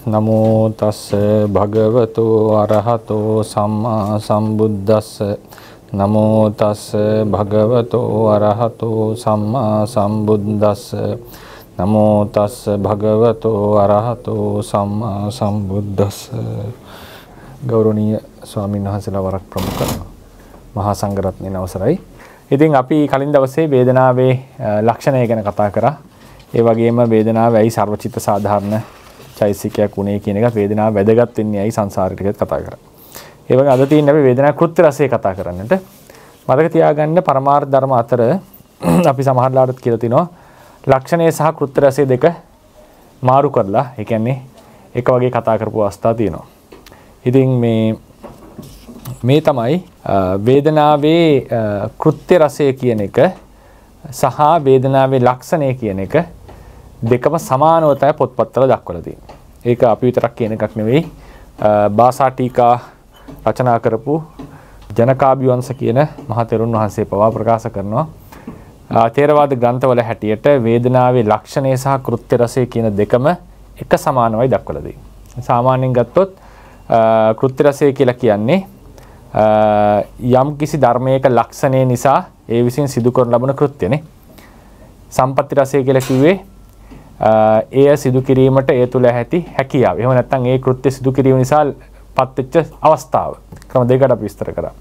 නමෝ තස්ස භගවතු අරහතෝ සම්මා සම්බුද්දස්ස නමෝ තස්ස භගවතු අරහතෝ සම්මා සම්බුද්දස්ස නමෝ තස්ස භගවතු අරහතෝ සම්මා සම්බුද්දස්ස. ගෞරවනීය ස්වාමීන් වහන්සේලා වරක් ප්‍රමුඛ මහා සංඝරත්නයේ අවසරයි. ඉතින් අපි කලින් දවසේ වේදනාවේ ලක්ෂණය ගැන කතා කරා. ඒ වගේම වේදනාව ඇයි සර්වචිත්ත සාධාරණ චෛසිකයක් උනේ කියන එකත් වේදනාව වැදගත් වෙන්නේ ඇයි සංසාරෙට කියලා කතා කරා. ඒ වගේ අද තියෙන අපි වේදනා කෘත්‍ය රසය කතා කරන්නට මතක තියාගන්න පරමාර්ථ ධර්ම අතර අපි සමහරලාට කියලා තිනවා ලක්ෂණය සහ කෘත්‍ය රසය දෙක මාරු කරලා ඒ කියන්නේ එක වගේ කතා කරපු අවස්ථා තියෙනවා. ඉතින් මේ තමයි වේදනාවේ කෘත්‍ය රසය කියන එක සහ වේදනාවේ ලක්ෂණය කියන එක දෙකම සමානව තමයි පොත්පත්වල දක්වලා තියෙන්නේ. ඒක අපි විතරක් කියන එකක් නෙවෙයි. භාෂා ටීකා රචනා කරපු ජනකාභිවංශ කියන මහතෙරුන් වහන්සේ පවා ප්‍රකාශ කරනවා. ථේරවාද ග්‍රන්ථවල හැටියට වේදනාවේ ලක්ෂණය සහ කෘත්‍ය රසය කියන දෙකම එක සමානවයි දක්වලා තියෙන්නේ. සාමාන්‍යයෙන් ගත්තොත් කෘත්‍ය රසය කියලා කියන්නේ යම් කිසි ධර්මයක ලක්ෂණය නිසා ඒ විසින් සිදු කරන ලබන කෘත්‍යනේ. සම්පත්ති රසය කියලා කිව්වේ එය සිදු කිරීමට ඒ තුළ ඇති හැකියාව. එහෙම නැත්නම් ඒ කෘත්‍ය සිදු කිරීම නිසා පත්වෙච්ච අවස්ථාව. ක්‍රම දෙකකට අපි විස්තර කරා.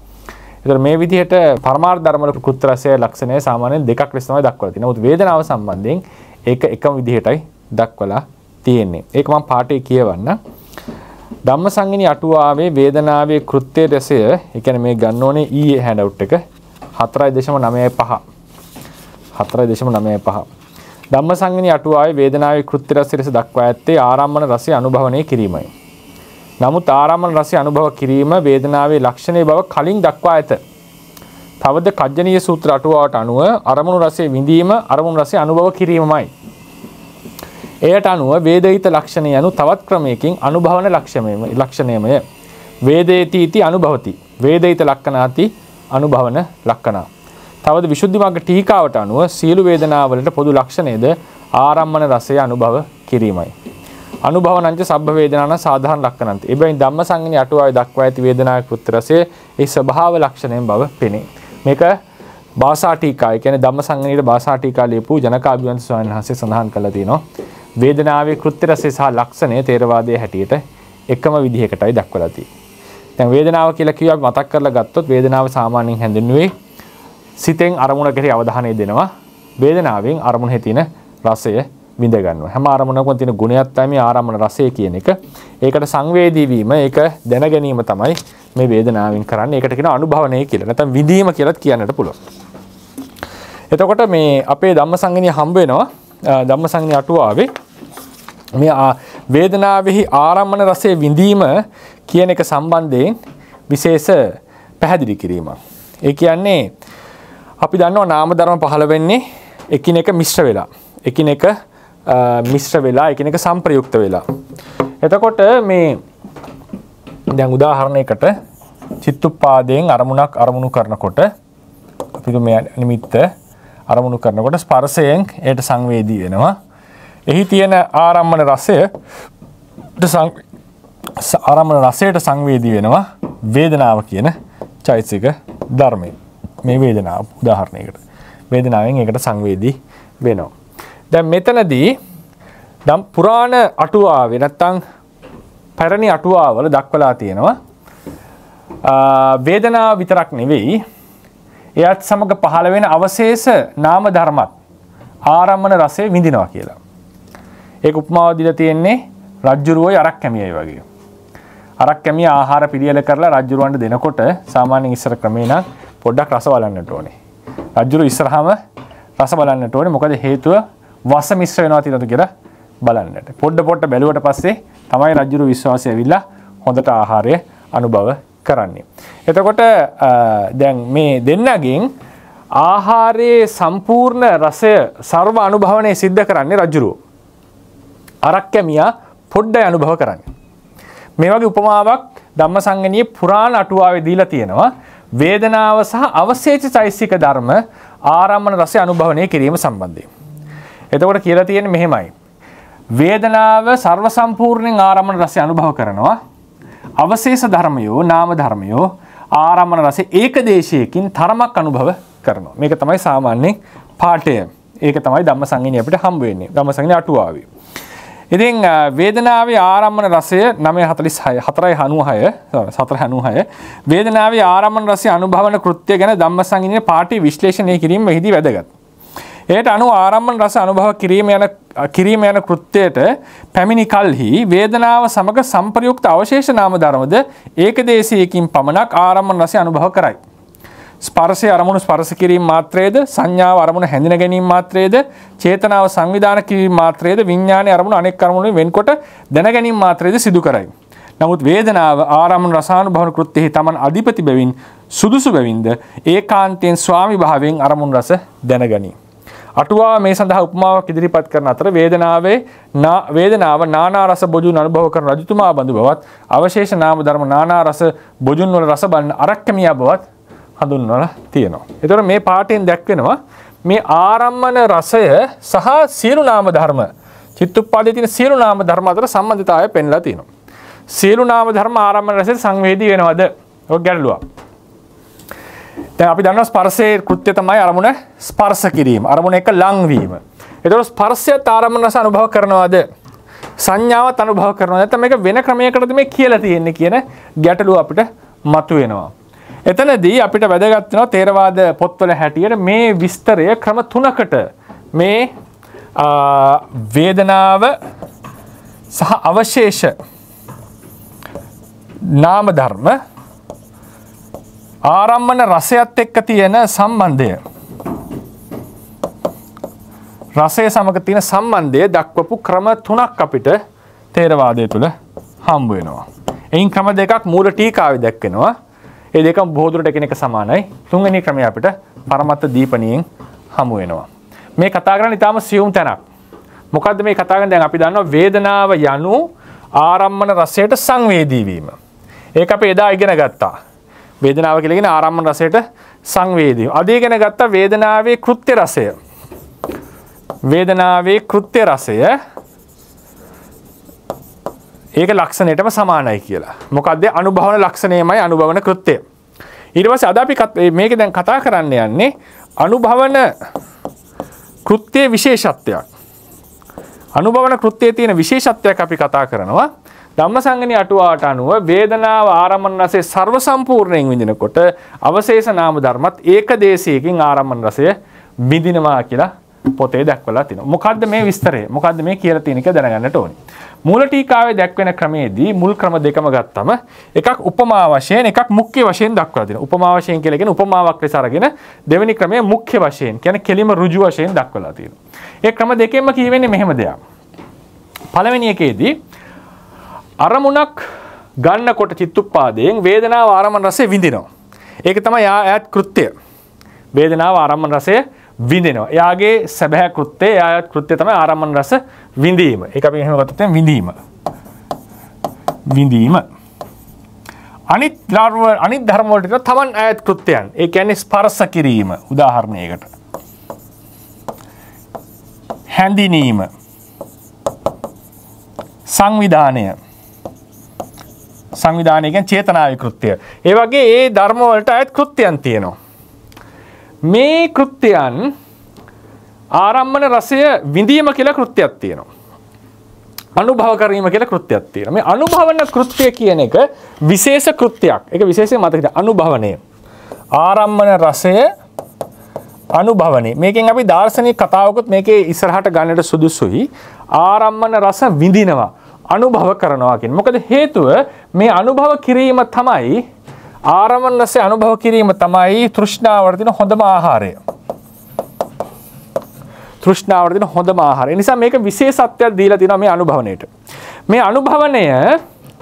ඒතර මේ විදිහට පරමාර්ථ ධර්මවල කෘත්‍ය රසය ලක්ෂණය සාමාන්‍යයෙන් දෙකක් ලෙස තමයි දක්වලා තියෙන්නේ. නමුත් වේදනාව සම්බන්ධයෙන් ඒක එකම විදිහටයි දක්වලා තියෙන්නේ. ඒක මම පාඩේ කියවන්න. ධම්මසංගිනී අටුවාවේ වේදනාවේ කෘත්‍ය රසය, ඒ කියන්නේ මේ ගන්න ඕනේ ඊයේ හෑන්ඩ් එක 4.95 4.95 ධම්මසංගිනී අටුවාවේ වේදනාවේ කෘත්‍ය රසය ලෙස දක්වා ඇත්තේ ආරම්මන රසය අනුභවණය කිරීමයි. නමුත් ආරම්මන රසය අනුභව කිරීම වේදනාවේ ලක්ෂණයේ බව කලින් දක්වා ඇත. තවද කජ්ජනීය සූත්‍ර අටුවාවට අනුව අරමුණු රසය විඳීම අරමුණු රසය අනුභව කිරීමමයි. එයට අනුව වේදිත ලක්ෂණය යනු තවත් ක්‍රමයකින් අනුභවන ලක්ෂණයමය. වේදේති इति අනුභවති. වේදිත ලක්ෂණාති අනුභවන ලක්ෂණා. තවද විසුද්ධි මාර්ග ටීකාවට අනුව සියලු වේදනාවලට පොදු ලක්ෂණයද ආරම්මන රසය අනුභව කිරීමයි. අනුභවනංච සබ්බ වේදනාන සාධාරණ ලක්ෂණන්ත. එබැවින් ධම්මසංගිනී අටුවාවේ දක්වා ඇති වේදනාවේ කෘත්‍ය රසය ඒ ස්වභාව ලක්ෂණයෙන් බව පෙනේ. මේක භාෂා ටීකා, ඒ කියන්නේ ධම්මසංගිනීට භාෂා ටීකා ලියපු ජනකාභිවංශ ස්වාමීන් වහන්සේ සඳහන් කළා තියෙනවා. වේදනාවේ කෘත්‍ය රසය සහ ලක්ෂණය ථේරවාදයේ හැටියට එකම විදිහකටයි දක්වලා තියෙන්නේ. දැන් වේදනාව කියලා කියව අපි මතක් කරලා ගත්තොත් වේදනාව සාමාන්‍යයෙන් හැඳින්වුවේ සිතෙන් අරමුණ කෙරෙහි අවධානය දෙනවා. වේදනාවෙන් අරමුණෙහි තියෙන රසය විඳ ගන්නවා. හැම අරමුණකම තියෙන ගුණයක් තමයි මේ ආරම්මන රසය කියන එක. ඒකට සංවේදී වීම, ඒක දැන ගැනීම තමයි මේ වේදනාවෙන් කරන්නේ. ඒකට කියනවා අනුභවණය කියලා. නැත්නම් විඳීම කියලාත් කියන්නට පුළුවන්. එතකොට මේ අපේ ධම්මසංගිනිය හම්බ වෙනවා ධම්මසංගිනී අටුවාවේ මේ වේදනාවෙහි ආරම්මන රසය විඳීම කියන එක සම්බන්ධයෙන් විශේෂ පැහැදිලි කිරීමක්. ඒ කියන්නේ අපි දන්නවා නාම ධර්ම පහළ වෙන්නේ එකිනෙක මිශ්‍ර වෙලා. එකිනෙක මිශ්‍ර වෙලා, එකිනෙක සංප්‍රයුක්ත වෙලා. එතකොට මේ දැන් උදාහරණයකට චිත්තුප්පාදයෙන් අරමුණක් අරමුණු කරනකොට අපි මේ නිමිත්ත අරමුණු කරනකොට ස්පර්ශයෙන් ඒට සංවේදී වෙනවා. එහි තියෙන ආරම්මන රසයට සංවේදී වෙනවා වේදනාව කියන චෛතසික ධර්මය. මේ වේදනාව උදාහරණයකට වේදනාවෙන් ඒකට සංවේදී වෙනවා. දැන් මෙතනදී පුරාණ අටුවාවේ නැත්තම් පැරණි අටුවාවල දක්වලා තියෙනවා වේදනාව විතරක් නෙවෙයි එයත් සමග පහළ වෙන අවශේෂ නාම ධර්මත් ආරම්මන රසය විඳිනවා කියලා. ඒක උපමාව දීලා තියෙන්නේ රජ්ජුරුවෝයි අරක් කැමියයි වගේ. අරක් කැමිය ආහාර පිළියෙල කරලා රජ්ජුරුවන්ට දෙනකොට සාමාන්‍යයෙන් ඉස්සර ක්‍රමේ නම් පොඩ්ඩක් රස බලන්නට ඕනේ. රජ්ජුරුව ඉස්සරහම රස බලන්නට ඕනේ. මොකද හේතුව වස මිශ්‍ර වෙනවා තියෙනවද කියලා බලන්නට. පොඩ බැලුවට පස්සේ තමයි රජ්ජුරුව විශ්වාසය ඇවිල්ලා හොඳට ආහාරය අනුභව කරන්නේ. එතකොට දැන් මේ දෙන්නගෙන් ආහාරයේ සම්පූර්ණ රසය සර්ව අනුභවණය සිද්ධ කරන්නේ රජ්ජුරුව. අරක් කැමියා පොඩ්ඩයි අනුභව කරන්නේ. මේ වගේ උපමාවක් ධම්මසංගිනියේ පුරාණ අටුවාවේ දීලා තියෙනවා. වේදනාව සහ අවශේෂ චෛතසික ධර්ම ආරම්මන රසය අනුභවණය කිරීම සම්බන්ධයෙන්. එතකොට කියලා තියෙන්නේ මෙහෙමයි. වේදනාව සර්ව සම්පූර්ණයෙන් ආරම්මන රසය අනුභව කරනවා. අවශේෂ ධර්මයෝ නාම ධර්මයෝ ආරම්මන රසය ඒකදේශයකින් තරමක් අනුභව කරනවා. මේක තමයි සාමාන්‍ය පාඨය. ඒක තමයි ධම්මසංගිනිය අපිට හම්බ වෙන්නේ. ධම්මසංගිනිය අටුවාවේ. ඉතින් වේදනාවේ ආරම්මන රසය 496 වේදනාවේ ආරම්මන රසය අනුභවන කෘත්‍ය ගැන ධම්මසංගිනිය පාඨය විශ්ලේෂණය කිරීම මෙහිදී වැදගත්. එයට අනුව ආරම්මන රස අනුභව කිරීම යන කෘත්‍යයට පැමිණි කල්හි වේදනාව සමග සම්ප්‍රයුක්ත අවශේෂ නාම ධර්මද ඒකදේශයකින් පමණක් ආරම්මන රසය අනුභව කරයි. ස්පර්ශය අරමුණු ස්පර්ශ කිරීම මාත්‍රයේද සංඥාව අරමුණු හැඳින ගැනීම මාත්‍රයේද චේතනාව සංවිධාන කිරීම මාත්‍රයේද විඥානයේ අරමුණු අනෙක් අරමුණු වෙන්කොට දැන ගැනීම මාත්‍රයේද සිදු කරයි. නමුත් වේදනාව ආරම්මන රසානුභවන කෘත්‍යෙහි තමන් අධිපති බැවින් සුදුසු බැවින්ද ඒකාන්තයෙන් ස්වාමි භාවයෙන් අරමුණු රස දැනගනී. අටුවාව මේ සඳහා උපමාවක් ඉදිරිපත් කරන අතර වේදනාව නානා රස බොජුන් අනුභව කරන රජතුමා බඳු බවත් අවශේෂ නාම ධර්ම නානා රස බොජුන් වල රස බලන අරක්කමියා බවත් හඳුන්වලා තියෙනවා. ඒතකොට මේ පාඩයෙන් දැක්වෙනවා මේ ආරම්මන රසය සහ සියලු නාම ධර්ම චිත්තුප්පාදයේ තියෙන සියලු නාම ධර්ම අතර සම්බන්ධතාවය පෙන්ලා තියෙනවා. සියලු නාම ධර්ම ආරම්මන රසයට සංවේදී වෙනවද? ඔක ගැටලුවක්. දැන් අපි දන්නවා ස්පර්ශයේ කෘත්‍ය තමයි අරමුණ ස්පර්ශ කිරීම. අරමුණ එක ලං වීම. ඒතකොට ස්පර්ශයත් ආරම්මන රස අනුභව කරනවද? සංඥාවත් අනුභව කරනවද? නැත්නම් මේක වෙන ක්‍රමයකටද මේ කියලා තියෙන්නේ කියන ගැටලුව අපිට මතුවෙනවා. එතනදී අපිට වැදගත් වෙනවා තේරවාද පොත්වල හැටියට මේ විස්තරය ක්‍රම තුනකට මේ වේදනාව සහ අවශේෂ නාම ධර්ම ආරම්මන රසයත් එක්ක තියෙන සම්බන්ධය රසය සමග තියෙන සම්බන්ධය දක්වපු ක්‍රම තුනක් අපිට තේරවාදය තුළ හම්බ වෙනවා. එයින් ක්‍රම දෙකක් මූල ටීකාවේ දැක්වෙනවා. ඒ දෙකම බොහෝ දුරට එකිනෙක සමානයි. තුන්වෙනි ක්‍රමය අපිට පරමත්ත දීපණියෙන් හමු වෙනවා. මේ කතා කරන්නේ ඊටාම සියුම් තැනක්. මොකද්ද මේ කතා කරන්නේ? දැන් අපි දන්නවා වේදනාව යනු ආරම්මන රසයට සංවේදී වීම. ඒක අපි එදා ඉගෙන ගත්තා. වේදනාව කියලා කියන ආරම්මන රසයට සංවේදී. අද ඉගෙන ගත්තා වේදනාවේ කෘත්‍ය රසය. වේදනාවේ කෘත්‍ය රසය ඒක ලක්ෂණයටම සමානයි කියලා. මොකද්ද? අනුභවන ලක්ෂණයමයි අනුභවන කෘත්‍යය. ඊට පස්සේ අද අපි මේක දැන් කතා කරන්න යන්නේ අනුභවන කෘත්‍යයේ විශේෂත්වයක්. අනුභවන කෘත්‍යයේ තියෙන විශේෂත්වයක් අපි කතා කරනවා. ධම්මසංගණී අටුවාවට අනුව වේදනාව ආරම්මන රසයේ සර්ව සම්පූර්ණයෙන් විඳිනකොට අවශේෂ නාම ධර්මත් ඒකදේශයකින් ආරම්මන රසය විඳිනවා කියලා පොතේ දක්වලා තිනවා. මොකද්ද මේ විස්තරය? මොකද්ද මේ කියලා තියෙන එක දැනගන්නට ඕනේ. මූල ටීකාවේ දැක්වෙන ක්‍රමයේදී මුල් ක්‍රම දෙකම ගත්තම එකක් උපමා වශයෙන් එකක් මුඛ්‍ය වශයෙන් දක්වලා තියෙනවා. උපමා වශයෙන් කියලා කියන්නේ උපමාවක් ලෙස අරගෙන දෙවෙනි ක්‍රමය මුඛ්‍ය වශයෙන් කියන්නේ කෙලිම ඍජු වශයෙන් දක්වලා තියෙනවා. ඒ ක්‍රම දෙකෙන්ම කියවෙන්නේ මෙහෙම දෙයක්. පළවෙනි එකේදී අරමුණක් ගන්නකොට චිත්තුප්පාදයෙන් වේදනාව ආරම්මන රසය විඳිනවා. ඒක තමයි යාත් කෘත්‍යය. වේදනාව ආරම්මන රසය විඳිනවා. එයාගේ සැබෑ කෘත්‍යය යාත් කෘත්‍යය තමයි ආරම්මන රස විඳීම. ඒක අපි එහෙම ගත්තොත් විඳීම. විඳීම. අනිත් ධර්ම වලට තමන් යාත් කෘත්‍යයන්. ඒ කියන්නේ ස්පර්ශ කිරීම. උදාහරණයකට. හැඳිනීම. සංවිධානය. සංවිධානය කියන්නේ චේතනාවේ කෘත්‍යය. ඒ වගේ ඒ ධර්ම වලට යාත් කෘත්‍යයන් තියෙනවා. මේ කෘත්‍යයන් ආරම්මන රසය විඳීම කියලා කෘත්‍යයක් තියෙනවා. අනුභව කිරීම කියලා කෘත්‍යයක් තියෙනවා. මේ අනුභවන කෘත්‍ය කියන එක විශේෂ කෘත්‍යයක්. ඒක විශේෂයෙන් මතක තියාගන්න. අනුභවණය. ආරම්මන රසය අනුභවණය. මේකෙන් අපි දාර්ශනික කතාවකුත් මේකේ ඉස්සරහට ගන්නට සුදුසුයි. ආරම්මන රස විඳිනවා. අනුභව කරනවා කියන්නේ. මොකද හේතුව මේ අනුභව කිරීම තමයි ආරම්මන රසය අනුභව කිරීම තමයි තෘෂ්ණාවට දෙන හොඳම ආහාරය. තෘෂ්ණාවට දෙන හොඳම ආහාරය. නිසා මේක විශේෂත්වයක් දීලා තියෙනවා මේ අනුභවණයට. මේ අනුභවණය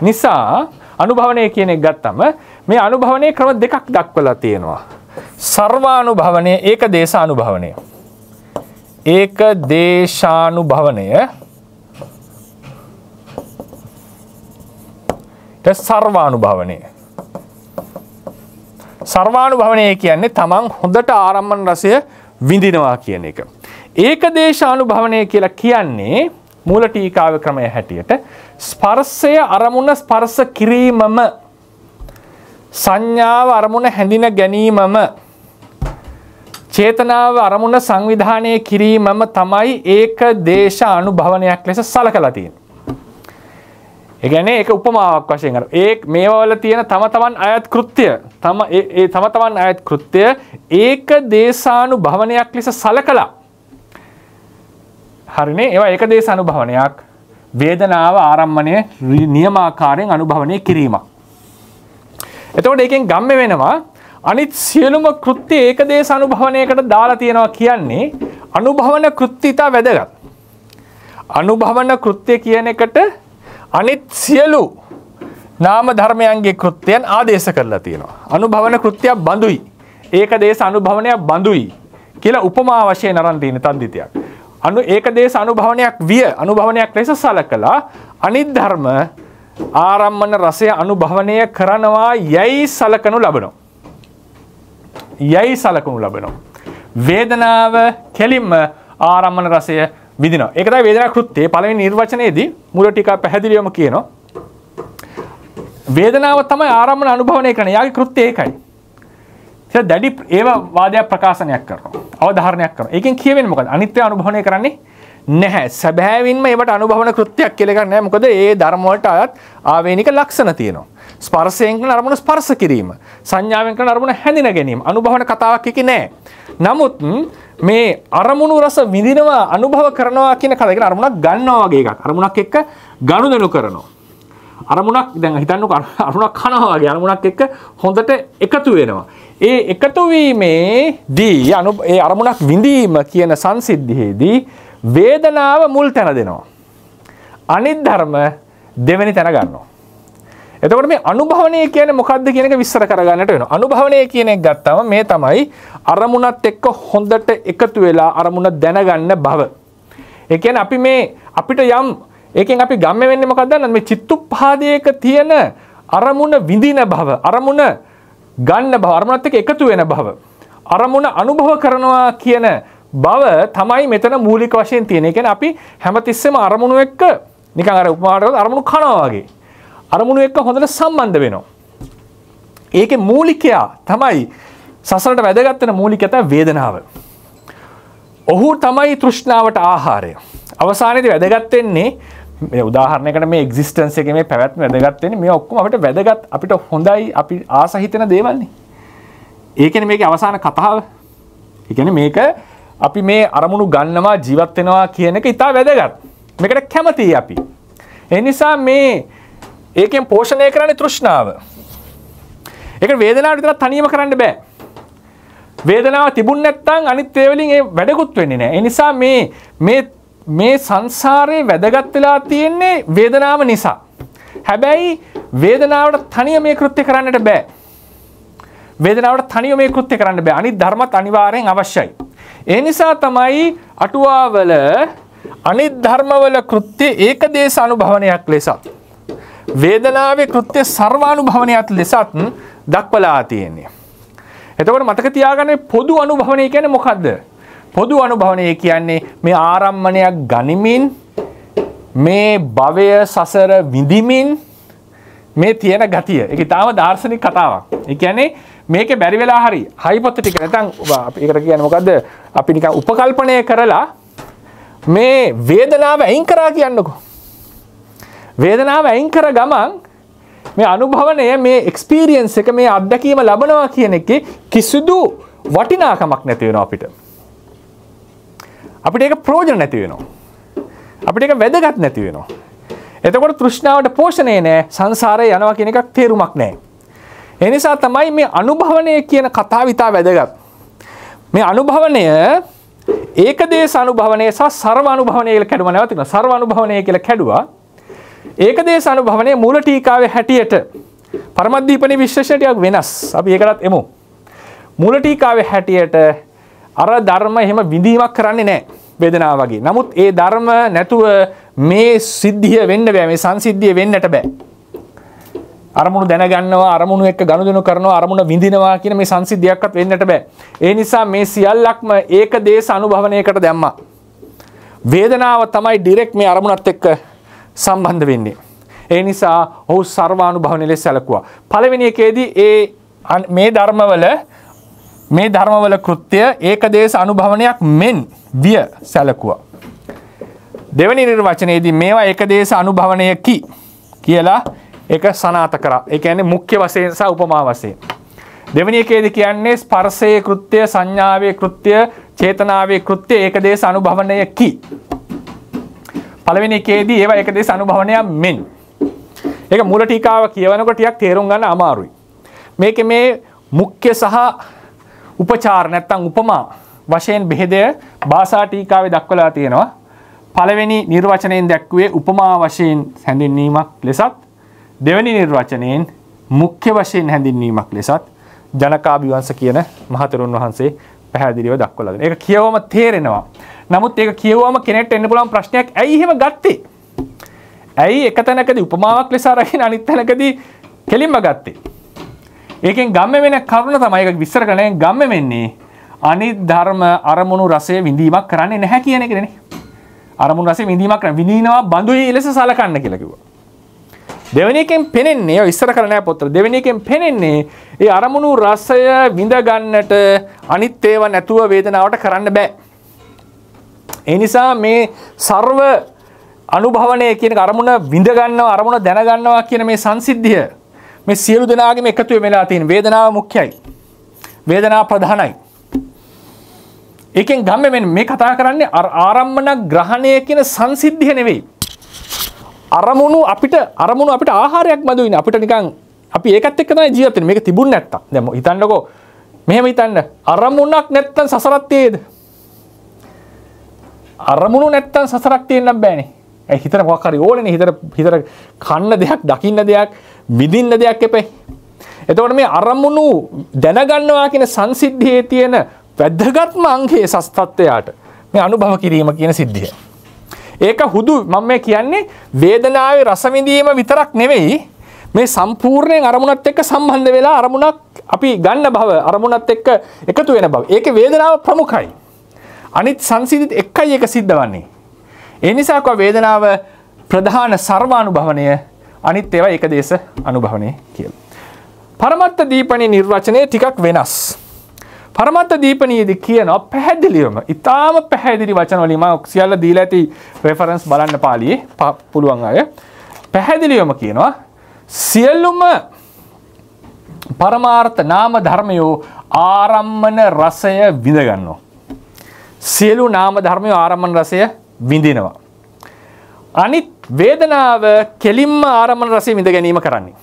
නිසා අනුභවණය කියන එක ගත්තම මේ අනුභවණයේ ක්‍රම දෙකක් දක්වලා තියෙනවා. සර්වානුභවණය, ඒකදේශානුභවණය. ඒකදේශානුභවණය සර්වානුභවණය. සර්වානුභවණය කියන්නේ තමන් හොඳට ආරම්මන රසය විඳිනවා කියන එක. ඒකදේශානුභවණය කියලා කියන්නේ මූල ටීකාවේ ක්‍රමය හැටියට ස්පර්ශය අරමුණ ස්පර්ශ කිරීමම සංඥාව අරමුණ හැඳින ගැනීමම චේතනාව අරමුණ සංවිධානය කිරීමම තමයි ඒක දේශ අනුභවනයක් ලෙස සලකලා තියෙන්නේ. ඒ කියන්නේ ඒක උපමාවක් වශයෙන් අර ඒ මේවා වල තියෙන තම තමන් අයත් කෘත්‍ය තම තමන් අයත් කෘත්‍ය ඒක දේශානුභවනයක් ලෙස සලකලා හරිනේ ඒවා ඒක දේශානුභවනයක් වේදනාව ආරම්මණය නියමාකාරයෙන් අනුභවනය කිරීමක්. එතකොට ඒකෙන් ගම්ම වෙනවා අනිත් සියලුම කෘත්‍ය ඒක දේශානුභවනයකට දාලා තියෙනවා කියන්නේ අනුභවන කෘත්‍ය ඉතා වැදගත්. අනුභවන කෘත්‍ය කියන එකට අනිත් සියලු නාම ධර්මයන්ගේ කෘත්‍යයන් ආදේශ කරලා තියෙනවා. අනුභවන කෘත්‍යයක් බඳුයි. ඒක දේශ අනුභවනයක් බඳුයි කියලා උපමා වශයෙන් අරන් තියෙන තද්දිතයක්. ඒක දේශ අනුභවනයක් විය අනුභවනයක් ලෙස සලකලා අනිත් ධර්ම ආරම්මන රසය අනුභවනය කරනවා යයි සලකනු ලබනවා. වේදනාව කෙලින්ම ආරම්මන රසය විදිනවා. ඒක තමයි වේදනා කෘත්‍යයේ පළවෙනි නිර්වචනයේදී මූල ටික පැහැදිලිවම කියනවා. වේදනාව තමයි ආරම්මන අනුභවනය කරන යාගේ කෘත්‍යය ඒකයි. ඒක දැඩි ඒව වාදයක් ප්‍රකාශනයක් කරනවා. අවධාරණයක් කරනවා. ඒකෙන් කියවෙන්නේ මොකද? අනිත්‍ය අනුභවනය කරන්නේ නැහැ. සැබෑවින්ම ඒවට අනුභවන කෘත්‍යයක් කියලා එකක් නැහැ. මොකද ඒ ධර්ම වලට අයත් ආවේනික ලක්ෂණ තියෙනවා. ස්පර්ශයෙන් කරන අරමුණ ස්පර්ශ කිරීම, සංඥාවෙන් කරන අරමුණ හැඳින ගැනීම, අනුභවන කතාවක් එකේ නැහැ. නමුත් මේ අරමුණු රස විඳිනවා අනුභව කරනවා කියන කතාව අරමුණක් ගන්නවා වගේ එකක්. අරමුණක් එක්ක ගනුදෙනු කරනවා. අරමුණක් දැන් හිතන්නකෝ අරමුණක් කනවා වගේ අරමුණක් එක්ක හොඳට එකතු වෙනවා. ඒ එකතු වීමේදී ඒ අරමුණක් විඳීම කියන සංසිද්ධියේදී වේදනාව මුල් තැන දෙනවා. අනිත් ධර්ම දෙවෙනි තැන ගන්නවා. එතකොට මේ අනුභවණය කියන්නේ මොකක්ද කියන එක විස්තර කරගන්නට වෙනවා. අනුභවණය කියන එක ගත්තම මේ තමයි අරමුණත් එක්ක හොඳට එකතු වෙලා අරමුණ දැනගන්න බව. ඒ කියන්නේ අපි මේ අපිට යම් ඒකෙන් අපි ගම්ම වෙන්නේ මොකක්ද මේ චිත්තුප්පාදයක තියෙන අරමුණ විඳින බව, අරමුණ ගන්න බව, අරමුණත් එක්ක එකතු වෙන බව, අරමුණ අනුභව කරනවා කියන බව තමයි මෙතන මූලික වශයෙන් තියෙන. ඒ කියන්නේ අපි හැමතිස්සෙම අරමුණු එක්ක නිකන් අර උපමාවට අරමුණු කනවා වගේ අරමුණු එක්ක හොඳට සම්බන්ධ වෙනවා. ඒකේ මූලිකයා තමයි සසරට වැදගත් වෙන මූලිකයා තමයි වේදනාව. ඔහු තමයි තෘෂ්ණාවට ආහාරය. අවසානයේදී වැදගත් වෙන්නේ මේ උදාහරණයකට මේ එක්සිස්ටන්ස් එකේ මේ පැවැත්ම වැදගත් වෙන්නේ මේ ඔක්කොම අපිට වැදගත් අපිට හොඳයි අපි ආස හිතෙන දේවල්නේ. ඒ කියන්නේ මේකේ අවසාන කතාව. ඒ කියන්නේ මේක අපි මේ අරමුණු ගන්නවා ජීවත් වෙනවා කියන එක ඉතා වැදගත්. මේකට කැමතියි අපි. ඒ නිසා මේ ඒකෙන් පෝෂණය කරන්නේ තෘෂ්ණාව. ඒක වේදනාව විතර තනියම කරන්න බෑ. වේදනාව තිබුණ නැත්නම් අනිත් ඒ වලින් ඒ වැඩකුත් වෙන්නේ නැහැ. ඒ නිසා මේ සංසාරේ වැදගත් වෙලා තියෙන්නේ වේදනාව නිසා. හැබැයි වේදනාවට තනියම මේ කෘත්‍ය කරන්නට බෑ. වේදනාවට තනියම මේ කෘත්‍ය කරන්න බෑ. අනිත් ධර්මත් අනිවාර්යෙන් අවශ්‍යයි. ඒ නිසා තමයි අටුවාවල අනිත් ධර්මවල කෘත්‍ය ඒකදේශ අනුභවනයක් ලෙසත් වේදනාවේ කෘත්‍ය සර්වානුභවනයක් ලෙසත් දක්වලා තියෙන්නේ. එතකොට මතක තියාගන්න පොදු අනුභවනය කියන්නේ මොකද්ද? පොදු අනුභවනය කියන්නේ මේ ආරම්මණයක් ගනිමින් මේ භවය සසර විඳිමින් මේ තියෙන ගතිය. ඒක තාම දාර්ශනික කතාවක්. ඒ කියන්නේ මේකේ බැරි වෙලා හරි හයිපොතටික් නැත්නම් ඒකට කියන්නේ මොකද්ද? අපි නිකන් උපකල්පනය කරලා මේ වේදනාව අයින් කරා කියන්නකෝ. වේදනාව අයින් කර ගමන් මේ අනුභවණය මේ එක්ස්පීරියන්ස් එක මේ අත්දැකීම ලබනවා කියන එකේ කිසිදු වටිනාකමක් නැති වෙනවා අපිට. අපිට ඒක ප්‍රයෝජන නැති වෙනවා. අපිට ඒක වැදගත් නැති වෙනවා. එතකොට තෘෂ්ණාවට පෝෂණය නැහැ. සංසාරේ යනවා කියන එකක් තේරුමක් නැහැ. ඒ නිසා තමයි මේ අනුභවණය කියන කතාව ඉතා වැදගත්. මේ අනුභවණය ඒකදේශ අනුභවණය සහ සර්ව අනුභවණය කියලා කැඩුවා නැවතිනවා. සර්ව අනුභවණය කියලා කැඩුවා. ඒකදේශ අනුභවණය මූල ටීකාවේ හැටියට පරමද්දීපනි විශ්ලේෂණය ටිකක් වෙනස්. අපි ඒකටත් එමු. මූල ටීකාවේ හැටියට අර ධර්ම එහෙම විඳීමක් කරන්නේ නැහැ වේදනාව වගේ. නමුත් ඒ ධර්ම නැතුව මේ සිද්ධිය වෙන්න බෑ. මේ සංසිද්ධිය වෙන්නට බෑ. අරමුණු දැනගන්නවා, අරමුණු එක්ක ගනුදෙනු කරනවා, අරමුණ විඳිනවා කියන මේ සංසිද්ධියක්වත් වෙන්නට බෑ. ඒ නිසා මේ සියල්ලක්ම ඒකදේශ අනුභවණයකට දැම්මා. වේදනාව තමයි ඩිරෙක්ට් මේ අරමුණත් එක්ක සම්බන්ධ වෙන්නේ. ඒ නිසා ඔහු සර්වානුභවණීය ලෙස සැලකුවා. පළවෙනි එකේදී මේ ධර්මවල කෘත්‍ය ඒකදේශ අනුභවණයක් මෙන් විය සැලකුවා. දෙවෙනි නිර්වචනයේදී මේවා ඒකදේශ අනුභවණයකි කියලා ඒක සනාථ කරා. ඒ කියන්නේ මුඛ්‍ය වශයෙන් සහ උපමා වශයෙන්. දෙවෙනි එකේදී කියන්නේ ස්පර්ශයේ කෘත්‍ය, සංඥාවේ කෘත්‍ය, චේතනාවේ කෘත්‍ය ඒකදේශ අනුභවණයකි. පළවෙනි එකේදී ඒවා ඒකදේශ අනුභවණයක් මෙන්. ඒක මූල ටීකාව කියවනකොට ටිකක් තේරුම් ගන්න අමාරුයි. මේකේ මේ මුඛ්‍ය සහ උපචාර නැත්නම් උපමා වශයෙන් බෙහෙදය භාෂා ටීකාවේ දක්වලා තියෙනවා. පළවෙනි නිර්වචනයෙන් දැක්ුවේ උපමා වශයෙන් හැඳින්වීමක් ලෙසත්, දෙවෙනි නිර්වචනයෙන් මුඛ්‍ය වශයෙන් හැඳින්වීමක් ලෙසත් ජනකාභිවංශ කියන මහතෙරුන් වහන්සේ පැහැදිලිව දක්වලා දෙනවා. ඒක කියවම තේරෙනවා. නමුත් ඒක කියවම කෙනෙක්ට එන්න පුළුවන් ප්‍රශ්නයක් ඇයි එහෙම ගත්තේ? ඇයි එක තැනකදී උපමාවක් ලෙස අරගෙන අනිත් තැනකදී කෙලින්ම ගත්තේ? ඒකෙන් ගම්ම වෙන කරුණ තමයි ඒක විස්තර කරන්නේ. ගම්ම වෙන්නේ අනිත් ධර්ම අරමුණු රසය විඳීමක් කරන්නේ නැහැ කියන එකනේ. අරමුණු රසය විඳීමක් කරන විඳිනවා බඳුයි ලෙස සලකන්න කියලා කිව්වා. දෙවෙනි එකෙන් පෙනෙන්නේ ඔය විස්තර කරලා නැහැ පොතේ. දෙවෙනි එකෙන් පෙනෙන්නේ ඒ අරමුණු රසය විඳ ගන්නට අනිත් ඒවා නැතුව වේදනාවට කරන්න බෑ. ඒ නිසා මේ ਸਰව අනුභවණය කියන අරමුණ විඳ ගන්නවා, අරමුණ දැන ගන්නවා කියන මේ සංසිද්ධිය මේ සියලු දෙනාගේම එකතු වෙලා තියෙන වේදනාව මුඛ්‍යයි. වේදනාව ප්‍රධානයි. ඒකෙන් ගම්ම මේ කතා කරන්නේ ආරම්මන ග්‍රහණය කියන සංසිද්ධිය නෙවෙයි. අරමුණු අපිට ආහාරයක් මදුයිනේ. අපිට නිකන් අපි ඒකත් එක්ක තමයි ජීවත් වෙන්නේ. මේක තිබුණ නැත්තම්. දැන් හිතන්නකෝ මෙහෙම හිතන්න. අරමුණක් නැත්තම් සසරක් තියේද? අරමුණු නැත්තම් සසරක් තියෙන්න බෑනේ. ඒ හිතට මොකක් හරි ඕනේනේ. හිතට කන්න දෙයක්, දකින්න දෙයක්, විඳින්න දෙයක් එපේ. එතකොට මේ අරමුණු දැනගන්නවා කියන සංසිද්ධියේ තියෙන වැදගත්ම අංගයේ සස්තත්වයට මේ අනුභව කිරීම කියන සිද්ධිය. ඒක හුදු මම මේ කියන්නේ වේදනාවේ රස විඳීම විතරක් නෙවෙයි, මේ සම්පූර්ණයෙන් අරමුණත් එක්ක සම්බන්ධ වෙලා අරමුණක් අපි ගන්න බව, අරමුණත් එක්ක එකතු වෙන බව. ඒකේ වේදනාව ප්‍රමුඛයි. අනිත් සංසිද්ධිත් එක්කයි ඒක සිද්ධ වන්නේ. ඒ නිසා කව වේදනාව ප්‍රධාන සර්වානුභවණය, අනිත් ඒවා ඒකදේශ අනුභවණය කියලා. පරමත්ත දීපණී නිර්වචනය ටිකක් වෙනස්. පරමත්ත දීපණීයේදී කියනවා පැහැදිලිවම, ඊටාම පැහැදිලි වචන වලින් මම සියල්ල දීලා ඇති රෙෆරන්ස් බලන්න පාළියේ පුළුවන් අය. පැහැදිලිවම කියනවා සියලුම පරමාර්ථ නාම ධර්මයෝ ආරම්මන රසය විඳ ගන්නවා. සියලු නාම ධර්මයෝ ආරම්මන රසය විඳිනවා. අනිත් වේදනාව කෙලින්ම ආරම්මන රසය විඳ ගැනීම කරන්නේ.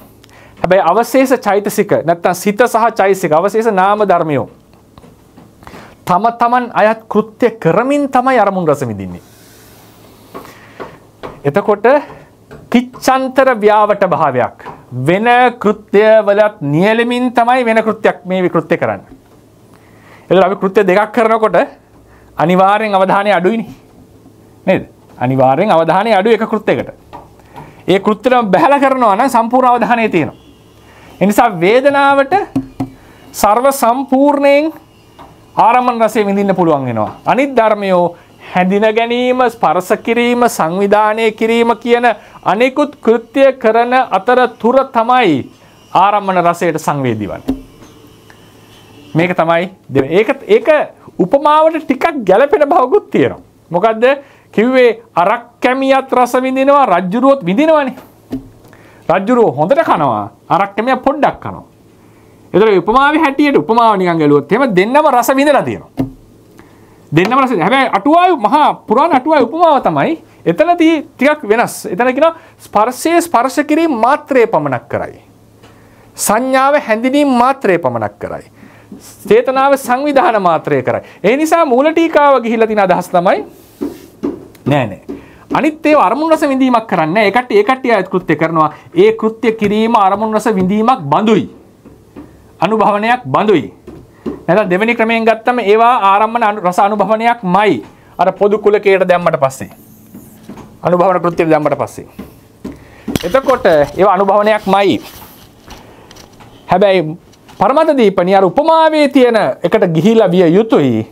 හැබැයි අවශේෂ චෛතසික නැත්නම් සිත සහ චෛතසික අවශේෂ නාම ධර්මයෝ තම තමන් අයත් කෘත්‍ය කරමින් තමයි අරමුණු රස විඳින්නේ. එතකොට කිච්ඡන්තර ව්‍යාවට භාවයක් වෙන කෘත්‍ය වලත් නියැලෙමින් තමයි වෙන කෘත්‍යයක් මේ විකෘත්‍ය කරන්නේ. එතකොට අපි කෘත්‍ය දෙකක් කරනකොට අනිවාර්යෙන් අවධානය අඩුයිනේ. නේද? අනිවාර්යෙන් අවධානය අඩු එක කෘත්‍යයකට. ඒ කෘත්‍යෙම බහැලා කරනවා නම් සම්පූර්ණ අවධානය තියෙනවා. ඒ නිසා වේදනාවට ਸਰව සම්පූර්ණයෙන් ආරම්මන රසය විඳින්න පුළුවන් වෙනවා. අනිත් ධර්මයෝ හැඳින ගැනීම, ස්පර්ශ කිරීම, සංවිධානය කිරීම කියන අනෙකුත් කෘත්‍ය කරන අතරතුර තමයි ආරම්මන රසයට සංවේදී වන්නේ. මේක තමයි ඒක උපමාවට ටිකක් ගැළපෙන බවකුත් තියෙනවා. මොකද්ද? කිව්වේ අරක් කැමියත් රස විඳිනවා, රජ්ජුරුවොත් විඳිනවනේ. රජ්ජුරුව හොඳට කනවා, අරක් කැමියා පොඩ්ඩක් කනවා. ඒතර උපමාවේ හැටියට උපමාව නිකන් ගැලුවොත් එහෙම දෙන්නම රස විඳලා තියෙනවා. දෙන්නම රස. හැබැයි අටුවාවේ මහා පුරාණ අටුවාවේ උපමාව තමයි එතනදී ටිකක් වෙනස්. එතන කියනවා ස්පර්ශයේ ස්පර්ශ කිරීම මාත්‍රේ පමණක් කරයි. සංඥාව හැඳිනීම මාත්‍රේ පමණක් කරයි. චේතනාව සංවිධාන මාත්‍රේ කරයි. ඒ නිසා මූල ටීකාව ගිහිල්ලා තියෙන අදහස් තමයි නෑ. අනිත් ඒවා අරමුණු රස විඳීමක් කරන්නේ නැහැ. ඒ කට්ටිය ආයත් කෘත්‍ය කරනවා. ඒ කෘත්‍ය කිරීම අරමුණු රස විඳීමක් බඳුයි. අනුභවණයක් බඳුයි. නැත්නම් දෙවෙනි ක්‍රමයෙන් ගත්තම ඒවා ආරම්මන රස අනුභවණයක්මයි. අර පොදු කුලකයට දැම්මට පස්සේ. අනුභවණ කෘත්‍ය දැම්මට පස්සේ. එතකොට ඒවා අනුභවණයක්මයි. හැබැයි පරමත දීපණිය අර උපමාවේ තියෙන එකට ගිහිලා විය යුතුයි.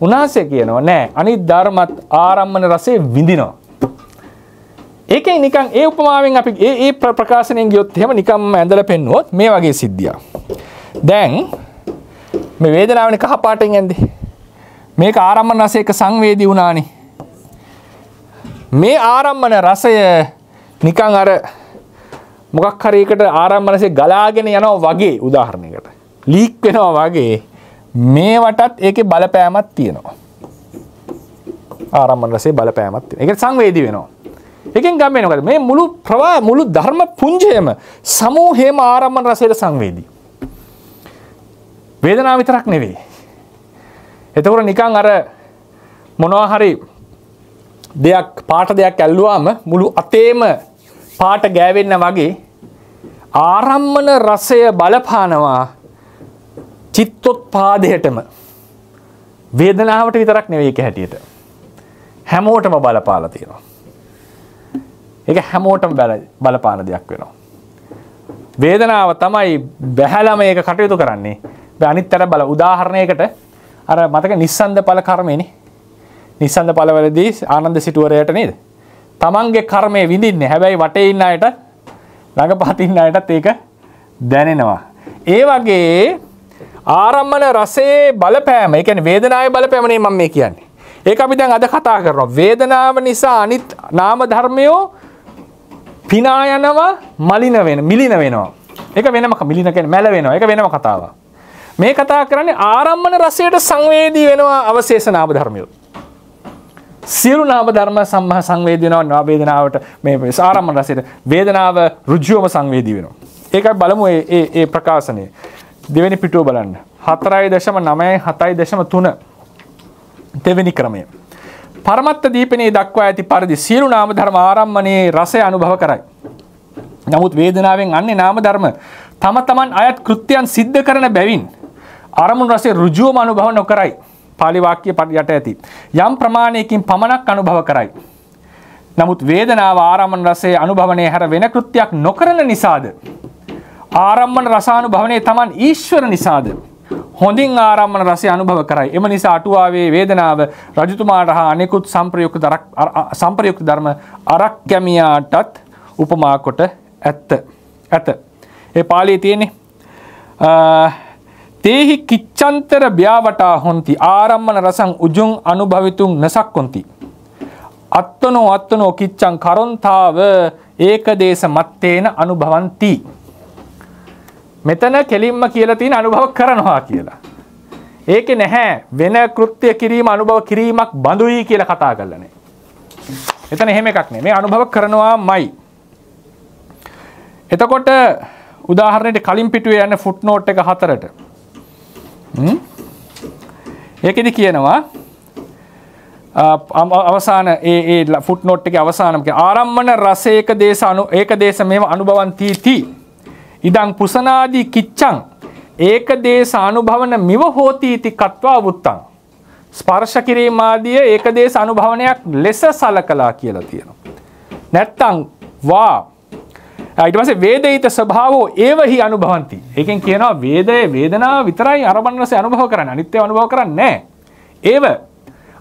උන්වහන්සේ කියනවා නෑ අනිත් ධර්මත් ආරම්මන රසයේ විඳිනවා. ඒකෙන් නිකන් ඒ උපමාවෙන් අපි ඒ ප්‍රකාශනයෙන් ගියොත් එහෙම නිකම්ම ඇඳලා පෙන්නුවොත් මේ වගේ සිද්ධියක්. දැන් මේ වේදනාවනේ කහ පාටෙන් ඇඳේ. මේක ආරම්මන රසයක සංවේදී වුණානේ. මේ ආරම්මන රසය නිකන් අර මොකක් හරි එකට ආරම්මන රසය ගලාගෙන යනවා වගේ උදාහරණයකට. ලීක් වෙනවා වගේ මේවටත් ඒකේ බලපෑමක් තියෙනවා. ආරම්මන රසයේ බලපෑමක් තියෙනවා. ඒක සංවේදී වෙනවා. ඒකෙන් ගම්මේ මොකද මේ මුළු ධර්ම පුංජයම සමූහයම ආරම්මන රසයට සංවේදී. වේදනාව විතරක් නෙවෙයි. එතකොට නිකන් අර මොනවා හරි පාට දෙයක් ඇල්ලුවාම මුළු අතේම පාට ගෑවෙන්න වගේ ආරම්මන රසය බලපානවා චිත්තොත්පාදයටම. වේදනාවට විතරක් නෙවෙයි ඒක හැටියට. හැමෝටම බලපාලා තියෙනවා. ඒක හැමෝටම බලපාන දෙයක් වෙනවා. වේදනාව තමයි බැහැලා මේක කටයුතු කරන්නේ. අනිත්තර බල උදාහරණයකට අර මතක නිස්සන්ද ඵල කර්මයනේ. නිස්සන්ද ඵලවලදී ආනන්ද සිටුවරයට නේද? තමන්ගේ කර්මය විඳින්නේ. හැබැයි වටේ ඉන්න අයට ළඟපහත ඉන්න අයටත් ඒක දැනෙනවා. ඒ වගේ ආරම්මන රසයේ බලපෑම, ඒ කියන්නේ වේදනාවේ බලපෑමනේ මම මේ කියන්නේ. ඒක අපි දැන් අද කතා කරනවා. වේදනාව නිසා අනිත් නාම ධර්මයෝ පිනා යනවා, මිලින වෙනවා. ඒක වෙනම මිලින කියන්නේ මැල වෙනවා. ඒක වෙනම කතාවක්. මේ කතා කරන්නේ ආරම්මන රසයට සංවේදී වෙනවා අවශේෂ නාම ධර්මයෝ. සියලු නාම ධර්ම සංවේදී වෙනවා වේදනාවට මේ ආරම්මන රසයට. වේදනාව ඍජුවම සංවේදී වෙනවා. ඒකයි බලමු ඒ ප්‍රකාශනය. දෙවෙනි පිටුව බලන්න. 4.9 7.3 දෙවෙනි ක්‍රමය. පරමත්ත දීපනේ දක්වා ඇති පරිදි සියලු නාම ධර්ම ආරම්මනේ රසය අනුභව කරයි. නමුත් වේදනාවෙන් අන්නේ නාම ධර්ම තම තමන් අයත් කෘත්‍යයන් සිද්ධ කරන බැවින් අරමුණු රසය ඍජුවම අනුභව නොකරයි. පාලි වාක්‍ය යට ඇති. යම් ප්‍රමාණයකින් පමණක් අනුභව කරයි. නමුත් වේදනාව ආරම්මන රසයේ අනුභවණය හැර වෙන කෘත්‍යයක් නොකරන නිසාද ආරම්මන රසානුභවණය තමන් ඊශ්වර නිසාද හොඳින් ආරම්මන රසය අනුභව කරයි. එම නිසා අටුවාවේ වේදනාව රජතුමාට හා අනෙකුත් සම්ප්‍රයුක්ත ධර්ම අරක්කැමියාටත් උපමා කොට ඇත. ඒ පාළියේ තියෙන්නේ තේහි කිච්ඡන්තර ව්‍යාවටා හොಂತಿ ආරම්මන රසං උජුං අනුභවිතුං නසක්කොಂತಿ අත්තනෝ කිච්ඡං කරොන්තාව ඒකදේශ මත්තේන අනුභවಂತಿ. මෙතන කෙලින්ම කියලා තියෙන අනුභව කරනවා කියලා. ඒකේ නැහැ වෙන කෘත්‍ය කිරීම අනුභව කිරීමක් බඳුයි කියලා කතා කරලා නැහැ. එතන එහෙම එකක් නෙමෙයි. මේ අනුභව කරනවාමයි. එතකොට උදාහරණයට කලින් පිටුවේ යන ෆුට්නෝට් එක 4ට. ඒකෙදි කියනවා අවසාන ඒ ෆුට්නෝට් එකේ අවසානම ආරම්මන රසේක ඒකදේශ මේව අනුභවಂತಿ ති ඉදං පුසනාදී කිච්ඡං ඒකදේශ අනුභවන මිව හෝති इति කତ୍වා වුත්තං. ස්පර්ශ කිරීම ආදී ඒකදේශ අනුභවනයක් ලෙස සලකලා කියලා තියෙනවා. නැත්තම් වා ඊට පස්සේ වේදිත ස්වභාවෝ ඒවහි අනුභවಂತಿ. ඒකෙන් කියනවා වේදනාව විතරයි අරබන් රසය අනුභව කරන්නේ. අනිත් ඒවා අනුභව කරන්නේ නැහැ. ඒව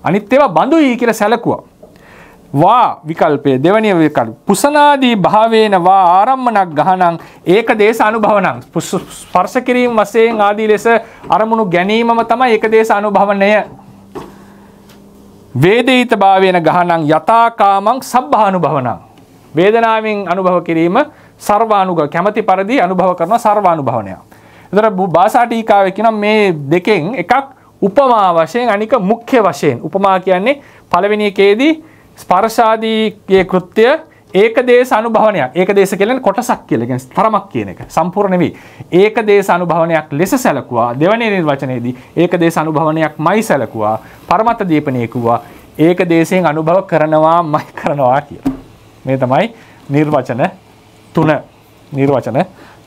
අනිත් ඒවා බඳුයි කියලා සැලකුවා. වා විකල්පය දෙවැනි විකල්ප පුසනාදී භාවේන වා ආරම්මනක් ගහනං ඒකදේශ අනුභවනං. ස්පර්ශ කිරීම වශයෙන් ආදී ලෙස අරමුණු ගැනීමම තමයි ඒකදේශ අනුභවණය. වේදිත භාවේන ගහනං යථාකාමං සබ්බානුභවනං. වේදනාවෙන් අනුභව කිරීම සර්වානුභව කැමැති පරිදි අනුභව කරන සර්වානුභවණය. ඒතර භාෂා ටීකාවේ කියන මේ දෙකෙන් එකක් උපමා වශයෙන් අනික මුඛ්‍ය වශයෙන්. උපමා කියන්නේ පළවෙනි එකේදී ස්පර්ශාදීයේ කෘත්‍ය ඒකදේශ අනුභවණයක්. ඒකදේශ කියන්නේ කොටසක් කියලා. කියන්නේ තරමක් කියන එක. සම්පූර්ණ නෙවෙයි. ඒකදේශ අනුභවණයක් ලෙස සැලකුවා. දෙවැනි නිර්වචනයේදී ඒකදේශ අනුභවණයක්මයි සැලකුවා. පරමත්ත දීපණේ කිව්වා ඒකදේශයෙන් අනුභව කරනවාමයි කරනවා කියලා. මේ තමයි නිර්වචන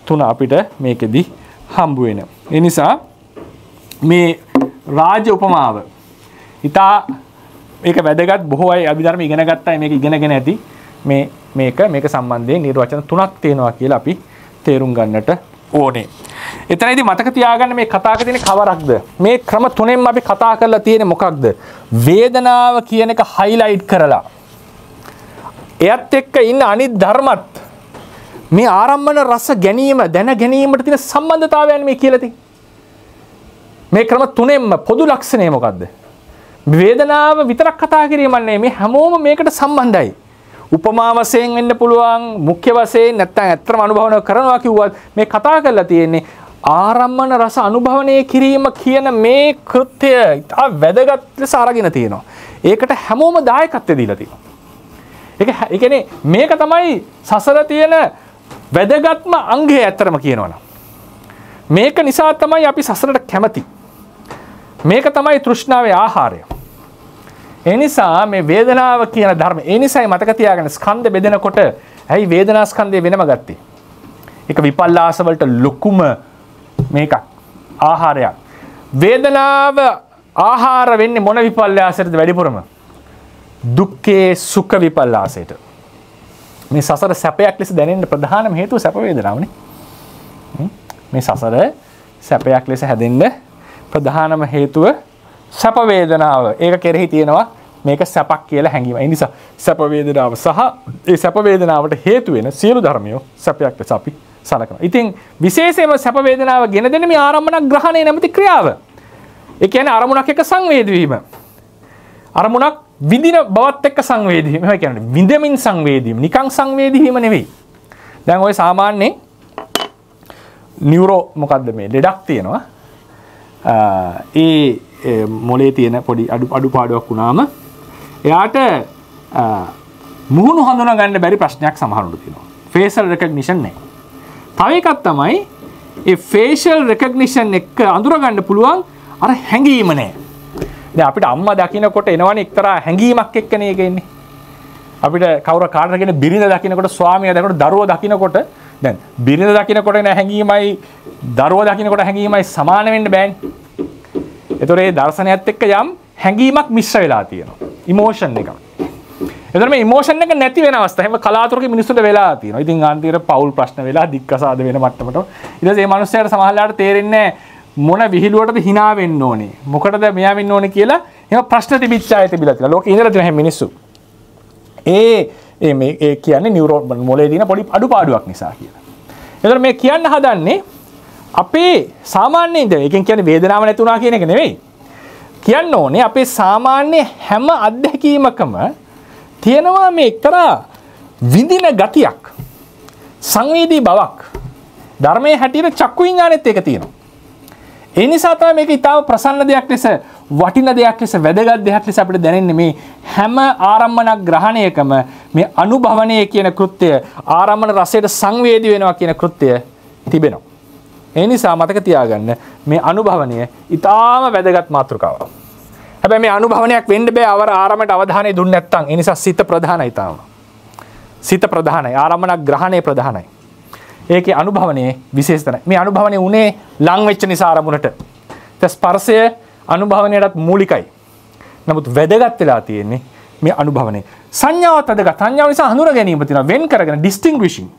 තුන අපිට මේකෙදි හම්බ වෙන. ඒ නිසා මේ රාජ උපමාව ඊටා මේක වැදගත් බොහෝ අය අභිධර්ම ඉගෙන ගත්තා මේක ඉගෙනගෙන ඇති මේක සම්බන්ධයෙන් නිර්වචන තුනක් තියෙනවා කියලා අපි තේරුම් ගන්නට ඕනේ. එතනදී මතක තියාගන්න මේ කතා කරන කවරක්ද? මේ ක්‍රම තුනෙන්ම අපි කතා කරලා තියෙන්නේ මොකක්ද? වේදනාව කියන එක highlight කරලා. එයත් එක්ක ඉන්න අනිත් ධර්මත් මේ ආරම්මන රස ගැනීම දැන ගැනීමට තියෙන සම්බන්ධතාවයන් මේ කියලා තියෙන්නේ. මේ ක්‍රම තුනෙන්ම පොදු ලක්ෂණය මොකද්ද? වේදනාව විතරක් කතා කිරීමක් නෙමෙයි මේ හැමෝම මේකට සම්බන්ධයි. උපමා වශයෙන් වෙන්න පුළුවන් මුඛ්‍ය වශයෙන් නැත්නම් ඇත්තම අනුභවන කරනවා කිව්වත් මේ කතා කරලා තියෙන්නේ ආරම්මන රස අනුභවණය කිරීම කියන මේ කෘත්‍යය ඉතා වැදගත් ලෙස අරගෙන තියෙනවා. ඒකට හැමෝම දායකත්වය දීලා තියෙනවා. ඒ කියන්නේ මේක තමයි සසර තියෙන වැදගත්ම අංගය ඇත්තටම කියනවනම්. මේක නිසා තමයි අපි සසරට කැමති. මේක තමයි තෘෂ්ණාවේ ආහාරය. ඒ නිසා මේ වේදනාව කියන ධර්ම ඒ නිසායි මතක තියාගන්න ස්කන්ධ බෙදෙනකොට ඇයි වේදනා ස්කන්ධය වෙනම ගත්තේ? ඒක විපල්ලාස වලට ලොකුම මේක ආහාරයක්. වේදනාව ආහාර වෙන්නේ මොන විපල්ලාසයටද වැඩිපුරම? දුක්ඛේ සුඛ විපල්ලාසයට. මේ සසර සැපයක් ලෙස දැනෙන්න ප්‍රධානම හේතුව සැප වේදනාවනේ. මේ සසර සැපයක් ලෙස හැදෙන්න ප්‍රධානම හේතුව සැප වේදනාව. ඒක කෙරෙහි තියෙනවා මේක සැපක් කියලා හැඟීම. ඒ නිසා සැප වේදනාව සහ ඒ සැප වේදනාවට හේතු වෙන සියලු ධර්මියෝ සැපයක් ලෙස අපි සලකනවා. ඉතින් විශේෂයෙන්ම සැප වේදනාව ගෙන දෙන මේ ආරම්මන ග්‍රහණය නැමැති ක්‍රියාව. ඒ කියන්නේ අරමුණක් එක්ක සංවේදී වීම. අරමුණක් විඳින බවත් එක්ක සංවේදී වීම. එහෙම කියන්නේ විඳමින් සංවේදී වීම. නිකං සංවේදී වීම නෙවෙයි. දැන් ඔය සාමාන්‍යයෙන් නියුරෝ මොකද්ද මේ ලෙඩක් තියෙනවා. ඒ මොලේ තියෙන පොඩි අඩුපාඩුවක් වුණාම එයාට මුහුණු හඳුනා ගන්න බැරි ප්‍රශ්නයක් සමහරවිට තියෙනවා. facial recognition නැහැ. තව එකක් තමයි ඒ facial recognition එක අඳුර ගන්න පුළුවන් අර හැඟීම නැහැ. දැන් අපිට අම්මා දකින්නකොට එනවනේ එක්තරා හැඟීමක් එක්කනේ ඒක එන්නේ. අපිට කවුරු කාටගෙන බිරිඳ දකින්නකොට ස්වාමියා දකින්නකොට දරුවෝ දකින්නකොට දැන් බිරිඳ දකින්නකොට එන හැඟීමයි දරුවෝ දකින්නකොට හැඟීමයි සමාන වෙන්න බෑනේ. ඒතොර ඒ දර්ශනයත් එක්ක යම් හැඟීමක් මිශ්‍ර වෙලා තියෙනවා. ඉමෝෂන් එකක්. ඒතොර මේ ඉමෝෂන් එක නැති වෙන අවස්ථා හැම කලාතුරකින් මිනිස්සුන්ට වෙලා තියෙනවා. ඉතින් අන්තිමට පෞල් ප්‍රශ්න වෙලා දික්කසාද වෙන මට්ටමට. ඊට පස්සේ මේ මිනිස්සයාට සමහරලාට තේරෙන්නේ මොන විහිළුවටද hina වෙන්න ඕනේ. මොකටද මෙයා වෙන්න ඕනේ කියලා එහෙම ප්‍රශ්න තිබිච්ච අය තිබිලා තියෙනවා. ලෝකේ ඉඳලා තියෙන හැම මිනිස්සු. ඒ කියන්නේ නියුරෝන් මොලේ දින පොඩි අඩුපාඩුවක් නිසා කියලා. ඒතර මේ කියන්න හදන්නේ අපේ සාමාන්‍ය ඉඳ එකෙන් කියන්නේ වේදනාවක් නැති වුණා කියන එක නෙවෙයි. කියන්න ඕනේ අපේ සාමාන්‍ය හැම අත්දැකීමකම තියෙනවා මේ එක්තරා විඳින ගතියක්. සංවේදී බවක්. ධර්මයේ හැටියට චක්කු විඥානෙත් ඒක තියෙනවා. ඒ නිසා තමයි මේක ඊටාව ප්‍රසන්න දෙයක් ලෙස වටින දෙයක් ලෙස වැදගත් දෙයක් ලෙස අපිට දැනෙන්නේ මේ හැම ආරම්මන ග්‍රහණයකම මේ අනුභවණය කියන කෘත්‍යය ආරම්මන රසයට සංවේදී වෙනවා කියන කෘත්‍යය තිබෙනවා. ඒ නිසා මතක තියාගන්න මේ අනුභවණය ඊටාම වැදගත් මාතෘකාවක්. හැබැයි මේ අනුභවණයක් වෙන්න බෑ අවර ආරම්මණයට අවධානය දුන්නේ නැත්නම්. ඒ නිසා සිත ප්‍රධානයි තාම. සිත ප්‍රධානයි ආරම්මන ග්‍රහණය ප්‍රධානයි. ඒකේ අනුභවණයේ විශේෂතන. මේ අනුභවණය උනේ ලං වෙච්ච නිසා ආරමුණට. ස්පර්ශය අනුභවණයටත් මූලිකයි. නමුත් වැදගත් වෙලා තියෙන්නේ මේ අනුභවණය. සංඥාවත් වැදගත්. සංඥාව නිසා හඳුන ගැනීම තියෙනවා. වෙන් කරගෙන distinguishing.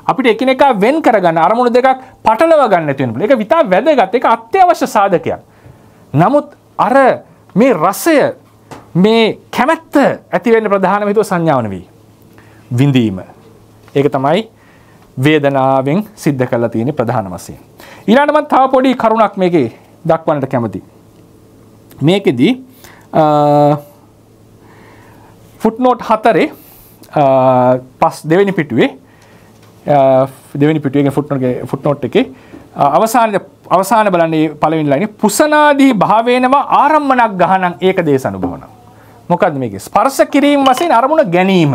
අපිට එකිනෙකා වෙන් කරගන්න අරමුණු දෙකක් පටලව ගන්න නැති වෙන බල. ඒක විතා වැදගත්. ඒක අත්‍යවශ්‍ය සාධකයක්. නමුත් අර මේ රසය මේ කැමැත්ත ඇති වෙන්න ප්‍රධානම හේතුව සංඥාව නෙවෙයි. විඳීම. ඒක තමයි වේදනාවෙන් සිද්ධ කරලා තියෙන ප්‍රධාන වශයෙන්. ඊළඟට මම තව පොඩි කරුණක් මේකේ දක්වන්නට කැමතියි. මේකෙදි ෆුට්නෝට් 4 දෙවෙනි පිටුවේ ෆුට්නෝට් එකේ අවසාන බලන්නේ පළවෙනි ලයිනේ පුසනාදී භාවේනවා ආරම්මනක් ගහනං ඒකදේශ අනුභවන. මොකද්ද මේකේ? ස්පර්ශ කිරීම වශයෙන් අරමුණ ගැනීම.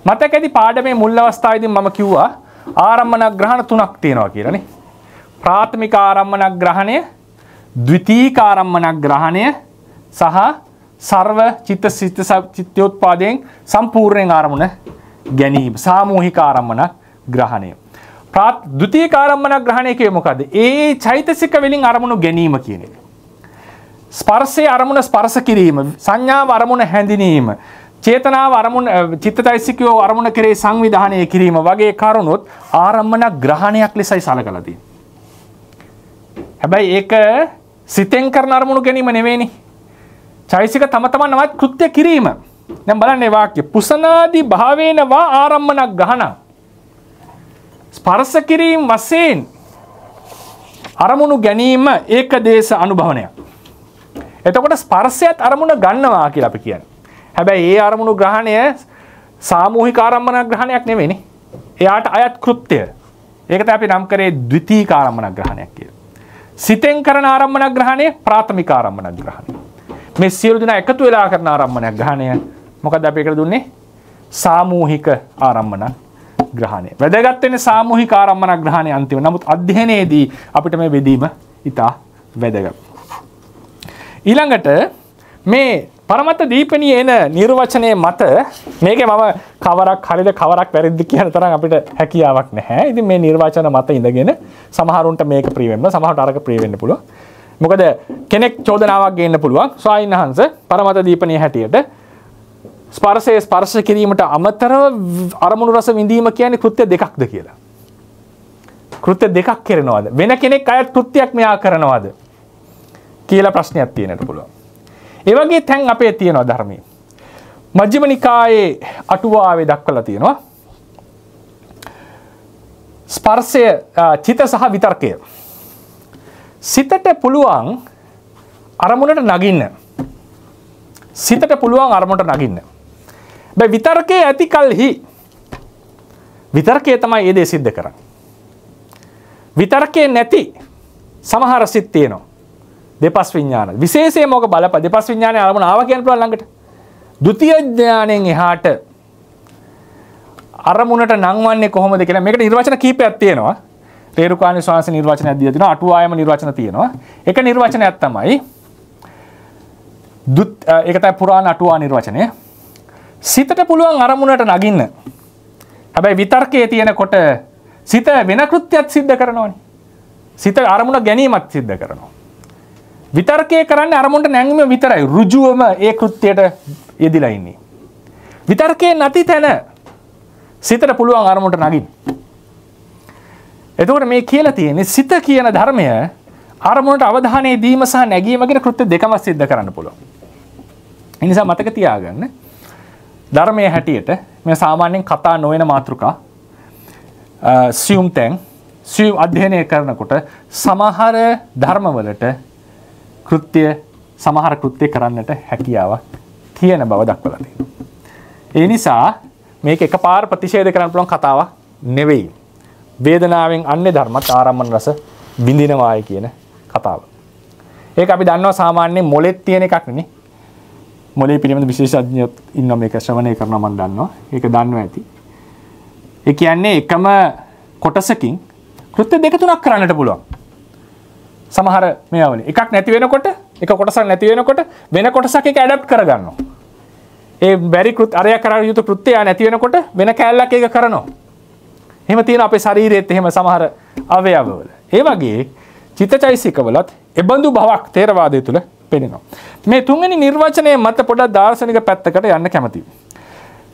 මතකදී පාඩමේ මුල් අවස්ථාවේදී මම කිව්වා ආරම්මන ග්‍රහණ තුනක් තියෙනවා කියලානේ. ප්‍රාථමික ආරම්මන ග්‍රහණය, ද්විතීක ආරම්මන ග්‍රහණය සහ සර්ව චිත්තෝත්පාදයෙන් සම්පූර්ණයෙන් ආරමුණ ගැනීම. සාමූහික ආරම්මන ග්‍රහණය. ද්විතීක ආරම්මන ග්‍රහණය කියේ මොකද්ද? ඒ චෛතසික වලින් අරමුණු ගැනීම කියන එක. ස්පර්ශයේ අරමුණ ස්පර්ශ කිරීම, සංඥාව අරමුණ හැඳිනීම, චේතනාව අරමුණ චිත්තචෛතසිකයෝ අරමුණ කෙරේ සංවිධානය කිරීම වගේ කරුණොත් ආරම්මන ග්‍රහණයක් ලෙසයි සලකලා තියෙන්නේ. හැබැයි ඒක සිතෙන් කරන අරමුණු ගැනීම නෙවෙයිනේ. චෛසික තම තමන් නවත් කෘත්‍ය කිරීම. දැන් බලන්න මේ වාක්‍ය. පුසනාදි භාවේන වා ආරම්මන ගහන. ස්පර්ශ කිරීම වශයෙන් අරමුණු ගැනීම ඒකදේශ අනුභවනයක්. එතකොට ස්පර්ශයත් අරමුණ ගන්නවා කියලා අපි කියන්නේ. හැබැයි ඒ අරමුණු ග්‍රහණය සාමූහික ආරම්මන ග්‍රහණයක් නෙවෙයිනේ. එයාට අයත් කෘත්‍ය. ඒකට අපි නම් කරේ ද්විතීක ආරම්මන ග්‍රහණයක් කියලා. සිතෙන් කරන ආරම්මන ග්‍රහණය ප්‍රාථමික ආරම්මන ග්‍රහණය. මේ සියලු දෙනා එකතු වෙලා කරන ආරම්මන ග්‍රහණය මොකද අපි ඒකට දුන්නේ? සාමූහික ආරම්මන ග්‍රහණය. වැදගත් වෙන්නේ සාමූහික ආරම්මන ග්‍රහණය අන්තිම. නමුත් අධ්‍යයනයේදී අපිට මේ බෙදීම ඉතා වැදගත්. ඊළඟට මේ පරමත දීපණී එන නිර්වචනයේ මත මේකේ මම කවරක් හරිද කවරක් වැරදිද කියන තරම් අපිට හැකියාවක් නැහැ. ඉතින් මේ නිර්වචන මත ඉඳගෙන සමහරුන්ට මේක ප්‍රිය වෙන්න, සමහරට අරක ප්‍රිය වෙන්න පුළුවන්. මොකද කෙනෙක් චෝදනාවක් ගේන්න පුළුවන්. ස්වාමීන් වහන්සේ පරමත දීපණී හැටියට ස්පර්ශයේ ස්පර්ශ කිරීමට අමතරව අරමුණු රස විඳීම කියන්නේ කෘත්‍ය දෙකක්ද කියලා. කෘත්‍ය දෙකක් කරනවද? වෙන කෙනෙක් අයත් කෘත්‍යයක් මෙයා කරනවද කියලා ප්‍රශ්නයක් තියෙන්නට පුළුවන්. ඒ වගේ තැන් අපේ තියෙනවා ධර්මයේ. මජ්ක්‍ධිම නිකායේ අටුවාවේ දක්වලා තියෙනවා. ස්පර්ශය, චිත සහ විතර්කය. සිතට පුළුවන් අරමුණට නගින්න. සිතට පුළුවන් අරමුණට නගින්න. බෑ විතර්කයේ ඇති කල්හි විතර්කයේ තමයි ඒ දේ සිද්ධ කරන්නේ. විතර්කයේ නැති සමහර සිත් තියෙනවා. දෙපස් විඥාන. විශේෂයෙන්ම ඔක බලප දෙපස් විඥානයේ අරමුණ ආවා කියන්න පුළුවන් ළඟට. ဒုတိ ය ඥාණයෙන් එහාට අරමුණට නංවන්නේ කොහොමද කියලා මේකට නිර්වචන කීපයක් තියෙනවා. රේරුකාණේ ස්වාමීන් නිර්වචනයක් දීලා තිනවා. අටුවායම නිර්වචන තියෙනවා. එක නිර්වචනයක් තමයි ඒක තමයි පුරාණ අටුවා නිර්වචනය. සිතට පුළුවන් අරමුණට නගින්න. හැබැයි විතර්කයේ තියෙනකොට සිත වෙන කෘත්‍යයක් සිද්ධ කරනවනේ. සිත අරමුණ ගැනීමක් සිද්ධ කරනවා. විතර්කයේ කරන්නේ අරමුණට නැංවීම විතරයි. ඍජුවම ඒ කෘත්‍යයට යෙදිලා ඉන්නේ. විතර්කයේ නැති තැන සිතට පුළුවන් අරමුණට නගින්න. එතකොට මේ කියලා තියෙන්නේ සිත කියන ධර්මය අරමුණට අවධානය දීම සහ නැගීම කියන කෘත්‍ය දෙකම සිද්ධ කරන්න පුළුවන්. ඒ නිසා මතක තියාගන්න ධර්මයේ හැටියට මේ සාමාන්‍යයෙන් කතා නොවන මාතෘකා සියුම් තැන් සියුම් අධ්‍යයනය කරනකොට සමහර ධර්මවලට කෘත්‍ය සමහර කෘත්‍ය කරන්නට හැකියාවක් තියෙන බව දක්වලා තියෙනවා. ඒ නිසා මේක එකපාර ප්‍රතිෂේධ කරන්න පුළුවන් කතාවක් නෙවෙයි. වේදනාවෙන් අන්නේ ධර්මත් ආරම්මන රස විඳිනවායි කියන කතාව. ඒක අපි දන්නවා සාමාන්‍යයෙන් මොලෙත් තියෙන එකක් නෙනේ. මොලේ පිළිබඳ විශේෂඥයෝ ඉන්නවා මේක ශ්‍රවණය කරනවා මම දන්නවා. ඒක දන්නවා ඇති. ඒ කියන්නේ එකම කොටසකින් කෘත්‍ය දෙක තුනක් කරන්නට පුළුවන්. සමහර මේවල එකක් නැති වෙනකොට එක කොටසක් නැති වෙනකොට වෙන කොටසක් එක ඇඩැප්ට් කරගන්නවා. ඒ බැරි අරය කරා යුතු කෘත්‍යය නැති වෙනකොට වෙන කැලලක් ඒක කරනවා. එහෙම තියෙන අපේ ශරීරයේත් එහෙම සමහර අවයවවල. ඒ වගේ චිත්තචෛසිකවලත් එබඳු බවක් තේරවාදය තුල පෙනෙනවා. මේ තුන්වෙනි නිර්වචනයේ මත පොඩක් දාර්ශනික පැත්තකට යන්න කැමතියි.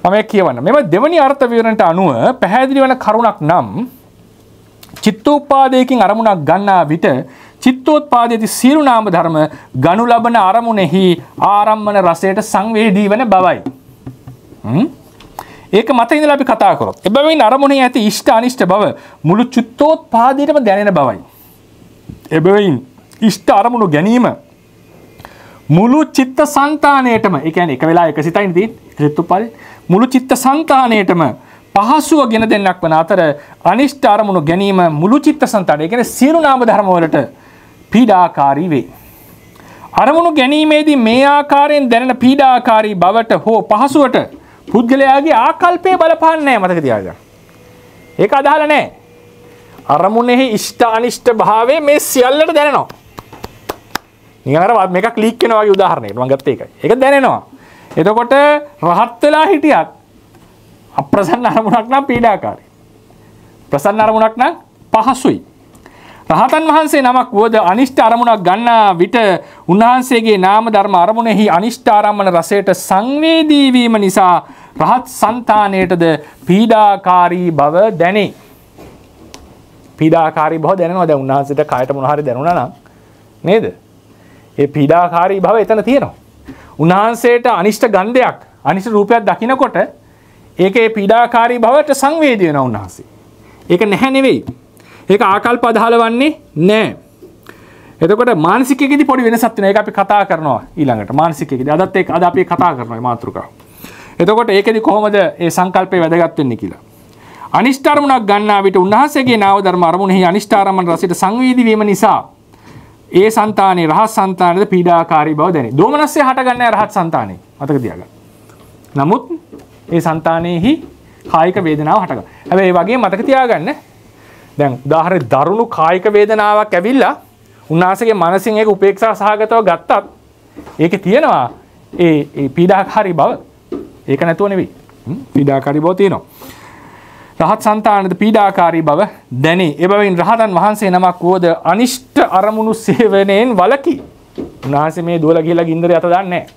මම කියවන්න. මෙම දෙවනි අර්ථ විවරණයට අනුව පැහැදිලි වන කරුණක් නම් චිත්තෝපාදයකින් අරමුණක් ගන්නා විට චිත්තෝත්පාදයේදී සියලු නාම ධර්ම ගනු ලබන අරමුණෙහි ආරම්මන රසයට සංවේදී වන බවයි. ඒක මත ඉඳලා අපි කතා කරොත් එබැවින් අරමුණේ ඇති ඉෂ්ට අනිෂ්ට බව මුළු චිත්තෝත්පාදයේම දැනෙන බවයි. එබැවින් ඉෂ්ට අරමුණු ගැනීම මුළු චිත්තසංතානයේටම ඒ කියන්නේ එක වෙලාව එක සිතයින් තියෙන්නේ චිත්තෝත්පාදේ මුළු චිත්තසංතානයේටම පහසුව ගෙන දෙන්නක් වන අතර අනිෂ්ට අරමුණු ගැනීම මුළු චිත්තසංතානය ඒ කියන්නේ සියලු නාම ධර්ම වලට පීඩාකාරී වේ. අරමුණු ගැනීමේදී මේ ආකාරයෙන් දැනෙන පීඩාකාරී බවට හෝ පහසුවට පුද්ගලයාගේ ආකල්පයේ බලපාන්නේ නැහැ මතක තියාගන්න. ඒක අදාළ නැහැ. අරමුණෙහි ඉෂ්ට අනිෂ්ට භාවයේ මේ සියල්ලට දැනෙනවා. නිකන් අර මේක ක්ලික් වෙනවා වගේ උදාහරණයකට මම ගත්ත එකයි. ඒක දැනෙනවා. එතකොට රහත් වෙලා හිටියත් අප්‍රසන්න අරමුණක් නම් පීඩාකාරී. ප්‍රසන්න අරමුණක් නම් පහසුයි. රහතන් වහන්සේ නමක් වුවද අනිෂ්ට අරමුණක් ගන්නා විට උන්වහන්සේගේ නාම ධර්ම අරමුණෙහි අනිෂ්ට ආරම්මන රසයට සංවේදී වීම නිසා රහත් సంతානයේටද පීඩාකාරී බව දැනේ. පීඩාකාරී බව දැනෙනවා. දැන් උන්වහන්සේට කායට මොන හරි දැනුණා නම් නේද? ඒ පීඩාකාරී භව එතන තියෙනවා. උන්වහන්සේට අනිෂ්ට ගන්ධයක්, අනිෂ්ට රූපයක් දකිනකොට ඒකේ පීඩාකාරී භවට සංවේදී වෙනවා උන්වහන්සේ. ඒක නැහැ නෙවෙයි. ඒක ආකල්ප අදහලවන්නේ නැහැ. එතකොට මානසිකයේදී පොඩි වෙනසක් තියෙනවා. ඒක අපි කතා කරනවා ඊළඟට. මානසිකයේදී අද අපි කතා කරනවා මේ මාතෘකාව. එතකොට ඒකෙදි කොහොමද මේ සංකල්පය වැදගත් වෙන්නේ කියලා. අනිෂ්ඨ අරමුණක් ගන්නා විට උන්වහන්සේගේ නාව ධර්ම අරමුණෙහි අනිෂ්ඨ අරමුණ රසයට සංවේදී වීම නිසා ඒ సంతානේ රහත් సంతානේද පීඩාකාරී බව දැනේ. දෝමනස්සේ හටගන්නේ රහත් సంతානේ. මතක තියාගන්න. නමුත් ඒ సంతානේහි කායික වේදනාව හටගන්නවා. හැබැයි ඒ වගේම මතක තියාගන්න. දැන් උදාහරණයක් දරුණු කායික වේදනාවක් ඇවිල්ලා උන්වහන්සේගේ මනසින් ඒක උපේක්ෂා සහගතව ගත්තත් ඒකේ තියෙනවා ඒ පීඩාකාරී බව. ඒක නැතුව නෙවෙයි. පීඩාකාරී බව තියෙනවා. රහත් సంతානද පීඩාකාරී බව දැනේ. ඒ බැවින් රහතන් වහන්සේ නමක් වූද අනිෂ්ඨ අරමුණු සේවනයෙන් වළකි. උන්වහන්සේ මේ දුවලා ගිහලා ගින්දරේ අත දාන්නේ නැහැ.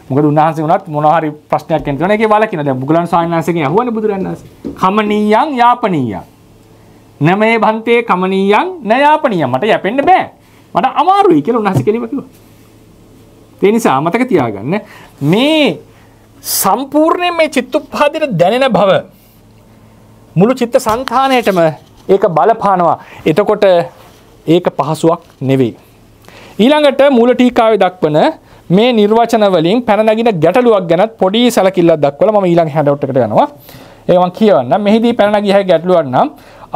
මොකද උන්වහන්සේ උනත් මොනවා හරි ප්‍රශ්නයක් එනවා. ඒකේ වළකින. දැන් බුගලන් ස්වාමීන් වහන්සේගෙන් අහුවනේ බුදුරජාණන් වහන්සේ. කමනීයං යාපනීයං. නමේ භන්තේ කමනීයං නයාපනීයං. මට යැපෙන්න බෑ. මට අමාරුයි කියලා උන්වහන්සේ කෙලිම කිව්වා. ඒ නිසා මතක තියාගන්න මේ සම්පූර්ණයෙන් මේ චිත්තුප්පාදයට දැනෙන බව මුළු චිත්ත සංතානයේටම ඒක බලපානවා. එතකොට ඒක පහසුවක් නෙවෙයි. ඊළඟට මූල ටීකාවේ දක්වන මේ නිර්වචන වලින් පැන නැගින ගැටලුවක් ගැනත් පොඩි සැලකිල්ලක් දක්වලා මම ඊළඟ හැන්ඩ් අවුට් එකට යනවා. ඒක මම කියවන්නම්. මෙහිදී පැන නැගිය හැකි ගැටලුවක් නම්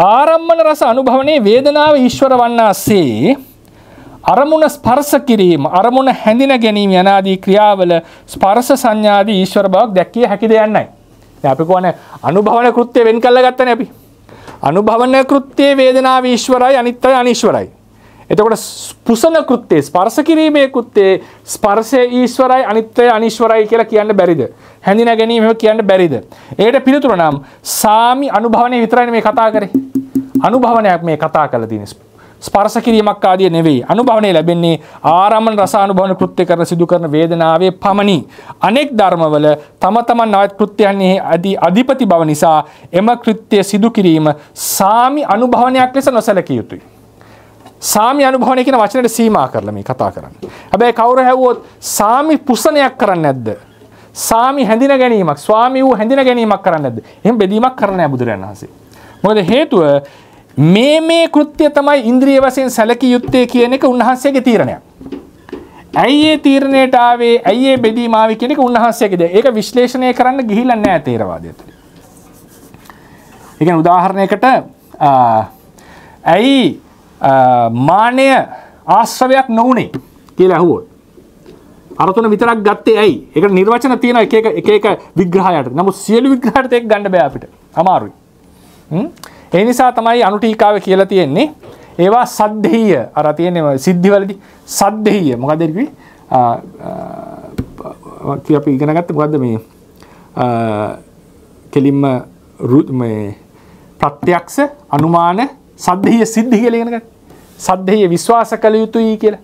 ආරම්මන රස අනුභවනේ වේදනාව ඊශ්වර වන්නාසේ අරමුණ ස්පර්ශ කිරීම, අරමුණ හැඳින ගැනීම යනාදී ක්‍රියාවල ස්පර්ශ සංඥාදී ඊශ්වර බවක් දැක්කිය හැකි දෙයක් නැහැ. දැන් අපි කියන්නේ අනුභවන කෘත්‍ය වෙන් කළා ගත්තනේ අපි. අනුභවන කෘත්‍යයේ වේදනාව ඊශ්වරයි, අනිත්‍යයි අනීශ්වරයි. එතකොට පුසන කෘත්‍යයේ ස්පර්ශ කිරීමේ කෘත්‍යයේ ස්පර්ශය ඊශ්වරයි, අනිත්‍යයි අනීශ්වරයි කියලා කියන්න බැරිද? හැඳින ගැනීම එහෙම කියන්න බැරිද? ඒකට පිළිතුර නම් සාමි අනුභවනේ විතරයි මේ කතා කරේ. අනුභවනයක් මේ කතා කරලා තියෙන්නේ. ස්පර්ශ කිරීමක් ආදිය නෙවෙයි. අනුභවණය ලැබෙන්නේ ආරම්මන රස අනුභවන කෘත්‍ය කරන සිදු කරන වේදනාවේ පමණි. අනෙක් ධර්මවල තම තමන් නවත් කෘත්‍යයන්හි අධිපති බව නිසා එම කෘත්‍ය සිදු කිරීම සාමි අනුභවණයක් ලෙස නොසැලකිය යුතුයි. සාමි අනුභවණය කියන වචනයට සීමා කරලා මේ කතා කරන්නේ. හැබැයි කවුරු හැවුවොත් සාමි පුසනයක් කරන්නේ නැද්ද? සාමි හැඳින ගැනීමක්, ස්වාමි වූ හැඳින ගැනීමක් කරන්නේ නැද්ද? එහෙම බෙදීමක් කරන්නේ නැහැ බුදුරජාණන් වහන්සේ. මොකද හේතුව මේ කෘත්‍ය තමයි ඉන්ද්‍රිය වශයෙන් සැලකිය යුත්තේ කියන එක උන්වහන්සේගේ තීරණයක්. ඇයි ඒ තීරණයට ආවේ? ඇයි ඒ බෙදීම ආවේ කියන එක උන්වහන්සේගේ දෙයක්. ඒක විශ්ලේෂණය කරන්න ගිහිල්ලා නැහැ තේරවාදය තුළ. ඒ කියන්නේ උදාහරණයකට ඇයි මානය ආශ්‍රවයක් නොඋනේ කියලා අහුවොත්. අර තුන විතරක් ගත්තේ ඇයි? ඒකට නිර්වචන තියෙන එක එක විග්‍රහයට. නමුත් සියලු විග්‍රහයට ඒක ගන්න බෑ අපිට. අමාරුයි. ඒ නිසා තමයි අනුටීකාවේ කියලා තියෙන්නේ ඒවා සද්ධෙය අර තියෙන්නේ සිද්ධිවලදී සද්ධෙය මොකද ඒ කිව්වේ අපි ඉගෙන ගත්ත මොකද්ද මේ කෙලින්ම මේ ප්‍රත්‍යක්ෂ අනුමාන සද්ධෙය සිද්ධි කියලා ඉගෙන ගත්තා. සද්ධෙය විශ්වාස කළ යුතුයි කියලා.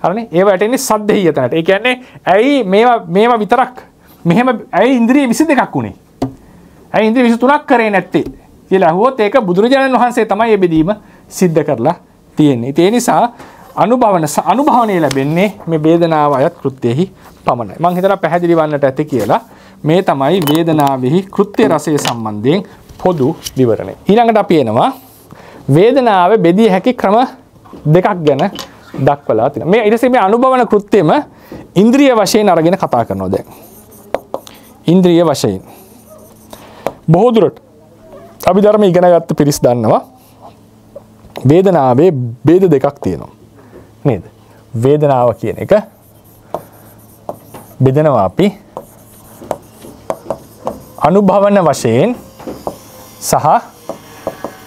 හරිනේ? ඒවට එන්නේ සද්ධෙය තැනට. ඒ කියන්නේ ඇයි මේවා විතරක් මෙහෙම ඇයි ඉන්ද්‍රිය 22ක් උනේ? ඇයි ඉන්ද්‍රිය 23ක් කරේ නැත්තේ? කියලා අහුවොත් ඒක බුදුරජාණන් වහන්සේ තමයි මේ බෙදීම සිද්ධ කරලා තියෙන්නේ. ඒ නිසා අනුභවණය ලැබෙන්නේ මේ වේදනාව අයත් කෘත්‍යෙහි පමණයි. මම හිතලා පැහැදිලි වන්නට ඇති කියලා මේ තමයි වේදනාවෙහි කෘත්‍ය රසය සම්බන්ධයෙන් පොදු විවරණය. ඊළඟට අපි එනවා වේදනාවේ බෙදිය හැකි ක්‍රම දෙකක් ගැන දක්වලා තියෙනවා. මේ ඊට පස්සේ මේ අනුභවන කෘත්‍යෙම ඉන්ද්‍රිය වශයෙන් අරගෙන කතා කරනවා දැන්. ඉන්ද්‍රිය වශයෙන් බොහෝ දුරට අභිධර්ම ඉගෙන ගත්ත පිරිස් දන්නවා වේදනාවේ ભેද දෙකක් තියෙනවා නේද? වේදනාව කියන එක බෙදනවා අපි අනුභවන වශයෙන් සහ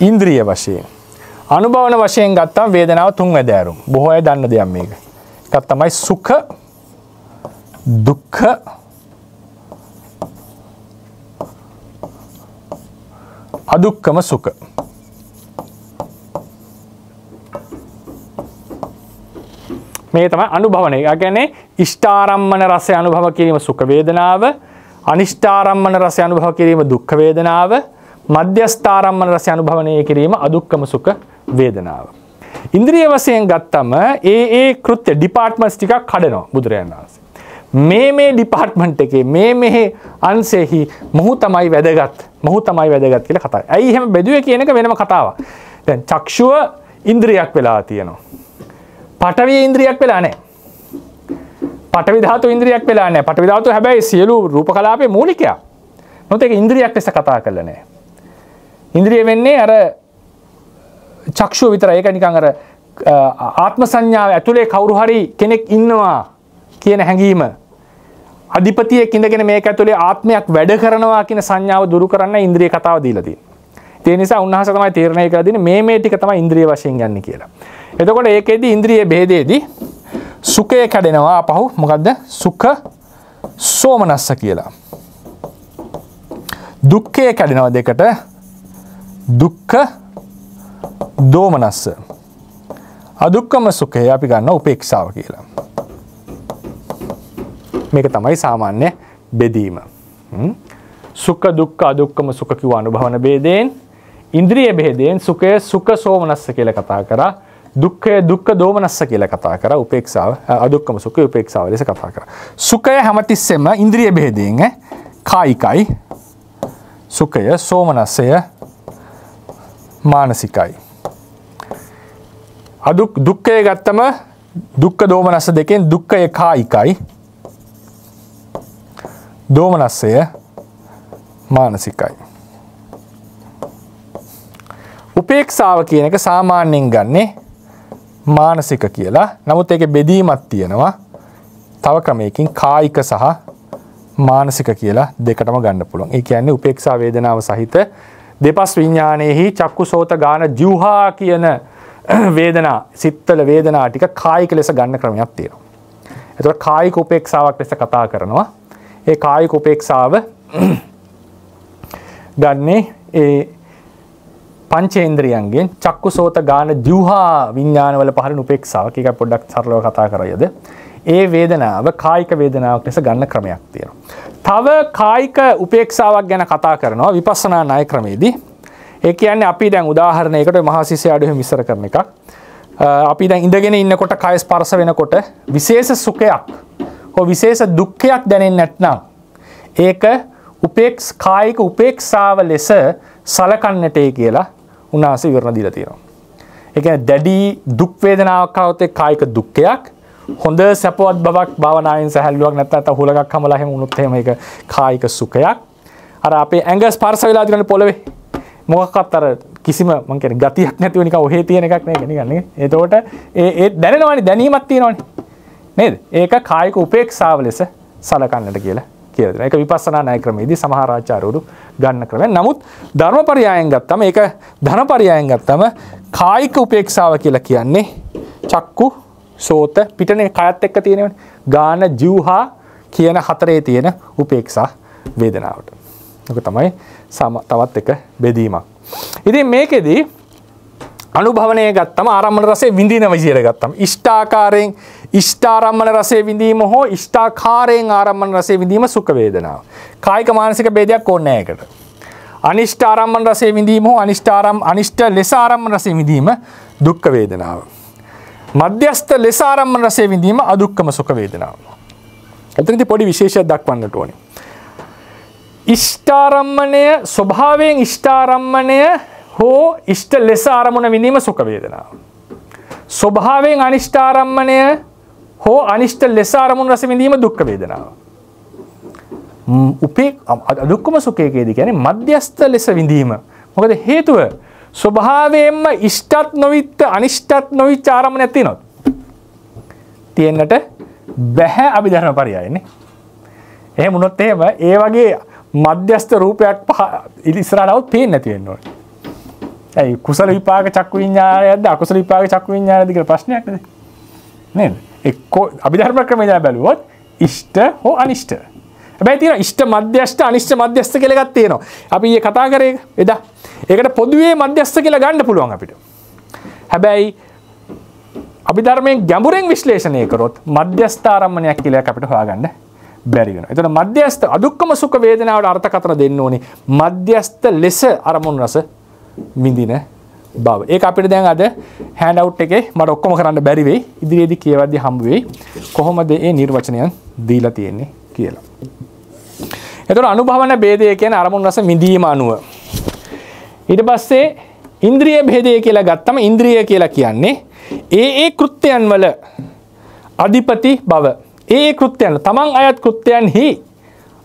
ඉන්ද්‍රිය වශයෙන්. අනුභවන වශයෙන් ගත්තම වේදනාව තුන් වැදෑරුම්. බොහෝ අය දන්න දෙයක් මේක. එකක් තමයි සුඛ, දුක්ඛ, අදුක්ඛම සුඛ. මේ තමයි අනුභවණය. ඒ කියන්නේ ඉෂ්ඨාරම්මන රසය අනුභව කිරීම සුඛ වේදනාව, අනිෂ්ඨාරම්මන රසය අනුභව කිරීම දුක්ඛ වේදනාව, මධ්‍යස්ථාරම්මන රසය අනුභවණය කිරීම අදුක්ඛම සුඛ වේදනාව. ඉන්ද්‍රිය වශයෙන් ගත්තම ඒ කෘත්‍ය ඩිපාර්ට්මන්ට්ස් ටිකක් කඩනවා බුදුරජාණන් වහන්සේ. මේ ඩිපාර්ට්මන්ට් එකේ මේ අංශෙහි මොහු තමයි වැදගත්. මොහු තමයි වැදගත් කියලා කතා. ඇයි එහෙම බෙදුවේ කියන එක වෙනම කතාවක්. දැන් චක්ෂුව ඉන්ද්‍රියක් වෙලා තියෙනවා. පඨවි ඉන්ද්‍රියක් වෙලා නැහැ. පඨවි ධාතු ඉන්ද්‍රියක් වෙලා නැහැ. පඨවි ධාතු හැබැයි සියලු රූප කලාපයේ මූලිකයක්. මොකද ඒක ඉන්ද්‍රියක් ලෙස කතා කරලා නැහැ. ඉන්ද්‍රිය වෙන්නේ අර චක්ෂුව විතරයි. ඒක නිකන් අර ආත්ම සංඥාව ඇතුලේ කවුරු හරි කෙනෙක් ඉන්නවා කියන හැඟීම අධිපතියෙක් ඉඳගෙන මේක ඇතුලේ ආත්මයක් වැඩ කරනවා කියන සංඥාව දුරු කරන්න ඉන්ද්‍රිය කතාව දීලා තියෙනවා. ඒ නිසා උන්වහන්සේ තමයි තීරණය කරලා දෙන්නේ මේ ටික තමයි ඉන්ද්‍රිය වශයෙන් යන්නේ කියලා. එතකොට ඒකෙදි ඉන්ද්‍රිය භේදයේදී සුඛය කැඩෙනවා අපහු මොකද්ද? සුඛ සෝමනස්ස කියලා. දුක්ඛය කැඩෙනවා දෙකට. දුක්ඛ දෝමනස්ස. අදුක්ඛම සුඛය අපි ගන්න උපේක්ෂාව කියලා. මේක තමයි සාමාන්‍ය බෙදීම. සුඛ දුක්ඛ අදුක්ඛම සුඛ කිව්ව අනුභවන ભેදයෙන් ඉන්ද්‍රිය ભેදයෙන් සුඛය සුඛ සෝමනස්ස කියලා කතා කරා. දුක්ඛය දුක්ඛ දෝමනස්ස කියලා කතා කරා. උපේක්ෂාව අදුක්ඛම සුඛය උපේක්ෂාව ලෙස කතා කරා. සුඛය හැමතිස්සෙම ඉන්ද්‍රිය ભેදයෙන් කායිකයි. සුඛය සෝමනස්සය මානසිකයි. දුක්ඛය ගත්තම දුක්ඛ දෝමනස්ස දෙකෙන් දුක්ඛය කායිකයි. දෝමනස්සය මානසිකයි. උපේක්ෂාව කියන එක සාමාන්‍යයෙන් ගන්නේ මානසික කියලා. නමුත් ඒකේ බෙදීමක් තියෙනවා. තව ක්‍රමයකින් කායික සහ මානසික කියලා දෙකටම ගන්න පුළුවන්. ඒ කියන්නේ උපේක්ෂා වේදනාව සහිත දෙපස් විඥානයේහි චක්කු සෝත ගාන ජීවහා කියන වේදනා සිත්තල වේදනා ටික කායික ලෙස ගන්න ක්‍රමයක් තියෙනවා. ඒතකොට කායික උපේක්ෂාවක් ලෙස කතා කරනවා. ඒ කායික උපේක්ෂාව ගන්නේ ඒ පංචේන්ද්‍රයන්ගෙන් චක්කු සෝත ගාන ජීවහා විඥානවල පහළන උපේක්ෂාව. කීක පොඩ්ඩක් සරලව කතා කරයිද? ඒ වේදනාව කායික වේදනාවක් ලෙස ගන්න ක්‍රමයක් තියෙනවා. තව කායික උපේක්ෂාවක් ගැන කතා කරනවා විපස්සනා ණය ක්‍රමේදී. ඒ කියන්නේ අපි දැන් උදාහරණයකට මහා සිසය අඩුවෙන් විස්තර කරන එකක්. අපි දැන් ඉඳගෙන ඉන්නකොට කය ස්පර්ශ වෙනකොට විශේෂ සුඛයක් හෝ විශේෂ දුක්ඛයක් දැනෙන්නේ නැත්නම් ඒක කායික උපේක්ෂාව ලෙස සලකන්නටේ කියලා උන්වහන්සේ විවරණ දීලා තියෙනවා. ඒ කියන්නේ දැඩි දුක් වේදනාවක් આવොත් ඒ කායික දුක්ඛයක්, හොඳ සැපවත් බවක් භාවනාවෙන් සැහැල්ලුවක් නැත්නම් හුලඟක් හමලා එහෙම වුණොත් එහෙම ඒක කායික සුඛයක්. අර අපේ ඇඟ ස්පර්ශ වෙලා තියෙන පොළවේ මොකක්වත් අර කිසිම මං කියන්නේ ගතියක් නැතිව නිකන් ඔහේ තියෙන එකක් නේ නිකන් නේ. එතකොට ඒ දැනෙනවනේ දැනීමක් තියෙනවනේ. නේද? ඒක කායික උපේක්ෂාව ලෙස සලකන්නට කියලා දෙනවා. ඒක විපස්සනා ණය ක්‍රමයේදී සමහර ආචාර්යවරු ගන්න ක්‍රමයක්. නමුත් ධර්මපරයයන් ගත්තම ඒක ධනපරයයන් ගත්තම කායික උපේක්ෂාව කියලා කියන්නේ චක්කු සෝත පිටනේ කයත් එක්ක තියෙනවනේ. ගාන ජීවහා කියන හතරේ තියෙන උපේක්ෂා වේදනාවට. ඒක තමයි තවත් එක බෙදීමක්. ඉතින් මේකෙදී අනුභවණය ගත්තම ආරම්මන රසයේ විඳින විදියට ගත්තම ඉෂ්ඨාකාරයෙන් ඉෂ්ඨාරම්මන රසයේ විඳීම හෝ ඉෂ්ඨාකාරයෙන් ආරම්මන රසයේ විඳීම සුඛ වේදනාව. කායික මානසික ભેදයක් ඕනේ නැහැ ඒකට. අනිෂ්ඨ ආරම්මන රසයේ විඳීම හෝ අනිෂ්ඨ ලෙස ආරම්මන රසයේ විඳීම දුක්ඛ වේදනාව. මධ්‍යස්ථ ලෙස ආරම්මන රසයේ විඳීම අදුක්ඛම සුඛ වේදනාව. එතනදී පොඩි විශේෂයක් දක්වන්නට ඕනේ. ඉෂ්ඨාරම්මණය ස්වභාවයෙන් ඉෂ්ඨාරම්මණය හෝ ඉෂ්ඨ ලෙස ආරමුණ විඳීම සුඛ වේදනාව. ස්වභාවයෙන් අනිෂ්ඨාරම්මණය හෝ අනිෂ්ඨ ලෙස ආරමුණ රස විඳීම දුක්ඛ වේදනාව. අදුක්ඛම සුඛයේදී කියන්නේ මධ්‍යස්ථ ලෙස විඳීම. මොකද හේතුව ස්වභාවයෙන්ම ඉෂ්ඨත් නොවිත් අනිෂ්ඨත් නොවිත් ආරමුණක් තියෙනවා. තියෙන්නට බැහැ අභිධර්ම පරයයනේ. එහෙම වුණොත් එහෙම ඒ වගේ මධ්‍යස්ථ රූපයක් ඉස්සරහට આવුත් පේන්නේ නැති වෙන්න ඕනේ. ඒ කුසල විපාක චක්කු විඤ්ඤාණයක්ද අකුසල විපාක චක්කු විඤ්ඤාණයක්ද කියලා ප්‍රශ්නයක් නේද? නේද? එක්ක අභිධර්ම ක්‍රමයෙන් බැලුවොත් ඉෂ්ඨ හෝ අනිෂ්ඨ. හැබැයි තියෙනවා ඉෂ්ඨ මධ්‍යස්ථ අනිෂ්ඨ මධ්‍යස්ථ කියලා එකක් තියෙනවා. අපි ඊයේ කතා කරේ එදා. ඒකට පොදුවේ මධ්‍යස්ථ කියලා ගන්න පුළුවන් අපිට. හැබැයි අභිධර්මයෙන් ගැඹුරෙන් විශ්ලේෂණය කරොත් මධ්‍යස්ථ ආරම්මණයක් කියලා එකක් අපිට හොයාගන්න බැරි වෙනවා. එතන මධ්‍යස්ථ අදුක්කම සුඛ වේදනාවට අර්ථකථන දෙන්න ඕනේ. මධ්‍යස්ථ ලෙස අරමුණු රස විඳින බව. ඒක අපිට දැන් අද හෑන්ඩ් අවුට් එකේ මට ඔක්කොම කරන්න බැරි වෙයි. ඉදිරියේදී කියවද්දී හම්බ වෙයි. කොහොමද මේ නිර්වචනයන් දීලා තියෙන්නේ කියලා. එතකොට අනුභවන ભેදය කියන්නේ අරමුණු රස මිදීම අනුව. ඊට පස්සේ ඉන්ද්‍රිය ભેදය කියලා ගත්තම ඉන්ද්‍රිය කියලා කියන්නේ ඒ කෘත්‍යයන් වල අධිපති බව. ඒ කෘත්‍යයන් තමන් අයත් කෘත්‍යයන්හි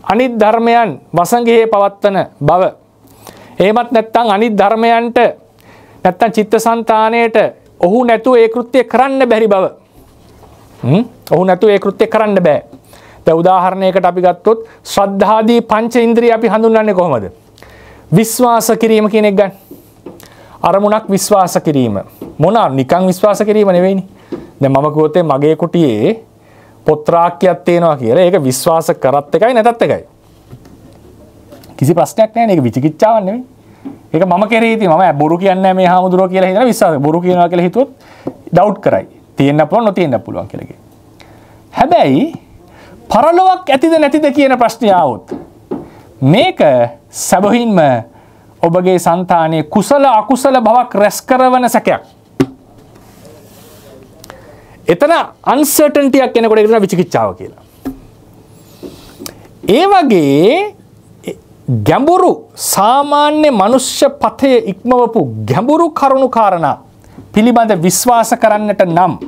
අනිත් ධර්මයන් වසඟයේ පවත්තන බව. එහෙමත් නැත්නම් අනිත් ධර්මයන්ට නැත්නම් චිත්තසංතානයට ඔහු නැතුව ඒ කෘත්‍ය කරන්න බැරි බව. ඔහු නැතුව ඒ කෘත්‍ය කරන්න බෑ. දැන් උදාහරණයකට අපි ගත්තොත් ශ්‍රද්ධාදී පංච ඉන්ද්‍රිය අපි හඳුන්වන්නේ කොහොමද? විශ්වාස කිරීම කියන එක ගන්න. අරමුණක් විශ්වාස කිරීම. මොනවා නිකන් විශ්වාස කිරීම නෙවෙයිනේ. දැන් මම කිව්වොත් මගේ කුටියේ පොත් රාක්කයක් තියෙනවා කියලා. ඒක විශ්වාස කරත් එකයි නැතත් එකයි. කිසි ප්‍රශ්නයක් නැහැ නේ. ඒක විචිකිච්ඡාවක් නෙවෙයි. ඒක මම කෙරෙහි තියෙන මම බොරු කියන්නේ නැහැ මේ හාමුදුරුවෝ කියලා හිතන විශ්වාස. බොරු කියනවා කියලා හිතුවොත් ඩවුට් කරයි. තියෙන්න පුළුවන් නොතියෙන්න පුළුවන් කියලා කියන. හැබැයි පරලොවක් ඇතිද නැතිද කියන ප්‍රශ්නය ආවොත් මේක සැබවින්ම ඔබගේ సంతානයේ කුසල අකුසල බවක් රැස් කරවන සැකයක්. එතන අන්සර්ටන්ටි එකක් එනකොට ඒක තමයි විචිකිච්ඡාව කියලා. ඒ වගේ ගැඹුරු සාමාන්‍ය මනුෂ්‍ය පතේ ඉක්මවපු ගැඹුරු කරුණු කාරණා පිළිබඳ විශ්වාස කරන්නට නම්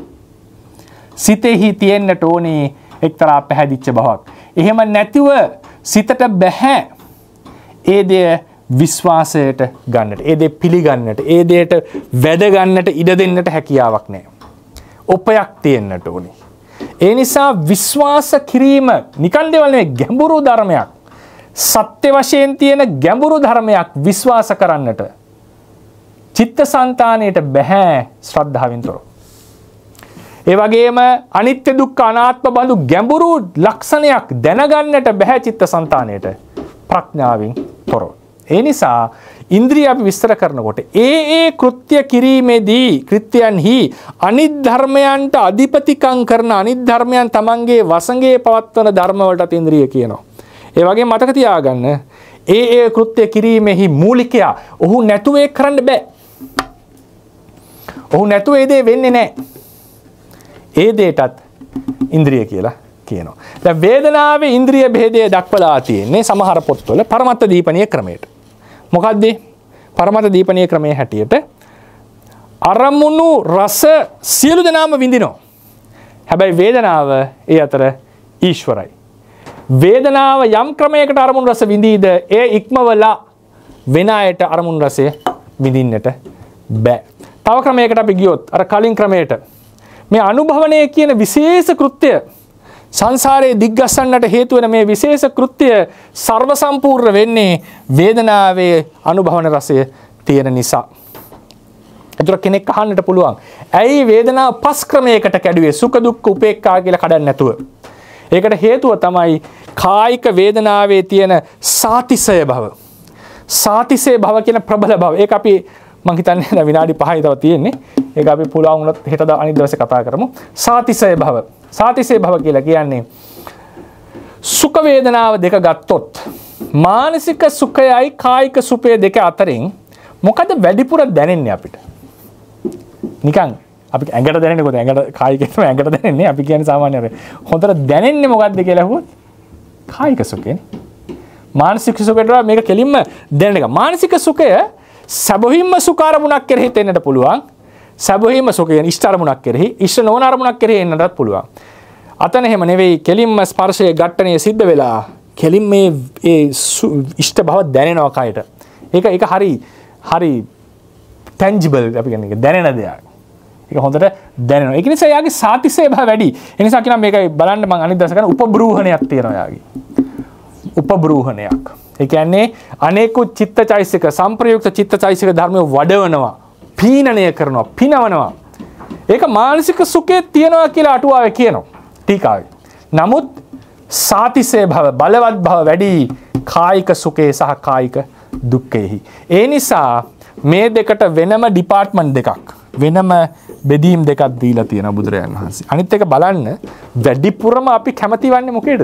සිතෙහි තියෙන්නට ඕනේ එක්තරා පැහැදිච්ච බවක්. එහෙම නැතිව සිතට බෑ ඒ දේ විශ්වාසයට ගන්නට, ඒ දේ පිළිගන්නට, ඒ දේට වැද ගන්නට ඉඩ දෙන්නට හැකියාවක් නැහැ. ඔපයක් තියෙන්නට ඕනේ. ඒ නිසා විශ්වාස කිරීම නිකන් දේවල් නෙවෙයි, ගැඹුරු ධර්මයක්. සත්‍ය වශයෙන් තියෙන ගැඹුරු ධර්මයක් විශ්වාස කරන්නට චිත්තසංතානයට බෑ ශ්‍රද්ධාවෙන් තොරව. ඒ වගේම අනිත්‍ය දුක්ඛ අනාත්ම බඳු ගැඹුරු ලක්ෂණයක් දැනගන්නට බෑ චිත්තසංතානයට ප්‍රඥාවෙන් තොරව. ඒ නිසා ඉන්ද්‍රිය අපි විස්තර කරනකොට ඒ කෘත්‍ය කිරීමේදී කෘත්‍යයන්හි අනිත් ධර්මයන්ට අධිපතිකම් කරන අනිත් ධර්මයන් තමන්ගේ වසඟේ පවත්වන ධර්ම වලට ඉන්ද්‍රිය කියනවා. ඒ වගේ මතක තියාගන්න ඒ කෘත්‍ය කිරීමෙහි මූලිකයා ඔහු නැතුව ඒක කරන්න බෑ. ඔහු නැතුව ඒ දේ වෙන්නේ නැහැ. ඒ දේටත් ඉන්ද්‍රිය කියලා කියනවා. දැන් වේදනාවේ ඉන්ද්‍රිය භේදය දක්වලා තියෙන්නේ සමහර පොත්වල පරමත්ත දීපනීය ක්‍රමයට. මොකද්ද? පරමත්ත දීපනීය ක්‍රමයේ හැටියට අරමුණු රස සියලු දෙනාම විඳිනවා. හැබැයි වේදනාව ඒ අතර ඊශ්වරයි. වේදනාව යම් ක්‍රමයකට අරමුණු රස විඳීද ඒ ඉක්මවලා වෙන අයට අරමුණු රසය විඳින්නට බෑ. තව ක්‍රමයකට අපි ගියොත් අර කලින් ක්‍රමයට මේ අනුභවණය කියන විශේෂ කෘත්‍ය සංසාරයේ දිග්ගස්සන්නට හේතු වෙන මේ විශේෂ කෘත්‍ය ਸਰව සම්පූර්ණ වෙන්නේ වේදනාවේ අනුභවන රසය තියෙන නිසා. ඒතර කෙනෙක් අහන්නට පුළුවන් ඇයි වේදනාව පස් ක්‍රමයකට කැඩුවේ සුඛ දුක්ඛ උපේක්ඛා කියලා කඩන්න නැතුව? ඒකට හේතුව තමයි කායික වේදනාවේ තියෙන සාතිසය භව. සාතිසය භව කියන ප්‍රබල භව. ඒක අපි මං හිතන්නේ දැන් විනාඩි 5යි තව තියෙන්නේ. ඒක අපි පුළුවන් වුණොත් හෙට අනිත් දවසේ කතා කරමු. සාතිසය භව. සාතිසය භව කියලා කියන්නේ සුඛ වේදනාව දෙක ගත්තොත් මානසික සුඛයයි කායික සුඛය දෙක අතරින් මොකද වැඩිපුර දැනෙන්නේ අපිට? නිකන් අපි ඇඟට දැනෙන්නේ කොහොමද? ඇඟට කායිකේ තමයි ඇඟට දැනෙන්නේ. අපි කියන්නේ සාමාන්‍ය අර හොඳට දැනෙන්නේ මොකද්ද කියලා අහුවොත් කායික සුඛයනේ. මානසික සුඛයට මේක කෙලින්ම දැනෙන එක. මානසික සුඛය සැබවින්ම සුඛ අරමුණක් කෙරෙහි තෙන්නට පුළුවන්. සැබවින්ම සුඛය ඉෂ්ට අරමුණක් කෙරෙහි, ඉෂ්ට නොවන අරමුණක් කෙරෙහි එන්නටත් පුළුවන්. අතන එහෙම නෙවෙයි, කෙලින්ම ස්පර්ශයේ ඝට්ටණය සිද්ධ වෙලා කෙලින් මේ ඉෂ්ට බව දැනෙනවා කයට. ඒක හරි tangible අපි කියන්නේ දැනෙන දෙයක්. ඒක හොඳට දැනෙනවා. ඒක නිසා යාගේ සාතිසය භාව වැඩි. ඒ නිසා කියනවා මේකයි බලන්න මම අනිත් දවසේ කරන උපබ්‍රූහණයක් තියෙනවා යාගේ. උපබ්‍රූහණයක්. ඒ කියන්නේ අනේකුත් චිත්තචෛසික සංප්‍රයුක්ත චිත්තචෛසික ධර්මය වඩවනවා, පීනනය කරනවා, පිනවනවා. ඒක මානසික සුඛයේ තියනවා කියලා අටුවාවේ කියනවා ටීකාවේ. නමුත් සාතිසය භව බලවත් භව වැඩි කායික සුඛේ සහ කායික දුක්ඛෙහි. ඒ නිසා මේ දෙකට වෙනම ඩිපාර්ට්මන්ට් දෙකක් වෙනම බෙදීම් දෙකක් දීලා තියෙනවා බුදුරජාණන් වහන්සේ. අනිත් එක බලන්න වැඩිපුරම අපි කැමති වන්නේ මොකේද?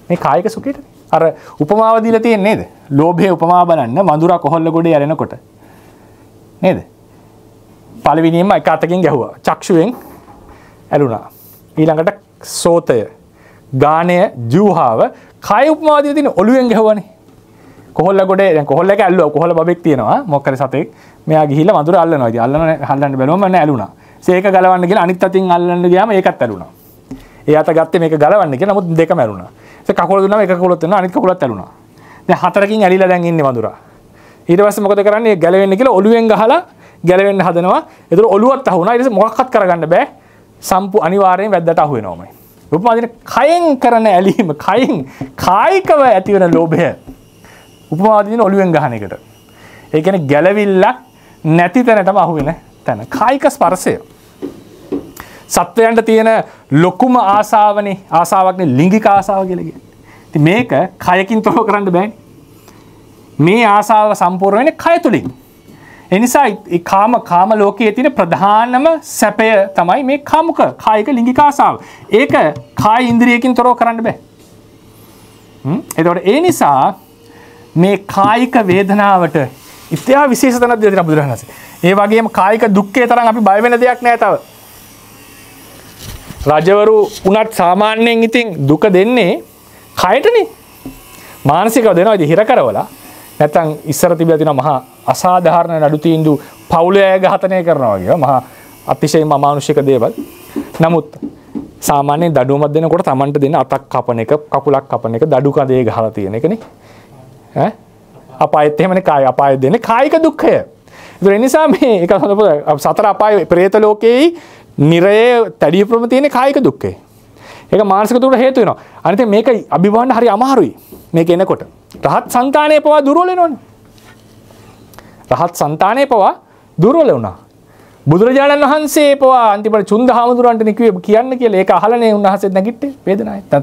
මේ කායික සුඛයට. අර උපමාව දීලා තියෙන්නේ නේද? ලෝභයේ උපමාව බලන්න වඳුරා කොහොල්ල ගොඩේ යරෙනකොට නේද? පළවෙනියෙන්ම එක අතකින් ගැහුවා. චක්ෂුවෙන් ඇලුනා. ඊළඟට සෝතය, ගාණය, ජීවහාව, කාය උපමාදින තියෙන ඔළුවෙන් ගැහුවානේ. කොහොල්ල ගොඩේ දැන් කොහොල්ලක ඇල්ලුවා. කොහොල්ල බබෙක් තියෙනවා. මොකක්ද සතෙක්. මෙයා ගිහිල්ලා වඳුර අල්ලනවා. ඉතින් හල්ලන්න බැලුවම මම ඇලුනා. ඒක ගලවන්න කියලා අනිත් අතින් අල්ලන්න ගියාම ඒකත් ඇලුනා. ඒ අත ගත්තේ මේක ගලවන්න කියලා. නමුත් දෙකම ඇලුනා. ඒක කකුල දුන්නාම එක කකුලත් වෙනවා අනිත් කකුලත් ඇලුනා. දැන් හතරකින් ඇලිලා දැන් ඉන්නේ වඳුරා. ඊට පස්සේ මොකද කරන්නේ? ගැලවෙන්න කියලා ඔළුවෙන් ගහලා ගැලවෙන්න හදනවා. ඒතර ඔළුවත් අහුණා. ඊට පස්සේ මොකක්වත් කරගන්න බෑ. අනිවාර්යෙන් වැද්දට අහු වෙනවමයි. උපමාදින කයෙන් කරන ඇලීම, කයෙන් කායිකව ඇතිවන ලෝභය. උපමාදින ඔළුවෙන් ගහන එකට. ඒ කියන්නේ ගැලවිල්ලක් නැති තැනටම අහු වෙන තැන. කායික ස්පර්ශය. සත්වයන්ට තියෙන ලොකුම ආසාවනේ, ආසාවක්නේ ලිංගික ආසාව කියලා කියන්නේ. ඉතින් මේක කයකින් තොරව කරන්න බෑනේ. මේ ආසාව සම්පූර්ණ වෙන්නේ කය තුලින්. ඒ නිසා කාම ලෝකයේ තියෙන ප්‍රධානම සැපය තමයි මේ කාමුක කායික ලිංගික ආසාව. ඒක කාය ඉන්ද්‍රියකින් තොරව කරන්න බෑ. එතකොට ඒ නිසා මේ කායික වේදනාවට ඉතිහා විශේෂ තැනක් දෙනවා බුදුරජාණන් වහන්සේ. ඒ වගේම කායික දුක්ඛේ තරම් අපි බය වෙන දෙයක් නෑ තව. රජවරු උනත් සාමාන්‍යයෙන් ඉතින් දුක දෙන්නේ කයටනේ. මානසිකව දෙනවා ඉතින් හිර කරවලා. නැත්තම් ඉස්සර තිබිලා තියෙන මහා අසාධාරණ නඩු තීන්දුව පවුලේ ඝාතනය කරනවා වගේ මහා අතිශයින්ම අමානුෂික දේවල්. නමුත් සාමාන්‍යයෙන් දඩුවමක් දෙනකොට Tamanට දෙන අතක් කපන එක, කකුලක් කපන එක, දඩු කඳේ ගහලා තියෙන එකනේ. ඈ අපායෙත් එහෙමනේ කාය අපායෙ දෙන්නේ කායික දුක්ඛය. ඒ නිසා මේ එක සතර අපායේ പ്രേත ලෝකයේ නිරයේ තඩියපුරම තියෙන කායික දුක්ඛය. ඒක මානසික දුකට හේතු වෙනවා. අනිත් මේක අභිභවන්න හරි අමාරුයි. මේක එනකොට. රහත් సంతානයේ පවා දුර්වල වෙනවනේ. රහත් సంతානයේ පවා දුර්වල වුණා. බුදුරජාණන් වහන්සේ පවා අන්තිමට චුන්දහාමුදුරන්ට කියන්න කියලා ඒක අහලනේ උන්වහන්සේ නැගිට්ටේ වේදනාවේ.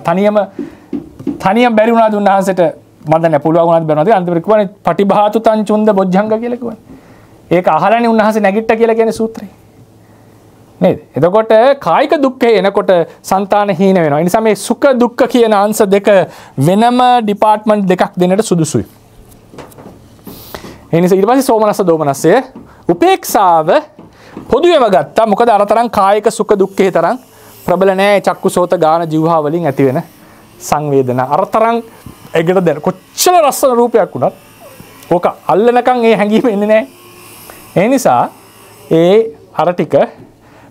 තනියම බැරි වුණාද උන්වහන්සේට මම දැන් පුළුවන් වුණාද බැරි වුණාද අන්තිමට කිව්වනේ පටිභාතු තං චුන්ද බොජ්ජංග කියලා කිව්වනේ. ඒක අහලනේ උන්වහන්සේ නැගිට්ට කියලා කියන්නේ සූත්‍රේ. නේද? එතකොට කායික දුක්ඛය එනකොට సంతාන හීන වෙනවා. ඒ නිසා මේ සුඛ දුක්ඛ කියන අංශ දෙක වෙනම ඩිපාර්ට්මන්ට් දෙකක් දෙන්නට සුදුසුයි. ඒ නිසා ඊට පස්සේ සෝමනස්ස දෝමනස්සය උපේක්ෂාව පොදුවේම ගත්තා. මොකද අර තරම් කායික සුඛ දුක්ඛේ තරම් ප්‍රබල නෑ චක්කු සෝත ගාන જીවහා වලින් ඇති වෙන සංවේදනා. අර තරම් ඒකට දැන් කොච්චර රසන රූපයක් වුණත් ඕක අල්ලනකම් ඒ හැඟීම එන්නේ නෑ. ඒ නිසා ඒ අර ටික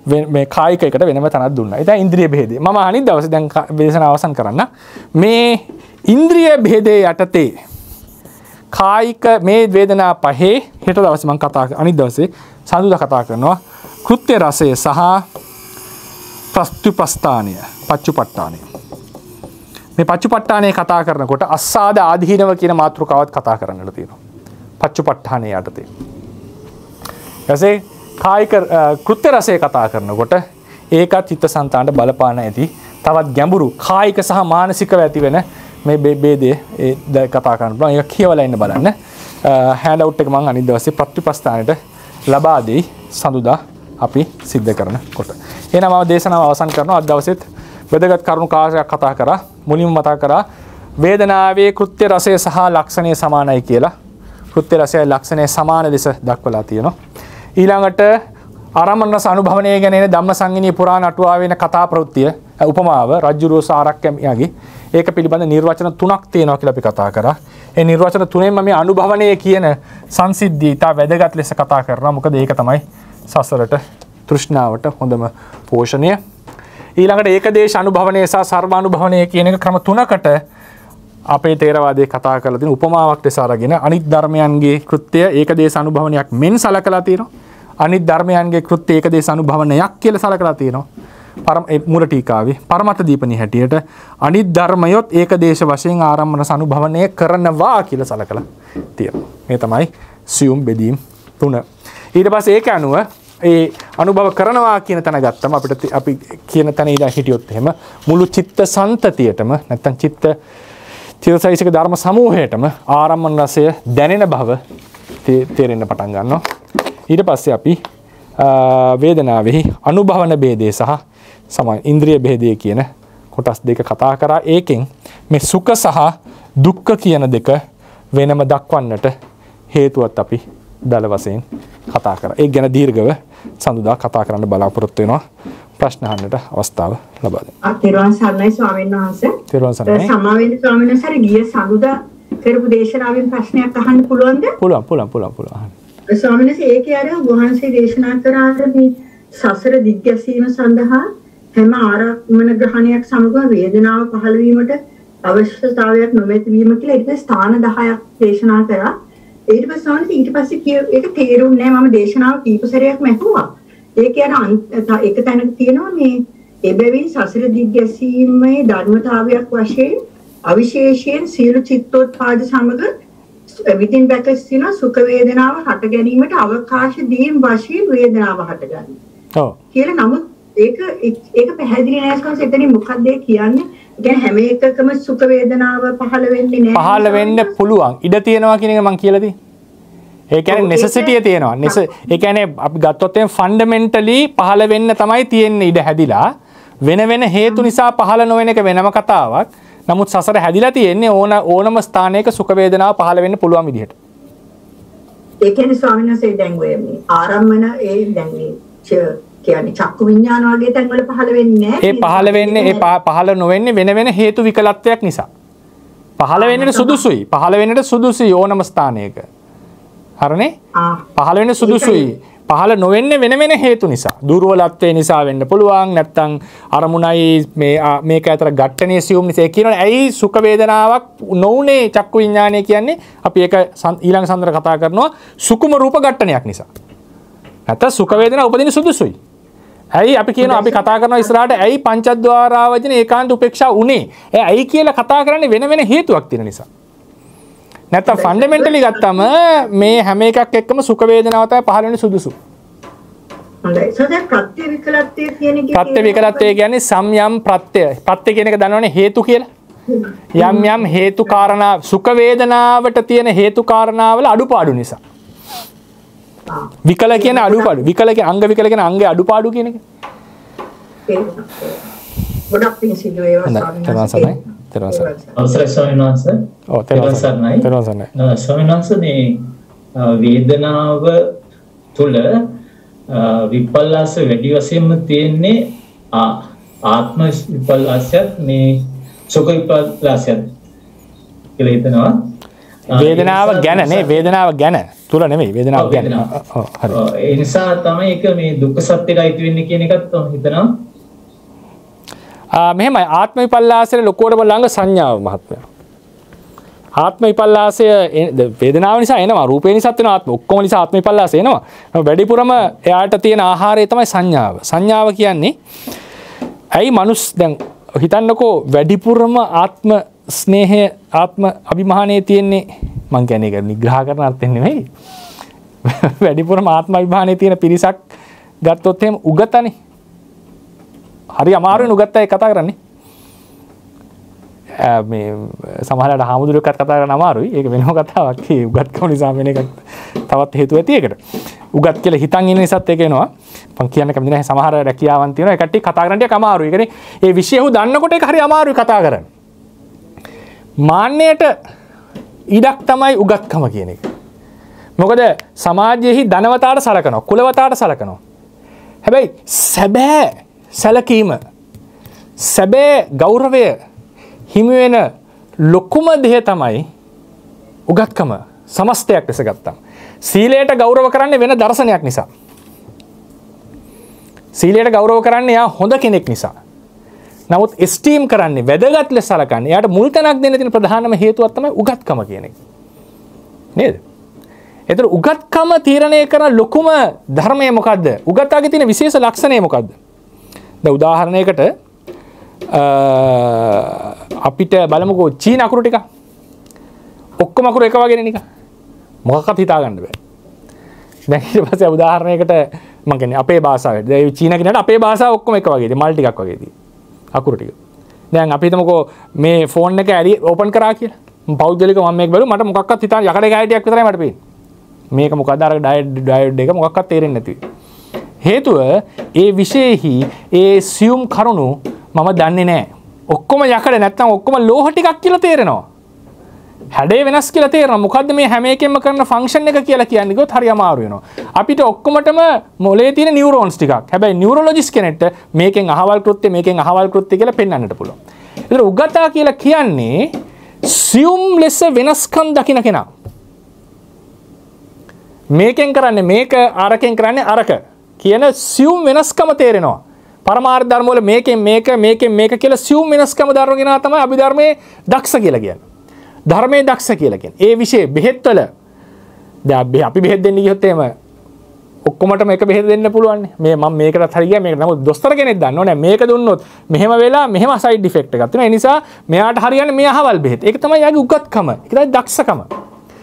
මේ කායික එකට වෙනම තැනක් දුන්නා. ඒ දැන් ඉන්ද්‍රිය භේදය. මම අනිත් දවසේ දැන් දේශනාව අවසන් කරන්න. මේ ඉන්ද්‍රිය භේදයේ යටතේ කායික මේ වේදනා පහේ හෙට දවසේ මම අනිත් දවසේ සඳුදා කතා කරනවා. කෘත්‍ය රසය සහ ප්‍රස්තුපස්ථානය, පච්චුපට්ඨානය. මේ පච්චුපට්ඨානය කතා කරනකොට අස්සාද ආධීනව කියන මාතෘකාවත් කතා කරන්නට තියෙනවා. පච්චුපට්ඨානය යටතේ. ඊපස්සේ කායික කෘත්‍ය රසය කතා කරනකොට ඒකත් චිත්තසංතානට බලපාන ඇති තවත් ගැඹුරු කායික සහ මානසිකව ඇති වෙන මේ ભેදය කතා කරන්න පුළුවන්. ඒක කියවලා ඉන්න බලන්න. හෑන්ඩ් අවුට් එක මම අනිත් දවසේ ප්‍රතිපස්ථානෙට ලබා දෙයි සඳුදා අපි සිද්ධ කරනකොට. එහෙනම් මම දේශනාව අවසන් කරනවා. අද දවසෙත් වැදගත් කරුණු කාර්යයක් කතා කරා. මුලින්ම මතක් කරා වේදනාවේ කෘත්‍ය රසය සහ ලක්ෂණය සමානයි කියලා. කෘත්‍ය රසයයි ලක්ෂණය සමාන ලෙස දක්වලා තියෙනවා. ඊළඟට ආරම්මන රස අනුභවණය ගැන එන ධම්මසංගිනී පුරාණ අටුවාවේ වෙන කතා ප්‍රවෘත්තිය උපමාව රජ්ජුරුව සාරක්කමියාගේ ඒක පිළිබඳ නිර්වචන තුනක් තියෙනවා කියලා අපි කතා කරා. ඒ නිර්වචන තුනෙන්ම මේ අනුභවණය කියන සංසිද්ධිය ඉතා වැදගත් ලෙස කතා කරනවා. මොකද ඒක තමයි සසරට තෘෂ්ණාවට හොඳම පෝෂණය. ඊළඟට ඒකදේශ අනුභවණය සහ සර්වානුභවණය කියන එක ක්‍රම තුනකට අපේ තේරවාදයේ කතා කරලා තියෙන උපමාවක් ලෙස අරගෙන අනිත් ධර්මයන්ගේ කෘත්‍ය ඒකදේශ අනුභවණයක් මෙන් සලකලා තියෙනවා. අනිත් ධර්මයන්ගේ කෘත්‍ය ඒකදේශ අනුභවණයක් කියලා සලකලා තියෙනවා. මූල ටීකාවේ පරමත දීපණී හැටියට අනිත් ධර්මයොත් ඒකදේශ වශයෙන් ආරම්මන අනුභවණය කරනවා කියලා සලකලා තියෙනවා. මේ තමයි සියුම් බෙදීම් තුන. ඊට පස්සේ ඒක අනුව ඒ අනුභව කරනවා කියන තැන ගත්තම අපිට අපි කියන තැන ඉඳන් හිටියොත් එහෙම මුළු චිත්ත සන්තතියටම නැත්තම් චිත්තසයිසික ධර්ම සමූහයටම ආරම්මන රසය දැනෙන බව තේරෙන්න පටන් ගන්නවා. ඊට පස්සේ අපි වේදනාවෙහි අනුභවන ભેදය සහ සමාන ඉන්ද්‍රිය ભેදය කියන කොටස් දෙක කතා කරා. ඒකෙන් මේ සුඛ සහ දුක්ඛ කියන දෙක වෙනම දක්වන්නට හේතුවත් අපි දල වශයෙන් කතා කරා. ඒක ගැන දීර්ඝව සඳුදා කතා කරන්න බලාපොරොත්තු වෙනවා. ප්‍රශ්න අහන්නට අවස්ථාව ලබා දෙන්න. තෙරුවන් සරණයි ස්වාමීන් වහන්සේ. තෙරුවන් සරණයි. සමාවෙන්න ස්වාමීන් වහන්සේ ගිය සඳුදා කරපු දේශනාවෙන් ප්‍රශ්නයක් අහන්න පුළුවන්ද? පුළුවන්. ස්වාමීන් වහන්සේ ඒකේ අර වහන්සේ දේශනා කරා මේ සසර දිග්ගැසීම සඳහා හැම ආරම්භන ග්‍රහණයක් සමග වේදනාව පහළ වීමට අවශ්‍යතාවයක් නොමැති වීම කියලා ඊට ස්ථාන 10ක් දේශනා කරා. ඊට පස්සේ ඊට පස්සේ ඒක තේරුන්නේ නැහැ. මම දේශනාව කීප සැරයක්ම ඇහුවා. ඒක යන එක තැනක තියෙනවා මේ එබැවින් සසර දිග්ගැසීමේ ධර්මතාවයක් වශයෙන් අවිශේෂයෙන් සියලු චිත්තෝත්පාද සමග විදින් බැකස් තියෙන සුඛ වේදනාව හට ගැනීමට අවකාශ දීම් වශයෙන් වේදනාව හට ගන්නවා. ඔව්. කියලා නමුත් ඒක පැහැදිලි නැහැ කොහොමද එතනින් මොකක්ද කියන්නේ? දැන් හැම එකකම සුඛ වේදනාව පහළ වෙන්නේ නැහැ. පහළ වෙන්න පුළුවන්. ඉඩ තියෙනවා කියන එක මම කියලා තියෙන්නේ. ඒ කියන්නේ necessity තියෙනවා. ඒ කියන්නේ අපි ගත්තොත් එම් ෆන්ඩමෙන්ටලි පහළ වෙන්න තමයි තියෙන්නේ ඉඩ හැදිලා. වෙන හේතු නිසා පහළ නොවන එක වෙනම කතාවක්. නමුත් සසර හැදිලා තියෙන්නේ ඕනම ස්ථානයක සුඛ වේදනාව පහළ වෙන්න පුළුවන් විදිහට. ඒ කියන්නේ ස්වාමීන් වහන්සේ දැන් ඔය මේ ආරම්මන දැන් කියන්නේ චක්කු විඥාන වගේ තැන් වල පහළ වෙන්නේ නැහැ. පහළ නොවෙන්නේ වෙන හේතු විකලත්වයක් නිසා. පහළ වෙන්නට සුදුසුයි ඕනම ස්ථානයක. හරිනේ? පහළ වෙන්න සුදුසුයි. පහළ නොවෙන්නේ වෙන හේතු නිසා. දුර්වලත්වය නිසා වෙන්න පුළුවන්. නැත්තම් අරමුණයි මේක අතර ඝට්ටනේ සියුම් නිසා කියනවනේ ඇයි සුඛ වේදනාවක් නොඋනේ චක්කු විඥානය කියන්නේ අපි ඒක ඊළඟ සඳර කතා කරනවා සුකුම රූප ඝට්ටනයක් නිසා. නැත්තම් සුඛ වේදනාව උපදින සුදුසුයි. ඇයි අපි කියනවා අපි කතා කරනවා ඉස්සරහට ඇයි පංචද්වාරාවජන ඒකාන්ත උපේක්ෂා උනේ? ඇයි කියලා කතා කරන්නේ වෙන හේතුවක් තියෙන නිසා. නැත්නම් ෆන්ඩමෙන්ටලි ගත්තම මේ හැම එකක් එක්කම සුඛ වේදනාව තමයි පහළ වෙන්නේ සුදුසු. හොඳයි. සෝදා ප්‍රත්‍ය විකලත්වය කියන එක ප්‍රත්‍ය විකලත්වය කියන්නේ සම්යම් ප්‍රත්‍ය. ප්‍රත්‍ය කියන එක දන්නවනේ හේතු කියලා. යම් හේතු කාරණා සුඛ වේදනාවට තියෙන හේතු කාරණාවල අඩුපාඩු නිසා. විකල කියන අඩුපාඩු. විකල කියන අංග විකල කියන අංගයේ අඩුපාඩු කියන එක. ගොඩක් පිසිදු ඒවා ස්වාමීන් අවසරයි ස්වාමීන් වහන්සේ. ඔව් තෙරුවන් සරණයි. ස්වාමීන් වහන්සේ මේ වේදනාව තුළ විපල්ලාස වැඩි වශයෙන්ම තියෙන්නේ ආත්ම විපල්ලාසයත් මේ සුඛ විපල්ලාසයත් කියලා හිතනවා. වේදනාව ගැන තුල නෙමෙයි වේදනාව ගැන. ඔව් හරි. ඒ නිසා තමයි ඒක මේ දුක්ඛ සත්‍යයට අයිති වෙන්නේ කියන එකත් හිතනවා. මෙහෙමයි ආත්ම විපල්ලාසයේ ලොකුවට බලංග සංඥාව මහත්මයා. ආත්ම විපල්ලාසය වේදනාව නිසා එනවා රූපේ නිසාත් වෙනවා ආත්ම ඔක්කොම නිසා ආත්ම විපල්ලාසය එනවා. වැඩිපුරම එයාට තියෙන ආහාරය තමයි සංඥාව. සංඥාව කියන්නේ ඇයි දැන් හිතන්නකෝ වැඩිපුරම ආත්ම ස්නේහය ආත්ම අභිමානයේ තියෙන්නේ මං කියන්නේ ඒක නිග්‍රහ කරන අර්ථයෙන් නෙමෙයි. වැඩිපුරම ආත්ම අභිමානයේ තියෙන පිරිසක් ගත්තොත් එහෙම උගතනේ. හරි අමාරුවෙන් උගත්තා ඒ කතා කරන්නේ. මේ සමහරවිට හාමුදුරුවෝත් කතා කරන්න අමාරුයි. ඒක වෙනම කතාවක්. ඒ උගත්කම නිසා වෙන එකක් තවත් හේතු ඇති ඒකට. උගත් කියලා හිතන් ඉන්න නිසාත් ඒක එනවා. මං කියන්න කැමති නැහැ සමහර රැකියාවන් තියෙනවා. ඒ කට්ටිය කතා කරන්න ටික අමාරුයි. ඒ කියන්නේ ඒ විෂය හු දන්නකොට ඒක හරි අමාරුයි කතා කරන්න. මාන්නයට ඉඩක් තමයි උගත්කම කියන එක. මොකද සමාජයේහි ධනවතාට සලකනවා, කුලවතාට සලකනවා. හැබැයි සැබෑ සැලකීම, සැබෑ ගෞරවය හිමි වෙන ලොකුම දේ තමයි උගත්කම. සමස්තයක් ලෙස ගත්තා. සීලයට ගෞරව කරන්නේ වෙන දර්ශනයක් නිසා. සීලයට ගෞරව කරන්නේ යා හොඳ කෙනෙක් නිසා. නමුත් ස්ටීම් කරන්නේ වැදගත් ලෙස සලකන්නේ. එයාට මුල් තැනක් දෙන්න තියෙන ප්‍රධානම හේතුවක් තමයි උගත්කම කියන එක. නේද? ඒතර උගත්කම තීරණය කරන ලොකුම ධර්මය මොකද්ද? උගතාගේ තියෙන විශේෂ ලක්ෂණය මොකද්ද? දැන් උදාහරණයකට අපිට බලමුකෝ චීන අකුරු ටික. ඔක්කොම අකුරු එක වගේ නේ නිකන්. මොකක්වත් හිතා ගන්න බෑ. දැන් ඊට පස්සේ උදාහරණයකට මම කියන්නේ අපේ භාෂාවට. දැන් චීන කෙනාට අපේ භාෂාව ඔක්කොම එක වගේ. මල් ටිකක් වගේ තියෙනවා. අකුරු ටික. දැන් අපි හිතමුකෝ මේ ෆෝන් එක ඇරි ඕපන් කරා කියලා. පෞද්ගලිකව මම මේක බැලුවා මට මොකක්වත් හිතාන යකඩේ ගෑටියක් විතරයි මට පේන්නේ. මේක මොකද්ද අර ඩයෝඩ් එක මොකක්වත් තේරෙන්නේ නැති. හේතුව ඒ විශේෂෙහි ඒ සියුම් කරුණු මම දන්නේ නැහැ. ඔක්කොම යකඩ නැත්තම් ඔක්කොම ලෝහ ටිකක් කියලා තේරෙනවා. හැඩේ වෙනස් කියලා තේරෙනවා. මොකද්ද මේ හැම එකෙම කරන ෆන්ක්ෂන් එක කියලා කියන්නේ ගොත් හරි අමාරු වෙනවා. අපිට ඔක්කොමටම මොලේ තියෙන නියුරෝන්ස් ටිකක්. හැබැයි නියුරොලොජිස්ට් කෙනෙක්ට මේකෙන් අහවල් කෘත්‍ය මේකෙන් අහවල් කෘත්‍ය කියලා පෙන්වන්නට පුළුවන්. ඒතර උගතා කියලා කියන්නේ සියුම් ලෙස වෙනස්කම් දකින්න කෙනා. මේකෙන් කරන්නේ මේක අරකින් කරන්නේ අරක කියන සියුම් වෙනස්කම තේරෙනවා. පරමාර්ථ ධර්ම වල මේකෙන් මේක කියලා සියුම් වෙනස්කම දරගෙන තමයි අභිධර්මයේ දක්ෂ කියලා කියන්නේ. ධර්මයේ දක්ෂ කියලා කියන්නේ. ඒ විශේෂ බෙහෙත් වල දැන් අපි බෙහෙත් දෙන්න ගියොත් එහෙම ඔක්කොමටම එක බෙහෙත් දෙන්න පුළුවන්. මේ මම මේකටත් හරි ගියා මේක නමුත් දොස්තර කෙනෙක් දන්නව නෑ මේක දුන්නොත් මෙහෙම වෙලා මෙහෙම සයිඩ් ඉෆෙක්ට් එකක් තියෙනවා. ඒ නිසා මෙයාට හරියන්නේ මේ අහවල් බෙහෙත්. ඒක තමයි යාගේ උගත්කම. ඒක තමයි දක්ෂකම.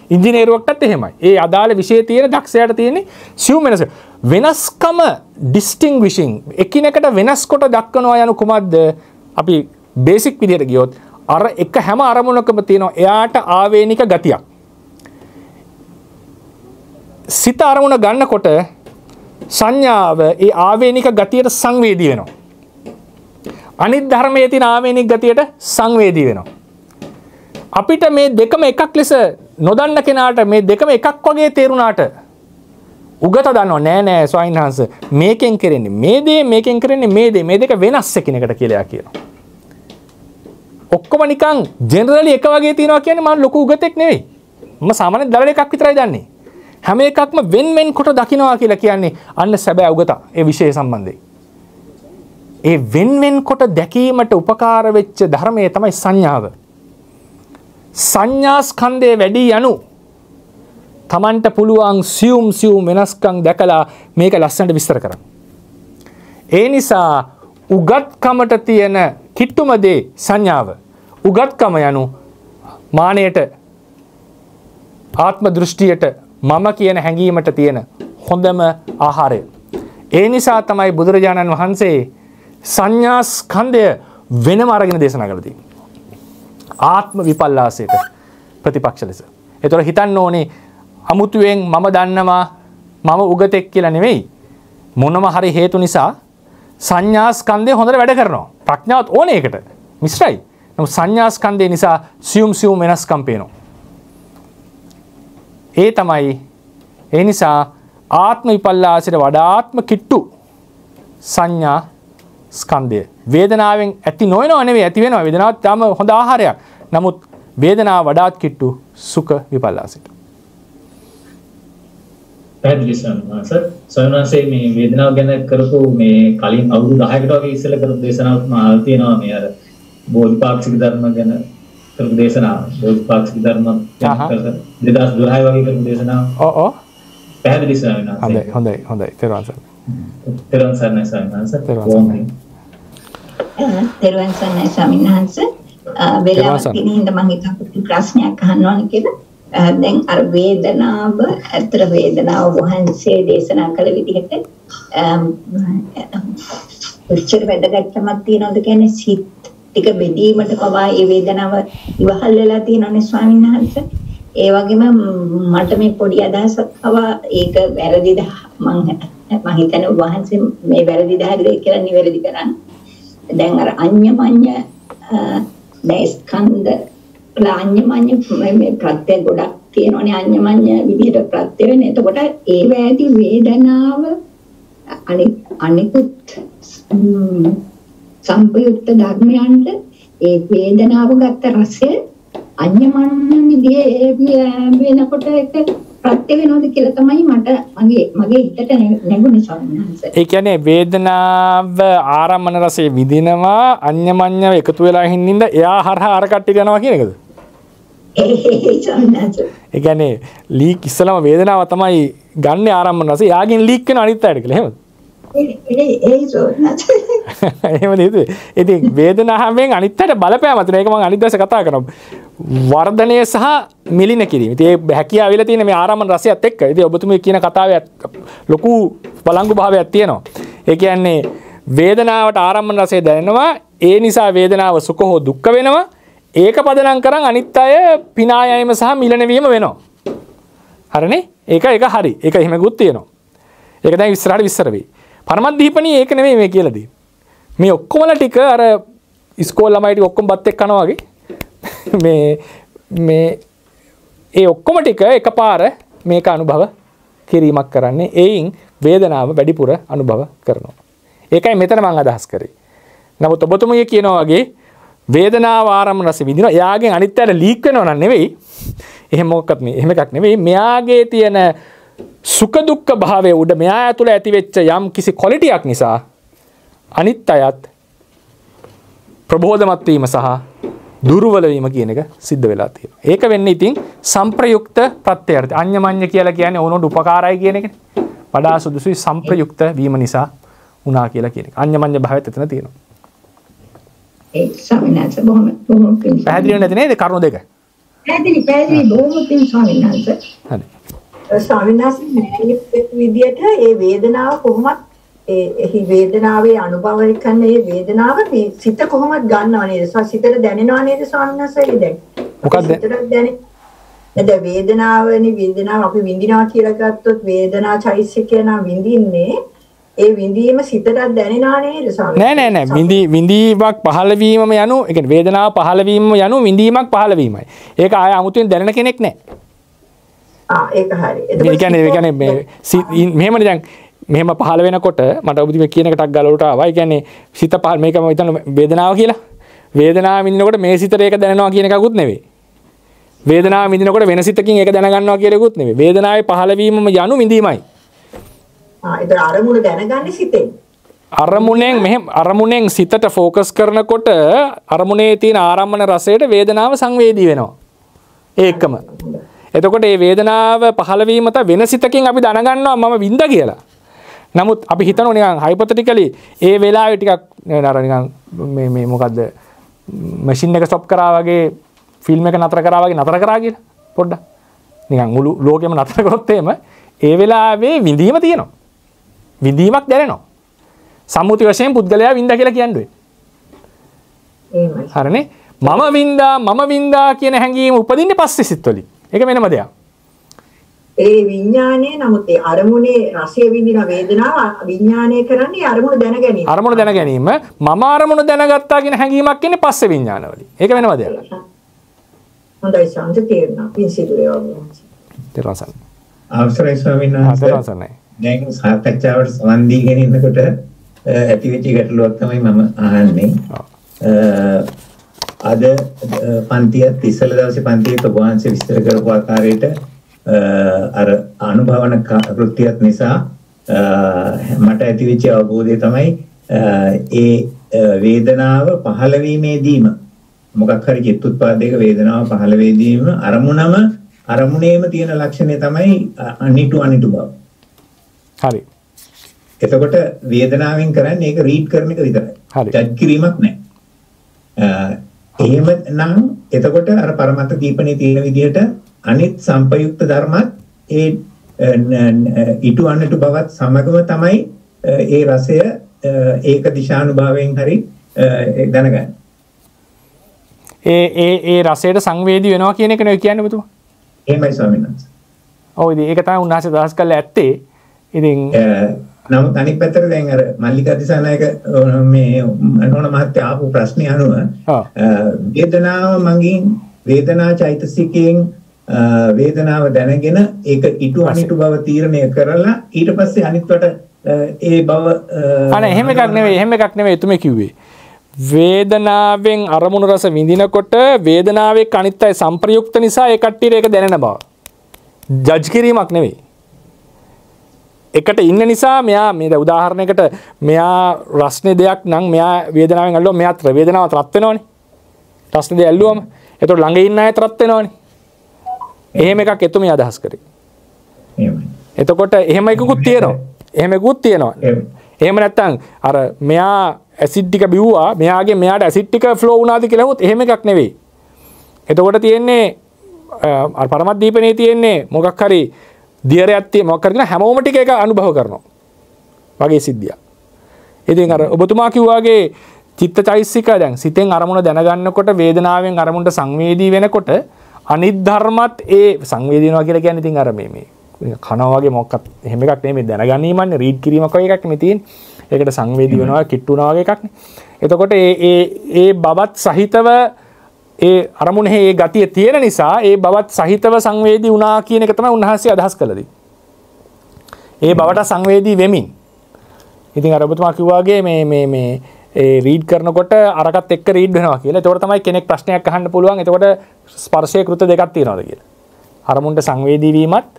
ඉංජිනේරුවෙක්ටත් එහෙමයි. ඒ අදාළ විෂයේ තියෙන දක්ෂයාට තියෙන්නේ සියුම් වෙනස. වෙනස්කම distinguishing එකිනෙකට වෙනස් කොට දක්වනවා යනු කුමක්ද? අපි බේසික් විදියට ගියොත් අර එක හැම අරමුණකම තියෙනවා එයාට ආවේනික ගතියක්. සිත අරමුණ ගන්නකොට සංඥාව ඒ ආවේනික ගතියට සංවේදී වෙනවා. අනිත් ධර්මයේ තියෙන ආවේනික ගතියට සංවේදී වෙනවා. අපිට මේ දෙකම එකක් ලෙස නොදන්න කෙනාට මේ දෙකම එකක් වගේ තේරුණාට උගත දන්නව නෑ ස්වාමීන් වහන්සේ මේකෙන් කරන්නේ මේ දේ මේකෙන් කරන්නේ මේ දේ මේ දෙක වෙනස් එකිනෙකට කියලා කියනවා. ඔක්කොම නිකන් ජෙනරලි එක වගේ තියනවා කියන්නේ මම ලොකු උගතෙක් නෙවෙයි. මම සාමාන්‍ය දල එකක් විතරයි දන්නේ. හැම එකක්ම වෙන් කොට දකින්නවා කියලා කියන්නේ අන්න සැබෑ උගත ඒ විෂය සම්බන්ධයෙන්. ඒ වෙන් කොට දැකීමට උපකාර වෙච්ච ධර්මයේ තමයි සංඥාව. සංඥා ස්කන්ධයේ වැඩි යනු තමන්ට පුළුවන් සියුම් වෙනස්කම් දැකලා මේක ලස්සනට විස්තර කරන්න. ඒ නිසා උගත්කමට තියෙන කිට්ටුම දේ සංඥාව. උගත්කම යනු මානයට ආත්ම දෘෂ්ටියට මම කියන හැඟීමට තියෙන හොඳම ආහාරය. ඒ නිසා තමයි බුදුරජාණන් වහන්සේ සංඥා ස්කන්ධය වෙනම අරගෙන දේශනා කළා තියෙන්නේ. ආත්ම විපල්ලාසයට ප්‍රතිපක්ෂ ලෙස. ඒතර හිතන්න ඕනේ අමුතුවෙන් මම දන්නවා මම උගතෙක් කියලා නෙවෙයි. මොනම හරි හේතු නිසා සංඥා ස්කන්ධය හොඳට වැඩ කරනවා. ප්‍රඥාවත් ඕනේ ඒකට. මිශ්‍රයි. නමුත් සංඥා ස්කන්ධය නිසා සියුම් වෙනස්කම් පේනවා. ඒ තමයි ඒ නිසා ආත්ම විපල්ලාසයට වඩාත්ම කිට්ටු සංඥා ස්කන්ධය. වේදනාවෙන් ඇති නොවනව නෙවෙයි ඇති වෙනවා. වේදනාවත් තාම හොඳ ආහාරයක්. නමුත් වේදනාව වඩාත් කිට්ටු සුඛ විපල්ලාසයට. පැහැදිලි සන්නාස මේ වේදනාව ගැන කරපු මේ කලින් අවුරුදු 10කට වගේ ඉස්සෙල්ලා කරපු දේශනාවක් මම අහලා තියෙනවා මේ අර බෝධිපාක්ෂික ධර්ම ගැන කරපු දේශනාව. බෝධිපාක්ෂික ධර්ම 2012 වගේ කරපු දේශනාව. ඔව්. පැහැදිලි සන්නාස. හොඳයි. තෙරුවන් සරණයි. තෙරුවන් සරණයි සන්නාස. තෙරුවන් සරණයි ස්වාමීන් වහන්සේ. වෙලාවක් තියෙන හින්දා මම හිතුවා ප්‍රශ්නයක් අහන්න ඕන කියලා. දැන් අර වේදනාව අතර වේදනාව වහන්සේ දේශනා කළ විදිහට උච්චර වැදගත්කමක් තියනවද කියන්නේ සිත් ටික බෙදීමට පවා ඒ වේදනාව ඉවහල් වෙලා තියෙනවනේ ස්වාමීන් වහන්සේ. ඒ වගේම මට මේ පොඩි අදහසක් ආවා ඒක වැරදිද මම හිතන්නේ වහන්සේ මේ වැරදිද හරිද කියලා නිවැරදි කරන්න. දැන් අර අඤ්ඤමඤ්ඤ දැන් ස්කන්ධ අඤ්ඤමඤ්ඤ මේ ප්‍රත්‍ය ගොඩක් තියෙනවනේ අඤ්ඤමඤ්ඤ විදිහට ප්‍රත්‍ය වෙන්නේ. එතකොට ඒ වේදි වේදනාව අනිකුත් සම්පයුක්ත ධර්මයන්ට ඒ වේදනාව ගත්ත රසය අඤ්ඤමඤ්ඤ විදිහේ වෙනකොට ඒක ප්‍රත්‍ය වෙනවද කියලා තමයි මට මගේ හිතට නැගුණේ සම්මානස. ඒ කියන්නේ වේදනාව ආරම්මන රසයේ විඳිනවා අඤ්ඤමඤ්ඤව එකතු වෙලා හින්නින්ද එයා හරහා අර කට්ටිය යනවා කියන එකද? ඒ කියන්නේ ලීක් ඉස්සලම වේදනාව තමයි ගන්න ආරම්මන රසය. යාගෙන් ලීක් වෙන අනිත් අයට කියලා එහෙමද? එහෙම නේද? ඉතින් වේදනාවෙන් අනිත් අයට බලපෑම තියෙන එක මම අනිත් දවසේ කතා කරනවා. වර්ධනය සහ මිලින කිරීම. ඉතින් ඒ හැකියාව විල තියෙන මේ ආරම්මන රසයත් එක්ක. ඉතින් ඔබතුමී කියන කතාවේ ලොකු බලංගු භාවයක් තියෙනවා. ඒ කියන්නේ වේදනාවට ආරම්මන රසය දැනෙනවා. ඒ නිසා වේදනාව සුඛ හෝ දුක්ඛ වෙනවා. ඒක පදනම් කරන් අනිත් අය පිනා යෑම සහ මිලන වීම වෙනවා. හරිනේ? ඒක හරි. ඒක එහෙමකුත් තියෙනවා. ඒක දැන් ඉස්සරහට විස්තර වෙයි. පරමද්දීපණී ඒක නෙමෙයි මේ කියලා දී. මේ ඔක්කොමලා ටික අර ඉස්කෝල ළමයි ටික ඔක්කොම බත් එක්ක කනවා වගේ මේ ඒ ඔක්කොම ටික එකපාර මේක අනුභව කිරීමක් කරන්නේ. එයින් වේදනාව වැඩිපුර අනුභව කරනවා. ඒකයි මෙතන මම අදහස් කරේ. නමුත් ඔබතුමිය කියනවා වගේ වේදනාව ආරම්භ රස විඳිනවා. එයාගෙන් අනිත් අයට ලීක් වෙනව නම් නෙවෙයි. එහෙම මොකක්වත් නෙවෙයි. එහෙම එකක් නෙවෙයි. මෙයාගේ තියෙන සුඛ දුක්ඛ භාවයේ උඩ මෙයා ඇතුළ ඇති වෙච්ච යම් කිසි ක්වොලිටියක් නිසා අනිත් අයත් ප්‍රබෝධමත් වීම සහ දුර්වල වීම කියන එක සිද්ධ වෙලා තියෙනවා. ඒක වෙන්නේ ඉතින් සංප්‍රයුක්ත ප්‍රත්‍යයර්ථ. අඤ්ඤමඤ්ඤ කියලා කියන්නේ ඕනොට උපකාරයි කියන එකනේ. වඩා සුදුසුයි සංප්‍රයුක්ත වීම නිසා වුණා කියලා කියන එක. අඤ්ඤමඤ්ඤ භාවයත් එතන තියෙනවා. ඒ ස්වාමීන් වහන්සේ බොහොම පිං. පැහැදිලි නැති නේද කරුණු දෙක? පැහැදිලි බොහොම පිං ස්වාමීන් වහන්සේ. හරි. ස්වාමීන් වහන්සේ විදියට ඒ වේදනාව කොහොමද ඒ වේදනාවේ අනුභවය කරන මේ වේදනාව මේ සිත කොහොමද ගන්නව නේද? සිතට දැනෙනව නේද ස්වාමීන් වහන්සේ දැන්? මොකක්ද? සිතට දැනෙන වේදනාව අපි විඳිනවා කියලා ගත්තොත් වේදනා චෛසිකය නම් විඳින්නේ ඒ විඳීම සිතට දැනෙනව නේද ස්වාමීන්? නෑ විඳීමක් පහළ වීමම යනු ඒ කියන්නේ වේදනාව පහළ වීමම යනු විඳීමක් පහළ වීමයි. ඒක ආය 아무තෙන් දැනෙන කෙනෙක් නෑ. ඒක හරි. ඒ කියන්නේ මෙහෙමනේ දැන් මෙහෙම පහළ වෙනකොට මට ඔබතුමිය කියන එකටක් ගලවලට ආවා. ඒ කියන්නේ සිත පහළ මේක මම හිතන වේදනාව කියලා. වේදනාව විඳිනකොට මේ සිතට ඒක දැනෙනවා කියන එකකුත් නෙවෙයි. වේදනාව විඳිනකොට වෙන සිතකින් ඒක දැනගන්නවා කියන එකකුත් නෙවෙයි. වේදනාවේ පහළ වීමම යනු විඳීමයි. ඒක අරමුණ දැනගන්නේ සිතෙන්. අරමුණෙන් සිතට ફોකස් කරනකොට අරමුණේ තියෙන ආරම්මන රසයට වේදනාව සංවේදී වෙනවා. ඒකම. එතකොට මේ වේදනාව පහළ වීම ත වෙන සිතකින් අපි දැනගන්නවා මම විඳ කියලා. නමුත් අපි හිතනවා නිකන් හයිපොතටිකලි ඒ වෙලාවේ ටිකක් අර නිකන් මේ මොකද්ද මැෂින් එක ස්ටොප් කරා වගේ ෆිල්ම් එක නතර කරා වගේ නතර කරා කියලා පොඩ්ඩක්. නිකන් මුළු ලෝකෙම නතර කරොත් එහෙම ඒ වෙලාවේ විඳීම තියෙනවා. විඳීමක් දැනෙනවා. සම්මුති වශයෙන් පුද්ගලයා විඳා කියලා කියන්නේ. එහෙමයි. හරිනේ. මම විඳා කියන හැඟීම උපදින්නේ පස්සේ සිත්වලින්. ඒක වෙනම දෙයක්. ඒ විඥානයේ නමුත් ඒ අරමුණේ රසය විඳින වේදනාව විඥානය කරන්නේ අරමුණ දැන ගැනීම. අරමුණ දැන ගැනීම මම අරමුණ දැනගත්තා කියන හැඟීමක් එන්නේ පස්සේ විඥානවලින්. ඒක වෙනම දෙයක්. හොඳයි සම්පූර්ණ තේරෙනවා. පින්සිදුරේ වගේ. තේරසන්. අවසරයි ස්වාමීන් වහන්සේ. තේරසන්යි. දැන් සාකච්ඡාවට සවන් දීගෙන ඉන්නකොට ඇතිවෙච්ච ගැටලුවක් තමයි මම අහන්නේ. අද පන්තියත් ඉස්සෙල්ලා දවසේ පන්තියේ ඔබ වහන්සේ විස්තර කරපු ආකාරයට අර අනුභවන කෘත්‍යයක් නිසා මට ඇතිවෙච්ච අවබෝධය තමයි ඒ වේදනාව පහළ වීමේදීම මොකක් හරි චිත්තුත්පාදයක වේදනාව පහළ වේදීම අරමුණේම තියෙන ලක්ෂණය තමයි අනිටු බව. හරි. එතකොට වේදනාවෙන් කරන්නේ ඒක රීඩ් කරන එක විතරයි. ජඩ් කිරීමක් නැහැ. එහෙම නම් එතකොට අර පරමත දීපනේ තියෙන විදිහට අනිත් සංපයුක්ත ධර්මත් ඒ ඊට අන්නට බවත් සමගම තමයි ඒ රසය ඒක දිශානුභාවයෙන් හරි දැනගන්නේ. ඒ රසයට සංවේදී වෙනවා කියන එක නේ කියන්නේ ඔබතුමා. එහෙමයි ස්වාමීන් වහන්සේ. ඔව් ඉතින් ඒක තමයි උන්වහන්සේ දහස් කළා ඇත්තේ. ඉතින් නමුත් අනිත් පැත්තට දැන් අර මල්ලිකා දිසානායක මේ නෝන මහත්තයා ආපු ප්‍රශ්නේ අනුව වේදනාව මගින් වේදනා චෛතසිකයෙන් වේදනාව දැනගෙන ඒක ඊට අනිටු බව තීරණය කරලා ඊට පස්සේ අනිත්වට ඒ බව අනේ එහෙම එකක් නෙවෙයි එතුමේ කිව්වේ වේදනාවෙන් අරමුණු රස විඳිනකොට වේදනාවේ අනිත්‍ය සංප්‍රයුක්ත නිසා ඒ කට්ටියට ඒක දැනෙන බව ජජ් කිරීමක් නෙවෙයි එකට ඉන්න නිසා මෙයා මේ උදාහරණයකට මෙයා රස්නේ දෙයක් නම් මෙයා වේදනාවෙන් අල්ලුවා මෙයාත් වේදනාවට රත් වෙනවනේ. රස්නේ දෙය ඇල්ලුවම එතකොට ළඟ ඉන්න අයත් රත් වෙනවනේ. එහෙම එකක් එතුමිය අදහස් කරේ. එහෙමයි. එතකොට එහෙම එකකුත් තියෙනවා. එහෙම නැත්නම් අර මෙයා ඇසිඩ් ටික බිව්වා මෙයාට ඇසිඩ් ටික ෆ්ලෝ වුණාද කියලා හොත් එහෙම එකක් නෙවෙයි. එතකොට තියෙන්නේ අර පරමත් දීපනේ තියෙන්නේ මොකක් හරි දියරයක් තියෙන මොකක් හරි හැමෝම ටික එක අනුභව කරනවා වගේ සිද්ධියක්. ඉතින් අර ඔබතුමා කිව්වාගේ චිත්තචෛසික දැන් සිතෙන් අරමුණ දැනගන්නකොට වේදනාවෙන් අරමුණට සංවේදී වෙනකොට අනිත් ධර්මත් ඒ සංවේදී වෙනවා කියලා කියන්නේ ඉතින් අර මේ කනවා වගේ මොකක්වත් එහෙම එකක් නෙමෙයි දැනගැනීමන්නේ රීඩ් කිරීමක් වගේ එකක් නෙමෙයි තියෙන්නේ. ඒකට සංවේදී වෙනවා කිට්ටු වෙනවා වගේ එකක් නේ. එතකොට ඒ බවත් සහිතව ඒ අරමුණෙහි ඒ ගතිය තියෙන නිසා ඒ බවත් සහිතව සංවේදී වුණා කියන එක තමයි උන්වහන්සේ අදහස් කළේ. ඒ බවට සංවේදී වෙමින්. ඉතින් අර ඔබතුමා කිව්වාගේ මේ ඒ රීඩ් කරනකොට අරකට එක්ක රීඩ් වෙනවා කියලා. ඒතකොට තමයි කෙනෙක් ප්‍රශ්නයක් අහන්න පුළුවන්. එතකොට ස්පර්ශයේ කෘත්‍ය දෙකක් තියෙනවද කියලා. අරමුණට සංවේදී වීමත්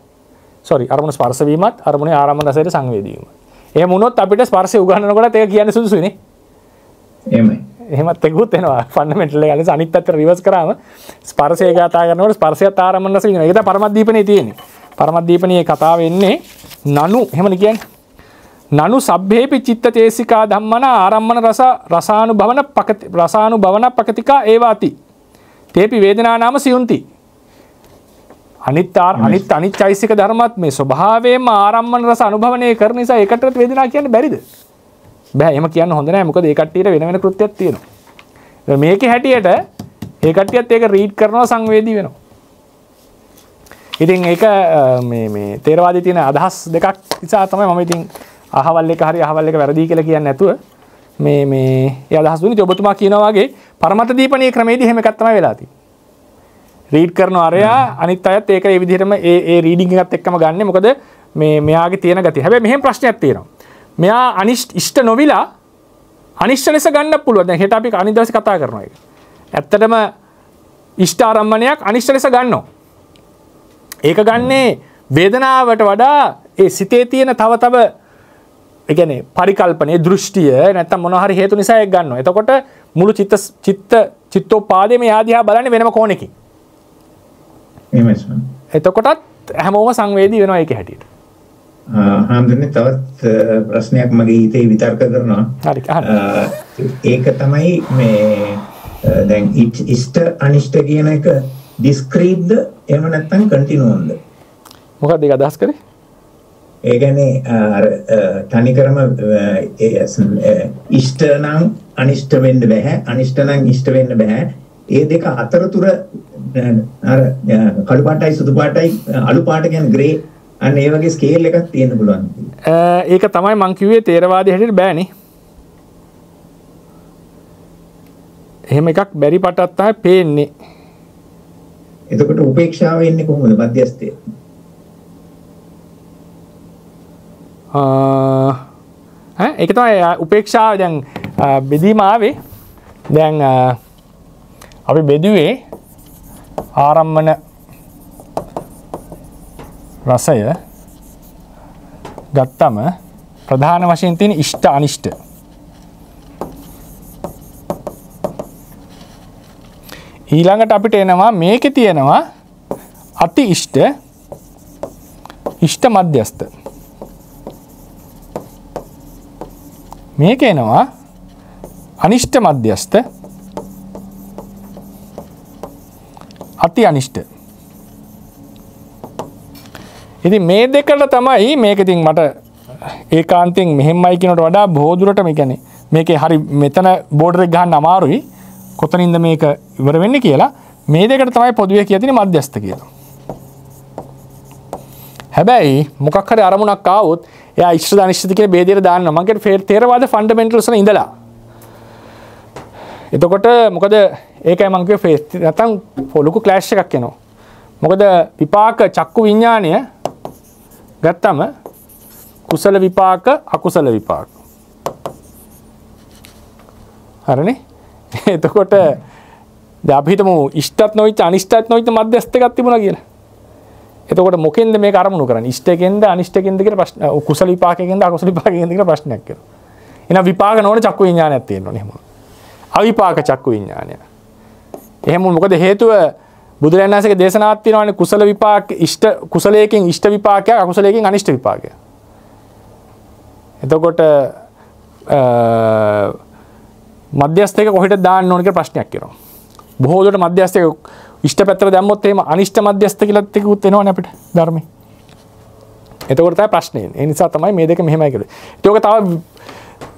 අරමුණ ස්පර්ශ වීමත් අරමුණේ ආරම්භන රසයට සංවේදී වීම. එහෙම වුණොත් අපිට ස්පර්ශය උගන්වනකොට ඒක කියන්නේ සුදුසුයිනේ. එහෙමයි. එහෙමත් එක්කුත් එනවා. ෆන්ඩමෙන්ටල් එක අනිත් අනිත් පැත්තට රිවර්ස් කරාම ස්පර්ශය කතා කරනකොට ස්පර්ශයත් ආරම්භන රස වෙනවා. ඒක තමයි පරමද්දීපනේ තියෙන්නේ. පරමද්දීපනේ කතාව එන්නේ නනු එහෙමනේ කියන්නේ. නනු සබ්බේපි චිත්ත චේසිකා ධම්මන ආරම්මන රසානුභවන පකතිකා ඒවාති තේපි වේදනා නාම සියුන්ති අනිත් චෛසික ධර්මත් මේ ස්වභාවයෙන්ම ආරම්මන රස අනුභවනය කරන නිසා ඒකටත් වේදනා කියන්න බැරිද? බෑ, එහෙම කියන්න හොඳ නෑ. මොකද ඒ කට්ටියට වෙන වෙන කෘත්‍යයක් තියෙනවා. මේකේ හැටියට ඒ කට්ටියත් ඒක රීඩ් කරනවා, සංවේදී වෙනවා. ඉතින් ඒක මේ තේරවාදී තියෙන අදහස් දෙකක් නිසා තමයි මම ඉතින් අහවල් එක හරි අහවල් එක වැරදි කියලා කියන්නේ නැතුව මේ ඒ අදහස් දුන්නේ. ඔබතුමා කියනවා වගේ පරමත දීපණීය ක්‍රමයේදී එහෙම එකක් තමයි වෙලා තියෙන්නේ. රීඩ් කරන අරයා අනිත් අයත් ඒක ඒ විදිහටම ඒ රීඩින් එකත් එක්කම ගන්න. මොකද මේ මෙයාගේ තියෙන ගතිය. හැබැයි මෙහෙම ප්‍රශ්නයක් තියෙනවා. මෙයා ඉෂ්ට නොවිලා අනිෂ්ට ලෙස ගන්න පුළුවන්. දැන් හෙට අපි අනිත් දවසේ කතා කරනවා ඒක. ඇත්තටම ඉෂ්ට ආරම්භණයක් අනිෂ්ට ලෙස ගන්නවා. ඒක ගන්නේ වේදනාවට වඩා ඒ සිතේ තියෙන තව ඒ කියන්නේ පරිකල්පනයේ දෘෂ්ටිය නැත්තම් මොනවා හරි හේතු නිසා ඒක ගන්නවා. එතකොට මුළු චිත්තෝපාදයේ මේ ආදිහා බලන්නේ වෙනම කෝණකින්. එහෙමයි. එතකොටත් හැමෝම සංවේදී වෙනවා ඒකේ හැටියට. හාමුදුරනේ තවත් ප්‍රශ්නයක් මගේ හිතේ විතර්ක කරනවා. හරි අහන්න. ඒක තමයි මේ දැන් ඉෂ්ට අනිෂ්ට කියන එක ඩිස්ක්‍රීට්ද එහෙම නැත්නම් කන්ටිනියුම්ද? මොකක්ද ඒක අදහස් කරේ? ඒ කියන්නේ අර තනිකරම ඉෂ්ට නම් අනිෂ්ට වෙන්න බෑ, අනිෂ්ට නම් ඉෂ්ට වෙන්න බෑ. ඒ දෙක අතරතුර අර කළු පාටයි සුදු පාටයි අලු පාට කියන්නේ ග්‍රේ අන්න ඒ වගේ ස්කේල් එකක් තියෙන්න පුළුවන්. ඒක තමයි මං කිව්වේ තේරවාදී හැටියට බෑනේ. එහෙම එකක් බැරි පටක් තමයි පේන්නේ. එතකොට උපේක්ෂාව එන්නේ කොහොමද මධ්‍යස්ථය? ඒක තමයි උපේක්ෂාව දැන් බෙදීම ආවේ. දැන් අපි බෙදුවේ ආරම්මන රසය ගත්තම ප්‍රධාන වශයෙන් තියෙන ඉෂ්ට අනිෂ්ට. ඊළඟට අපිට එනවා මේකේ තියෙනවා අති ඉෂ්ට ඉෂ්ට මධ්‍යස්ථ. මේක එනවා අනිෂ්ට මධ්‍යස්ථ අති අනිෂ්ට. ඉතින් මේ දෙකට තමයි මේක ඉතින් මට ඒකාන්තයෙන් මෙහෙමයි කියනට වඩා බොහෝ දුරට මේ කියන්නේ මේකේ හරි මෙතන බෝඩර් එක ගහන්න අමාරුයි කොතනින්ද මේක ඉවර වෙන්නේ කියලා. මේ දෙකට තමයි පොදුවේ කියලා තියෙන මධ්‍යස්ථ කියලා. හැබැයි මොකක් හරි අරමුණක් ආවොත් එයා ඉෂ්ට අනිෂ්ට කියන ભેදයට දාන්නවා. මම කියන්නේ තේරවාද ෆන්ඩමෙන්ටල්ස් වල ඉඳලා. එතකොට මොකද ඒකයි මම කිව්වේ ෆේස් නැත්තම් ලොකු ක්ලෑෂ් එකක් එනවා. මොකද විපාක චක්කු විඥාණය ගත්තම කුසල විපාක අකුසල විපාක. හරිනේ? එතකොට දැන් අපි හිතමු ඉෂ්ටත් නොවිච්ච අනිෂ්ටත් නොවිච්ච මධ්‍යස්ථ එකක් තිබුණා කියලා. එතකොට මොකෙන්ද මේක අරමුණු කරන්නේ? ඉෂ්ටකෙන්ද අනිෂ්ටකෙන්ද කියලා ප්‍රශ්න කුසල විපාකයෙන්ද අකුසල විපාකයෙන්ද කියලා ප්‍රශ්නයක් එනවා. එහෙනම් විපාක නොවන චක්කු විඥානයක් තියෙනවනේ එහෙම. අවිපාක චක්කු විඥානය. එහෙම මොකද හේතුව බුදුරජාණන් වහන්සේගේ දේශනාවක් තියෙනවානේ කුසල විපාක ඉෂ්ට කුසලයෙන් ඉෂ්ට විපාකයක් අකුසලයෙන් අනිෂ්ට විපාකයක්. එතකොට මධ්‍යස්ථයක කොහෙට දාන්න ඕන කියලා ප්‍රශ්නයක් එනවා. බොහෝ දුරට මධ්‍යස්ථයක ඉෂ්ට පැත්තට දැම්මොත් එහෙම අනිෂ්ට මධ්‍යස්ථ කියලා ටිකුත් එනවනේ අපිට ධර්මයේ. එතකොට තමයි ප්‍රශ්නේ. ඒ නිසා තමයි මේ දෙක මෙහෙමයි කියලා. ඒක තව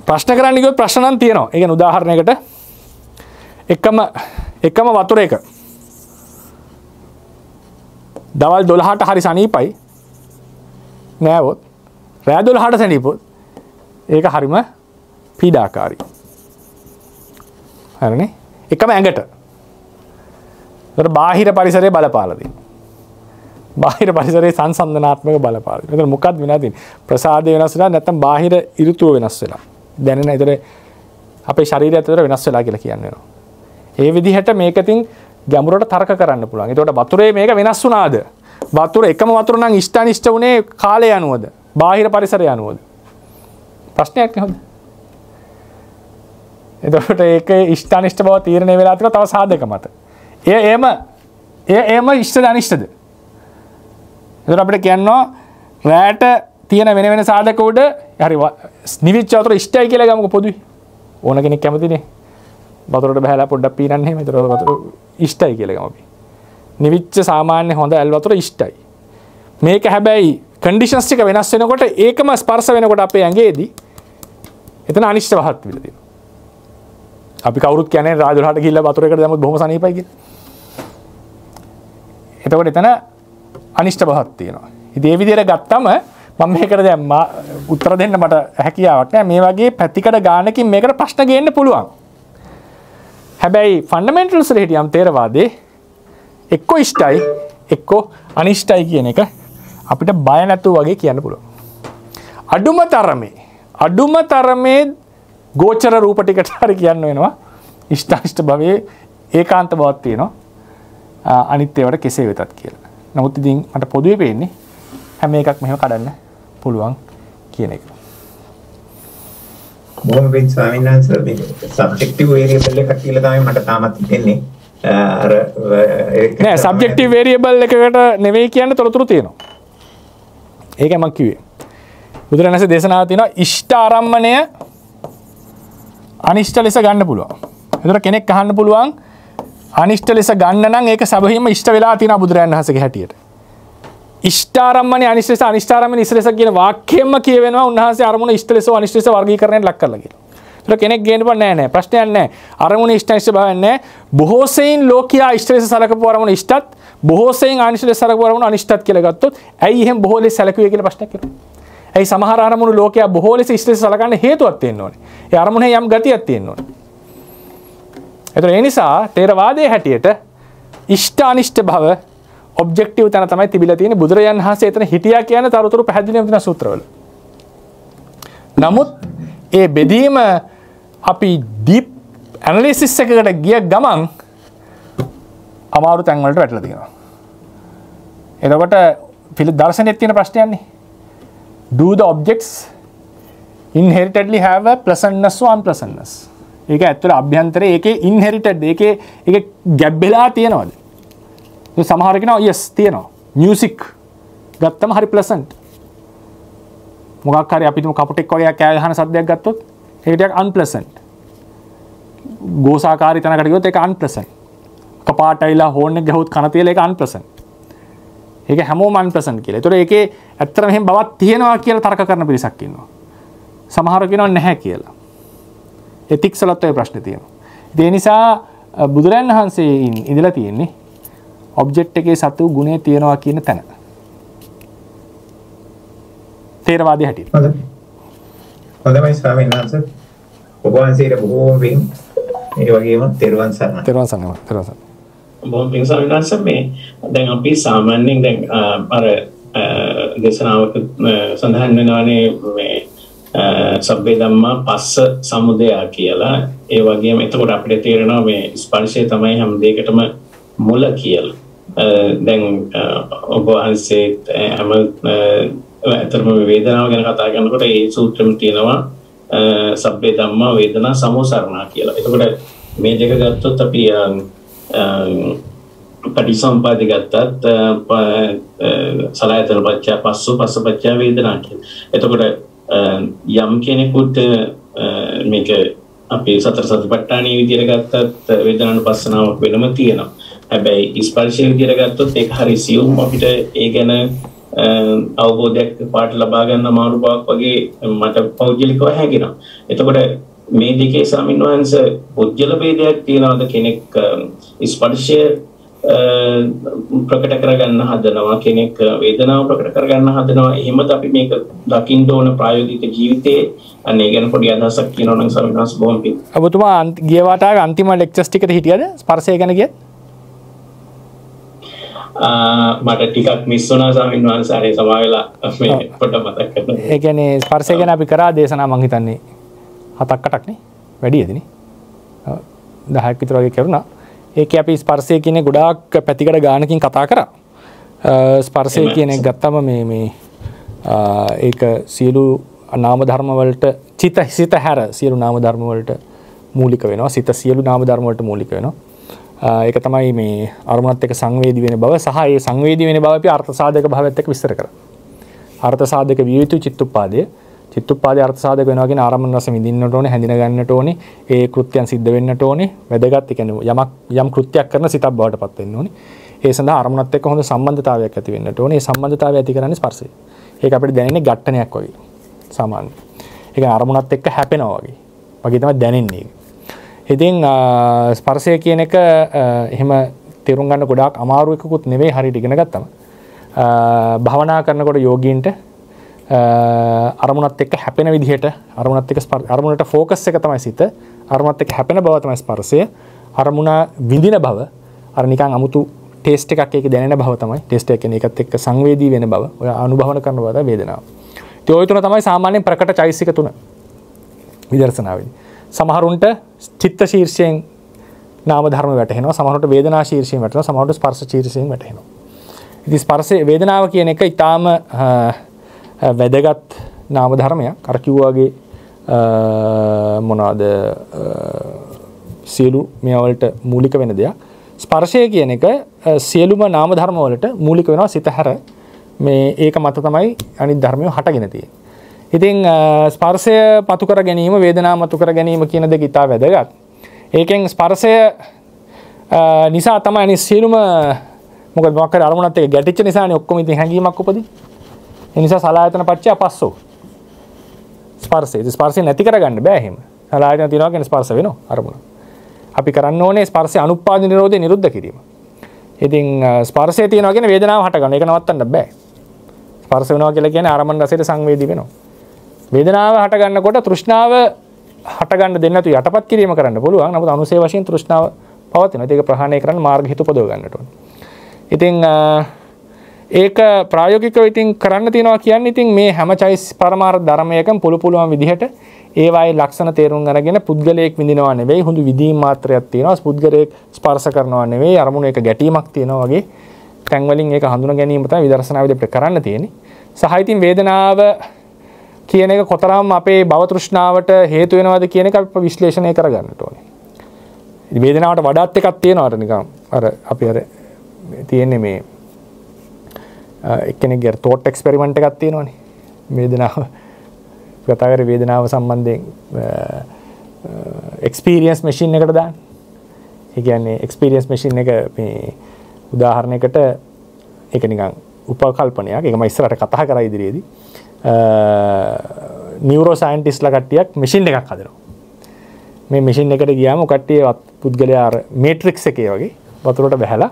ප්‍රශ්න කරන්න ගියොත් ප්‍රශ්න නම් තියෙනවා. ඒ කියන්නේ උදාහරණයකට එකම වතුරයක දවල් 12ට හරි සනීපයි නෑවොත් රෑ 12ට සනීපොත් ඒක හරිම පීඩාකාරී. හරිනේ? එකම ඇඟට ඒතර බාහිර පරිසරයේ බලපාලා තියෙනවා. බාහිර පරිසරයේ සංසන්දනාත්මක බලපාලා. ඒතර මොකක්ද වෙලා තියෙන්නේ? ප්‍රසාදය වෙනස් වෙලා නැත්නම් බාහිර ඍතුව වෙනස් වෙලා. දැනෙන ඒතර අපේ ශරීරය ඇතුළත වෙනස් වෙලා කියලා කියන්නේ වෙනවා. ඒ විදිහට මේකකින් ගැඹුරට තර්ක කරන්න පුළුවන්. ඒතකොට වතුරේ මේක වෙනස් වුණාද? වතුර එකම වතුර නම් ඉෂ්ට අනිෂ්ට උනේ කාලය අනුවද? බාහිර පරිසරය අනුවද? ප්‍රශ්නයක් නෙවෙයි. එතකොට ඒක ඉෂ්ට අනිෂ්ට බව තීරණය වෙලා තියෙනවා තව සාධක මත. එම ඉෂ්ටද අනිෂ්ටද? එතකොට අපිට කියනවා රැට තියෙන වෙන වෙන සාධක උඩ හරි නිවිච්ච වතුර ඉෂ්ටයි කියලා ගමුකෝ පොදුයි. ඕන කෙනෙක් කැමතිනේ. වතුරට බහැලා පොඩ්ඩක් පීනන්න එහෙම. ඒතර වතුර ඉෂ්ටයි කියලා ගමු අපි. නිවිච්ච සාමාන්‍ය හොඳ ඇල් වතුර ඉෂ්ටයි. මේක හැබැයි කන්ඩිෂන්ස් ටික වෙනස් වෙනකොට ඒකම ස්පර්ශ වෙනකොට අපේ ඇඟේදී එතන අනිෂ්ට වහත් විල තියෙනවා. අපි කවුරුත් කියන්නේ රාජුලහට ගිහිල්ලා වතුරයකට දැම්මොත් බොහොම සනීපයි කියලා. එතකොට එතන අනිෂ්ට වහත් තියෙනවා. ඉතින් මේ විදිහට ගත්තම මම මේකට දැන් උත්තර දෙන්න මට හැකියාවක් නැහැ. මේ වගේ පැතිකඩ ගානකින් මේකට ප්‍රශ්න ගේන්න පුළුවන්. හැබැයි ෆන්ඩමෙන්ටල්ස් වල හිටියම් තේරවාදේ එක්කෝ ඉෂ්ටයි එක්කෝ අනිෂ්ටයි කියන එක අපිට බය නැතුව වගේ කියන්න පුළුවන්. අඩුම තරමේ ගෝචර රූප ටිකට හරි කියන්න වෙනවා. ඉෂ්ට අනිෂ්ට භවයේ ඒකාන්ත බවක් තියෙනවා. අනිත් ඒවාට කෙසේ වෙතත් කියලා. නමුත් ඉතින් මට පොදුවේ පේන්නේ හැම එකක් මෙහෙම කඩන්න පුළුවන් කියන එක. බොහොම පිං ස්වාමීන් වහන්සේ මේ සබ්ජෙක්ටිව් වේරියබල් එකක් කියලා තමයි මට තාමත් හිතෙන්නේ. අර නෑ සබ්ජෙක්ටිව් වේරියබල් එකකට නෙවෙයි කියන්නේ තොරතුරු තියෙනවා. ඒකයි මම කිව්වේ. බුදුරණන්සේ දේශනාව තියෙනවා ඉෂ්ට ආරම්මණය අනිෂ්ට ලෙස ගන්න පුළුවන්. ඒතර කෙනෙක් අහන්න පුළුවන් අනිෂ්ට ලෙස ගන්න නම් ඒක සබහින්ම ඉෂ්ට වෙලා තියෙනවා බුදුරණන්සේගේ හැටියට. ඉෂ්ඨාරම්මනේ අනිෂ්ට ලෙස අනිෂ්ඨාරම්මනේ ඉෂ්ට ලෙස කියන වාක්‍යයෙන්ම කියවෙනවා උන්වහන්සේ අරමුණ ඉෂ්ට ලෙස අනිෂ්ට ලෙස වර්ගීකරණයට ලක් කරලා කියලා. ඒක කෙනෙක් ගේන්න බෑ නෑ ප්‍රශ්නයක් නෑ. අරමුණ ඉෂ්ට අනිෂ්ට භාවයක් නෑ. බොහෝ සෙයින් ලෝකියා ඉෂ්ට ලෙස සලකපු අරමුණ ඉෂ්ටත් බොහෝ සෙයින් අනිෂ්ට ලෙස සලකපු අරමුණ අනිෂ්ටත් කියලා ගත්තොත් ඇයි එහෙම බොහෝ ලෙස සැලකුවේ කියලා ප්‍රශ්නයක් එනවා. ඇයි සමහර අරමුණු ලෝකයා බොහෝ ලෙස ඉෂ්ට ලෙස සලකන්න හේතුවක් තියෙන්න ඕනේ. ඒ අරමුණේ යම් ගතියක් තියෙන්න ඕනේ. ඒතර ඒ නිසා තේරවාදයේ හැටියට ඉෂ්ට අනිෂ්ට භව ඔබ්ජෙක්ටිව් තැන තමයි තිබිලා තියෙන්නේ. බුදුරජාණන් වහන්සේ එතන හිටියා කියන තරුතුරු පැහැදිලිවම තියෙන සූත්‍රවල. නමුත් ඒ බෙදීම අපි ඩීප් ඇනලිසිස් එකකට ගිය ගමන් අමාරු තැන් වලට වැටලා තියෙනවා. එතකොට දර්ශනයේ තියෙන ප්‍රශ්නයන්නේ do the objects inheritedly have a pleasantness or unpleasantness? ඒක ඇත්තට අභ්‍යන්තරයේ ඒකේ inherited ඒකේ ගැබ් වෙලා තියෙනවද? සමහර කෙනා yes තියෙනවා. මියුසික් ගත්තම හරි ප්ලසන්ට්. මොකක් හරි අපි තුමු කපුටෙක් වගේ කෑ ගහන සද්දයක් ගත්තොත් ඒක ටිකක් අන්ප්ලසන්ට්. ගෝසාකාරී තැනකට ගියොත් ඒක අන්ප්ලසන්ට්. කපාටයිලා හෝන් එක ගහුවොත් කන තියලා ඒක අන්ප්ලසන්ට්. ඒක හැමෝම අන්ප්ලසන්ට් කියලා. ඒතකොට ඒකේ ඇත්තටම එහෙම බවක් තියෙනවා කියලා තර්ක කරන පිරිසක් ඉන්නවා. සමහර කෙනා නැහැ කියලා. එතික්ස් වලත් ඔය ප්‍රශ්නේ තියෙනවා. ඒ නිසා බුදුරජාණන් වහන්සේ ඉඳලා තියෙන්නේ ඔබ්ජෙක්ට් එකේ සතු ගුණය තියනවා කියන තැන. තේරවාදී හැටියට. හොඳයි ස්වාමීන් වහන්සේ. ඔබ වහන්සේට බොහෝම පිං. ඒ වගේම තෙරුවන් සරණයි. තෙරුවන් සරණයි. බොහොම පිං ස්වාමීන් වහන්සේ මේ දැන් අපි සාමාන්‍යයෙන් දැන් අර දේශනාවක සඳහන් වෙනවානේ මේ සබ්බේ ධම්මා පස්ස සමුදය කියලා. ඒ වගේම එතකොට අපිට තේරෙනවා මේ ස්පර්ශය තමයි හැම දෙයකටම මුල කියලා. දැන් ඔබ වහන්සේ හැම අතරම වේදනාව ගැන කතා කරනකොට ඒ සූත්‍රෙම තියෙනවා සබ්බේ ධම්මා වේදනා සමෝසරණා කියලා. එතකොට මේ දෙක ගත්තොත් අපි පටිසම්පාද ගත්තත් සලආයතන පච්චය පස්සෝ පස්ස පච්චය වේදනා කියලා. එතකොට යම් කෙනෙකුට මේක අපි සතර සතිපට්ඨානයේ විදිහට ගත්තත් වේදනානුපස්සනාවක් වෙනම තියෙනවා. හැබැයි ස්පර්ශයේ විදිහට ගත්තොත් ඒක හරි සියුම් අපිට ඒ ගැන අවබෝධයක් පාට ලබා ගන්න අමාරු බවක් වගේ මට පෞද්ගලිකව හැඟෙනවා. එතකොට මේ දෙකේ ස්වාමීන් වහන්සේ පුද්ගල ભેදයක් තියනවාද? කෙනෙක් ස්පර්ශය ප්‍රකට කරගන්න හදනවා, කෙනෙක් වේදනාව ප්‍රකට කරගන්න හදනවා. එහෙමද අපි මේක දකින්න ඕන ප්‍රායෝගික ජීවිතයේ? අනේ ගැන පොඩි අදහසක් කියනවා නම් ස්වාමීන් වහන්සේ බොහොම පිං. ඔබතුමා ගිය වතාවේ අන්තිම ලෙක්චර්ස් ටිකට හිටියද ස්පර්ශය ගැන කියත්? මට ටිකක් මිස් වුණා ස්වාමීන් වහන්සේ අර සමා වෙලා මේ පොඩ්ඩක් මතක් කරන්න. ඒ කියන්නේ ස්පර්ශය ගැන අපි කරා දේශනා මං හිතන්නේ 7-8ක් නේ වැඩියදනේ 10ක් විතර වගේ කරුණා. ඒකේ අපි ස්පර්ශය කියන්නේ ගොඩාක් පැතිකඩ ගානකින් කතා කරා. ස්පර්ශය කියන එක ගත්තම මේ ඒක සියලු නාම ධර්ම වලට සිත හැර සියලු නාම ධර්ම වලට මූලික වෙනවා. සිත සියලු නාම ධර්ම වලට මූලික වෙනවා. ඒක තමයි මේ අරමුණත් එක්ක සංවේදී වෙන බව සහ ඒ සංවේදී වෙන බව අපි අර්ථ සාධක භාවයත් එක්ක විස්තර කරා. අර්ථ සාධක විය යුතු චිත්තුප්පාදයේ අර්ථ සාධක වෙනවා කියන ආරම්භන රස විඳින්නට ඕනේ, හැඳින ගන්නට ඕනේ, ඒ කෘත්‍යයන් සිද්ධ වෙන්නට ඕනේ. වැදගත්. ඒ කියන්නේ යම් කෘත්‍යයක් කරන සිතක් බවට පත් වෙන්න ඕනේ. ඒ සඳහා අරමුණත් එක්ක හොඳ සම්බන්ධතාවයක් ඇති වෙන්නට ඕනේ. ඒ සම්බන්ධතාවය ඇති කරන්නේ ස්පර්ශය. ඒක අපිට දැනෙන්නේ ඝට්ටනයක් වගේ. සාමාන්‍ය. ඒක අරමුණත් එක්ක හැපෙනවා වගේ. වගේ තමයි දැනෙන්නේ. ඉතින් ස්පර්ශය කියන එක එහෙම තේරුම් ගන්න ගොඩාක් අමාරු එකකුත් නෙවෙයි හරියට ඉගෙන ගත්තම. භවනා කරනකොට යෝගීන්ට අරමුණත් එක්ක හැපෙන විදිහට අරමුණට ફોකස් එක තමයි සිත. අරමුණත් එක්ක හැපෙන බව තමයි ස්පර්ශය. අරමුණ විඳින බව අර නිකන් අමුතු ටේස්ට් එකක් ඒකේ දැනෙන බව තමයි. ටේස්ට් එක කියන්නේ ඒකත් එක්ක සංවේදී වෙන බව. ඔය අනුභවන කරන බව තමයි වේදනාව. ඒ ඔය තුන තමයි සාමාන්‍යයෙන් ප්‍රකට චෛසික තුන. විදර්ශනාවේදී. සමහරුන්ට චිත්ත ශීර්ෂයෙන් නාම ධර්ම වැටහෙනවා. සමහරුන්ට වේදනා ශීර්ෂයෙන් වැටෙනවා. සමහරුන්ට ස්පර්ශ ශීර්ෂයෙන් වැටහෙනවා. ඉතින් ස්පර්ශයේ වේදනාව කියන එක ඊටාම වැදගත් නාම ධර්මයක්. අර කිව්වාගේ මොනවාද සියලු මේවා වලට මූලික වෙන දෙයක්. ස්පර්ශය කියන එක සියලුම නාම ධර්ම වලට මූලික වෙනවා. සිත හැර මේ ඒක මත තමයි අනිත් ධර්මිය හටගෙන තියෙන්නේ. ඉතින් ස්පර්ශය මතු කර ගැනීම, වේදනාව මතු කර ගැනීම කියන දෙක ඉතා වැදගත්. ඒකෙන් ස්පර්ශය නිසා තමයි අනිත් සියලුම මොකද මොකක් හරි අරමුණත් එක්ක ගැටිච්ච නිසානේ ඔක්කොම ඉතින් හැඟීමක් උපදින්නේ. ඒ නිසා සලආයතන පච්චය පස්සෝ. ස්පර්ශය නැති කරගන්න බෑ එහෙම. සලආයතන තියනවා කියන්නේ ස්පර්ශ වෙනවා අරමුණ. අපි කරන්න ඕනේ ස්පර්ශය අනුපාද නිරෝධය නිරුද්ධ කිරීම. ඉතින් ස්පර්ශය තියනවා කියන්නේ වේදනාව හට ගන්න. ඒක නවත්තන්න බෑ. ස්පර්ශ වෙනවා කියලා කියන්නේ ආරම්භන රසයට සංවේදී වෙනවා. වේදනාව හට ගන්නකොට තෘෂ්ණාව හට ගන්න දෙන්න නැතු යටපත් කිරීම කරන්න පුළුවන්. නමුත් අනුසේ වශයෙන් තෘෂ්ණාව පවතිනවා. ඒක ප්‍රහාණය කරන්න මාර්ග හේතු පදව ගන්නට ඕනේ. ඉතින් ඒක ප්‍රායෝගිකව ඉතින් කරන්න තියෙනවා කියන්නේ ඉතින් මේ හැම චෛස් පරමාර්ථ ධර්මයකම පුළුවන් විදිහට ඒවායේ ලක්ෂණ තේරුම් අරගෙන පුද්ගලයෙක් විඳිනවා නෙවෙයි, හුදු විදීම් මාත්‍රයක් තියෙනවා. පුද්ගලයෙක් ස්පර්ශ කරනවා නෙවෙයි, අරමුණු එක ගැටීමක් තියෙනවා වගේ තැන් වලින් ඒක හඳුනා ගැනීම තමයි විදර්ශනාවේදී අපිට කරන්න තියෙන්නේ. සහ ඉතින් වේදනාව කියන එක කොතරම් අපේ භව තෘෂ්ණාවට හේතු වෙනවද කියන එක අපි විශ්ලේෂණය කරගන්නට ඕනේ. ඉතින් වේදනාවට වඩාත් එකක් තියෙනවා අර නිකන් අර අපි අර තියෙන්නේ මේ එක්කෙනෙක්ගේ තෝට් එක්ස්පෙරිමන්ට් එකක් තියෙනවානේ. වේදනාව කතා කරේ වේදනාව සම්බන්ධයෙන් එක්ස්පීරියන්ස් මැෂින් එකට දාන්න. ඒ කියන්නේ එක්ස්පීරියන්ස් මැෂින් එක මේ උදාහරණයකට ඒක නිකන් උපකල්පනයක්. ඒක මම ඉස්සරහට කතා කරා ඉදිරියේදී. නියුරෝ සයන්ටිස්ට්ලා කට්ටියක් මැෂින් එකක් හදනවා. මේ මැෂින් එකට ගියාම කට්ටිය පුද්ගලයා අර මේට්‍රික්ස් එකේ වගේ වතුරට බහැලා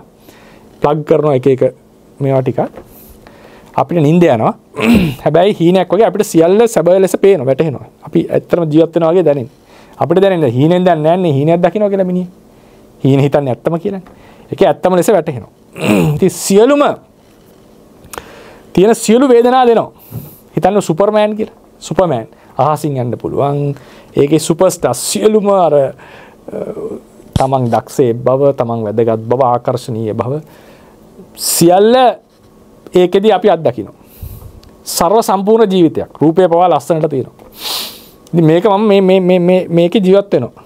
ප්ලග් කරනවා එක මේවා ටිකක්. අපිට නිින්ද යනවා. හැබැයි හීනයක් වගේ අපිට සියල්ල සැබෑ ලෙස පේනවා, වැටහෙනවා. අපි ඇත්තටම ජීවත් වෙනවා වගේ දැනෙන්නේ. අපිට දැනෙන්නේ හීනෙන් දැන් නැන්නේ හීනයක් දකින්න කියලා මිනිහ. හීන හිතන්නේ ඇත්තම කියලානේ. ඒකේ ඇත්තම ලෙස වැටහෙනවා. ඉතින් සියලු වේදනා දෙනවා. හිතන්න සුපර්මෑන් කියලා. සුපර්මෑන් අහසින් යන්න පුළුවන්. ඒකේ සුපර්ස්ටාර් සියලුම අර තමන් දක්ෂේ බව, තමන් වැදගත් බව, ආකර්ශනීය බව සියල්ල ඒකෙදී අපි අත්දකිනවා. සර්ව සම්පූර්ණ ජීවිතයක්. රූපේ පවා ලස්සනට තියෙනවා. ඉතින් මේක මම මේකේ ජීවත් වෙනවා.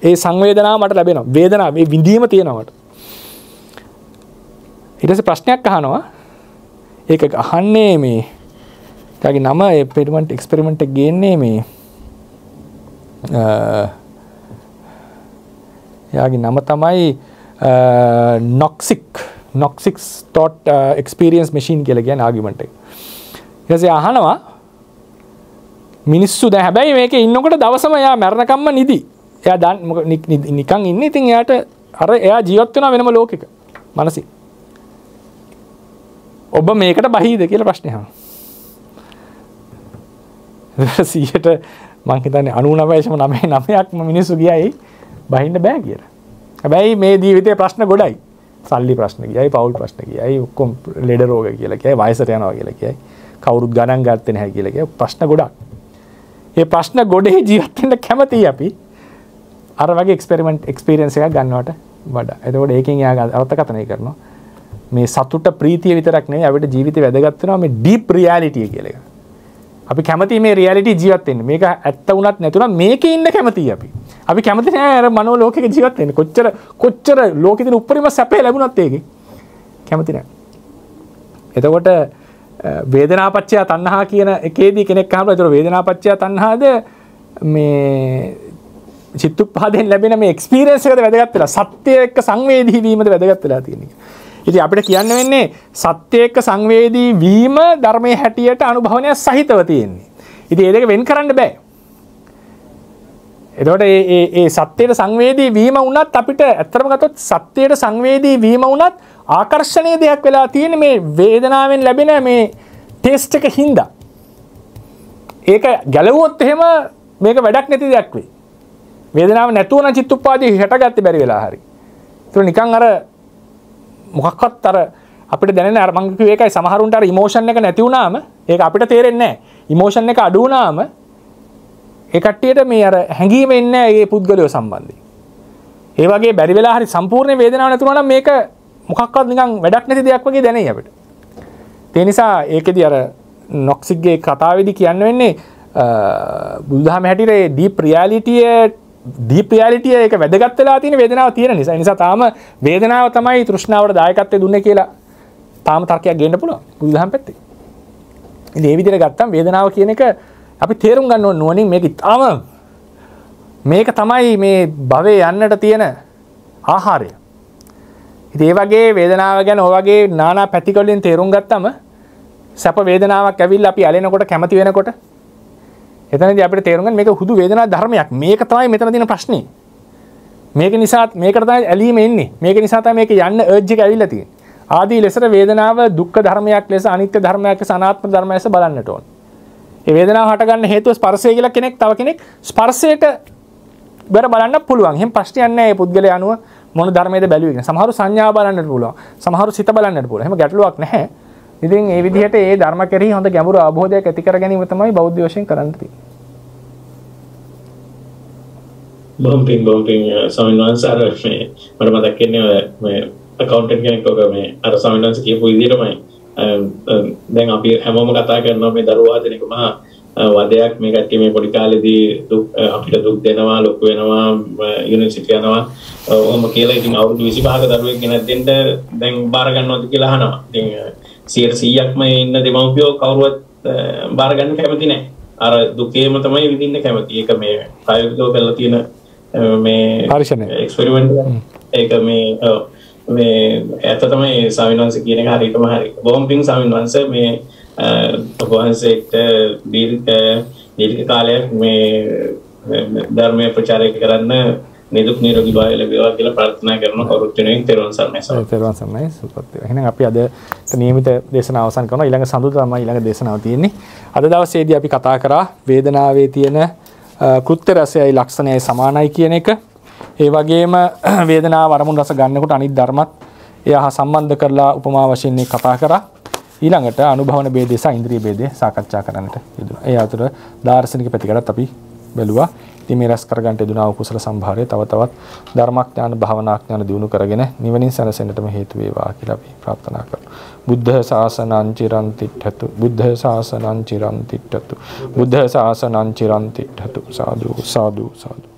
ඒ සංවේදනාව මට ලැබෙනවා. වේදනාව මේ විඳීම තියෙනවා මට. ඊට පස්සේ ප්‍රශ්නයක් අහනවා. ඒක අහන්නේ මේ ඊටගේ නම එක්ස්පෙරිමන්ට් එක ගේන්නේ මේ යාගේ නම තමයි Noxic Thought Experience Machine කියලා කියන ආගියුමන්ට් එක. ඊට පස්සේ අහනවා මිනිස්සු දැන් හැබැයි මේකේ ඉන්නකොට දවසම එයා මරණකම්ම නිදි. එයා නිකන් ඉන්නේ. ඉතින් එයාට අර එයා ජීවත් වෙනවා වෙනම ලෝකෙක. මනසින්. ඔබ මේකට බහීද කියලා ප්‍රශ්නේ අහනවා. 100ට මං හිතන්නේ 99.99%ක්ම මිනිස්සු ගියයි බහින්න බෑ කියලා. හැබැයි මේ ජීවිතේ ප්‍රශ්න ගොඩයි. සල්ලි ප්‍රශ්න කියයි, පවුල් ප්‍රශ්න කියයි, ඔක්කොම ලෙඩ රෝග කියලා කියයි, වයසට යනවා කියලා කියයි, කවුරුත් ගණන් ගත්තේ නැහැ කියලා කියයි, ප්‍රශ්න ගොඩක්. මේ ප්‍රශ්න ගොඩේ ජීවත් වෙන්න කැමතියි අපි. අර වගේ එක්ස්පීරියන්ස් එකක් ගන්නවට වඩා. එතකොට ඒකෙන් යා අර්ථකථනය කරනවා. මේ සතුට ප්‍රීතිය විතරක් නෙවෙයි අපිට ජීවිතේ වැදගත් වෙනවා මේ ඩීප් රියැලිටි කියලා එක. අපි කැමති මේ රියැලිටි ජීවත් වෙන්න. මේක ඇත්ත වුණත් නැතුණත් මේකේ ඉන්න කැමතියි අපි. අපි කැමති නෑ අර මනෝ ලෝකෙක ජීවත් වෙන්න. කොච්චර ලෝකෙ දින උපරිම සැපේ ලැබුණත් ඒකේ කැමති නෑ. එතකොට වේදනාපච්චය තණ්හා කියන එකේදී කෙනෙක් අහනවා ඒතර වේදනාපච්චය තණ්හාද මේ චිත්තුප්පාදයෙන් ලැබෙන මේ එක්ස්පීරියන්ස් එකද වැදගත් වෙලා සත්‍ය එක්ක සංවේදී වීමද වැදගත් වෙලා තියෙන එක. ඉතින් අපිට කියන්න වෙන්නේ සත්‍ය එක්ක සංවේදී වීම ධර්මයේ හැටියට අනුභවණය සහිතව තියෙන්නේ. ඉතින් ඒ දෙක වෙන් කරන්න බෑ. එතකොට ඒ සත්‍යයට සංවේදී වීම වුණත් අපිට ඇත්තටම ගත්තොත් සත්‍යයට සංවේදී වීම වුණත් ආකර්ෂණීය දෙයක් වෙලා තියෙන්නේ මේ වේදනාවෙන් ලැබෙන මේ ටේස්ට් එක හින්දා. ඒක ගැලවුවොත් එහෙම මේක වැඩක් නැති දෙයක් වෙයි. වේදනාව නැතුව නම් චිත්තුප්පාදී හැටගත්තේ බැරි වෙලා හරි. ඒක නිකන් අර මොකක්වත් අර අපිට දැනෙන අර මං කිව්ව එකයි සමහරුන්ට අර ඉමෝෂන් එක නැති වුණාම ඒක අපිට තේරෙන්නේ නැහැ. ඉමෝෂන් එක අඩු වුණාම ඒ කට්ටියට මේ අර හැඟීම එන්නේ නැහැ මේ පුද්ගලයෝ සම්බන්ධයෙන්. ඒ වගේ බැරි වෙලා හරි සම්පූර්ණ වේදනාවක් නැති වුණා නම් මේක මොකක්වත් නිකන් වැඩක් නැති දෙයක් වගේ දැනෙයි අපිට. ඒ නිසා ඒකෙදි අර නොක්සික්ගේ කතාවේදී කියන්න වෙන්නේ බුදුදහම හැටියට ඩීප් රියැලිටි එක වැදගත් වෙලා තියෙන වේදනාව තියෙන නිසා. ඒ නිසා තාම වේදනාව තමයි තෘෂ්ණාවට දායකත්වය දුන්නේ කියලා තාම තර්කයක් ගේන්න පුළුවන් බුදුදහම පැත්තේ. ඉතින් මේ විදිහට ගත්තම වේදනාව කියන එක අපි තේරුම් ගන්න ඕන නුවණින් මේක තමයි මේ භවයේ යන්නට තියෙන ආහාරය. ඉතින් ඒ වගේ වේදනාව ගැන ඔය වගේ নানা පැතිකඩෙන් තේරුම් ගත්තම සැප වේදනාවක් ඇවිල්ලා අපි ඇලෙනකොට කැමති වෙනකොට එතනදී අපිට තේරුම් ගන්න මේක හුදු වේදනා ධර්මයක්. මේක තමයි මෙතන තියෙන ප්‍රශ්නේ. මේක නිසා මේකට තමයි ඇලීම එන්නේ. මේක නිසා තමයි මේක යන්න අර්ජ් එක ඇවිල්ලා තියෙන්නේ. ආදී ලෙසට වේදනාව දුක්ඛ ධර්මයක් ලෙස අනිත්‍ය ධර්මයක් ලෙස අනාත්ම ධර්මයක් ලෙස බලන්නට ඕන. මේ වේදනාව හට ගන්න හේතුව ස්පර්ශය කියලා කෙනෙක් තව කෙනෙක් ස්පර්ශයට බර බලන්න පුළුවන්. එහෙනම් ප්‍රශ්නයක් නැහැ මේ පුද්ගලයා අනුව මොන ධර්මයේද බැලුවේ කියන. සමහරු සංඥා බලන්නට පුළුවන්. සමහරු සිත බලන්නට පුළුවන්. එහෙම ගැටලුවක් නැහැ. ඉතින් මේ විදිහට මේ ධර්ම කෙරෙහි හොඳ ගැඹුරු අවබෝධයක් ඇති කර ගැනීම තමයි බෞද්ධ වශයෙන් කරන්න තියෙන්නේ. බොහොම පිං ස්වාමීන් වහන්සේ අර මට මතක් වෙන්නේ මේ accountant කෙනෙක් ඔක මේ අර ස්වාමීන් වහන්සේ කියපු විදිහටමයි දැන් අපි හැමෝම කතා කරනවා මේ දරුවා දෙනෙක් මහා වදයක් මේ කට්ටිය මේ පොඩි කාලේදී අපිට දුක් දෙනවා ලොකු වෙනවා යුනිවර්සිටි යනවා ඔහොම කියලා ඉතින් අවුරුදු 25ක දරුවෙක් ගෙනත් දෙන්න දැන් බාර ගන්නවද කියලා අහනවා. ඉතින් 100%ක්ම ඉන්න දෙමව්පියෝ කවුරුවත් බාර ගන්න කැමති නැහැ. අර දුකේම තමයි විඳින්න කැමති. ඒක මේ ප්‍රයෝගිකව කරලා තියෙන මේ පරීක්ෂණය එක්ස්පෙරිමන්ට් ඒක මේ ඇත්ත තමයි ස්වාමීන් වහන්සේ කියන එක හරියටම හරි. බොහොම පිං ස්වාමීන් වහන්සේ මේ ඔබ වහන්සේට දීර්ඝ කාලයක් මේ ධර්මයේ ප්‍රචාරය කරන්න නිදුක් නිරෝගී භාවය ලැබේවා කියලා ප්‍රාර්ථනා කරනවා. කවුරුත් වෙනුවෙන් තෙරුවන් සරණයි. තෙරුවන් සරණයි. සුපත්. එහෙනම් අපි අද නියමිත දේශනාව අවසන් කරනවා. ඊළඟ සඳුදා තමයි ඊළඟ දේශනාව තියෙන්නේ. අද දවසේදී අපි කතා කරා වේදනාවේ තියෙන කෘත්‍ය රසයයි ලක්ෂණයයි සමානයි කියන එක. ඒ වගේම වේදනාව අරමුණු රස ගන්නකොට අනිත් ධර්මත් එයා සම්බන්ධ කරලා උපමා වශයෙන් කතා කරා. ඊළඟට අනුභවන ભેදේ සහ ඉන්ද්‍රිය ભેදේ සාකච්ඡා කරන්නට යෙදුණා. ඒ අතර දාර්ශනික පැතිකඩත් අපි බැලුවා. ඉතින් මේ රස කරගන්න යෙදුණා කුසල සම්භාරය තව තවත් ධර්මාඥාන භාවනාඥාන දියුණු කරගෙන නිවනින් සැනසෙන්නටම හේතු වේවා කියලා අපි ප්‍රාර්ථනා කරනවා. බුද්ධ ශාසනං චිරන් තිට්ඨතු බුද්ධ ශාසනං චිරන් තිට්ඨතු බුද්ධ ශාසනං චිරන් තිට්ඨතු සාදු සාදු සාදු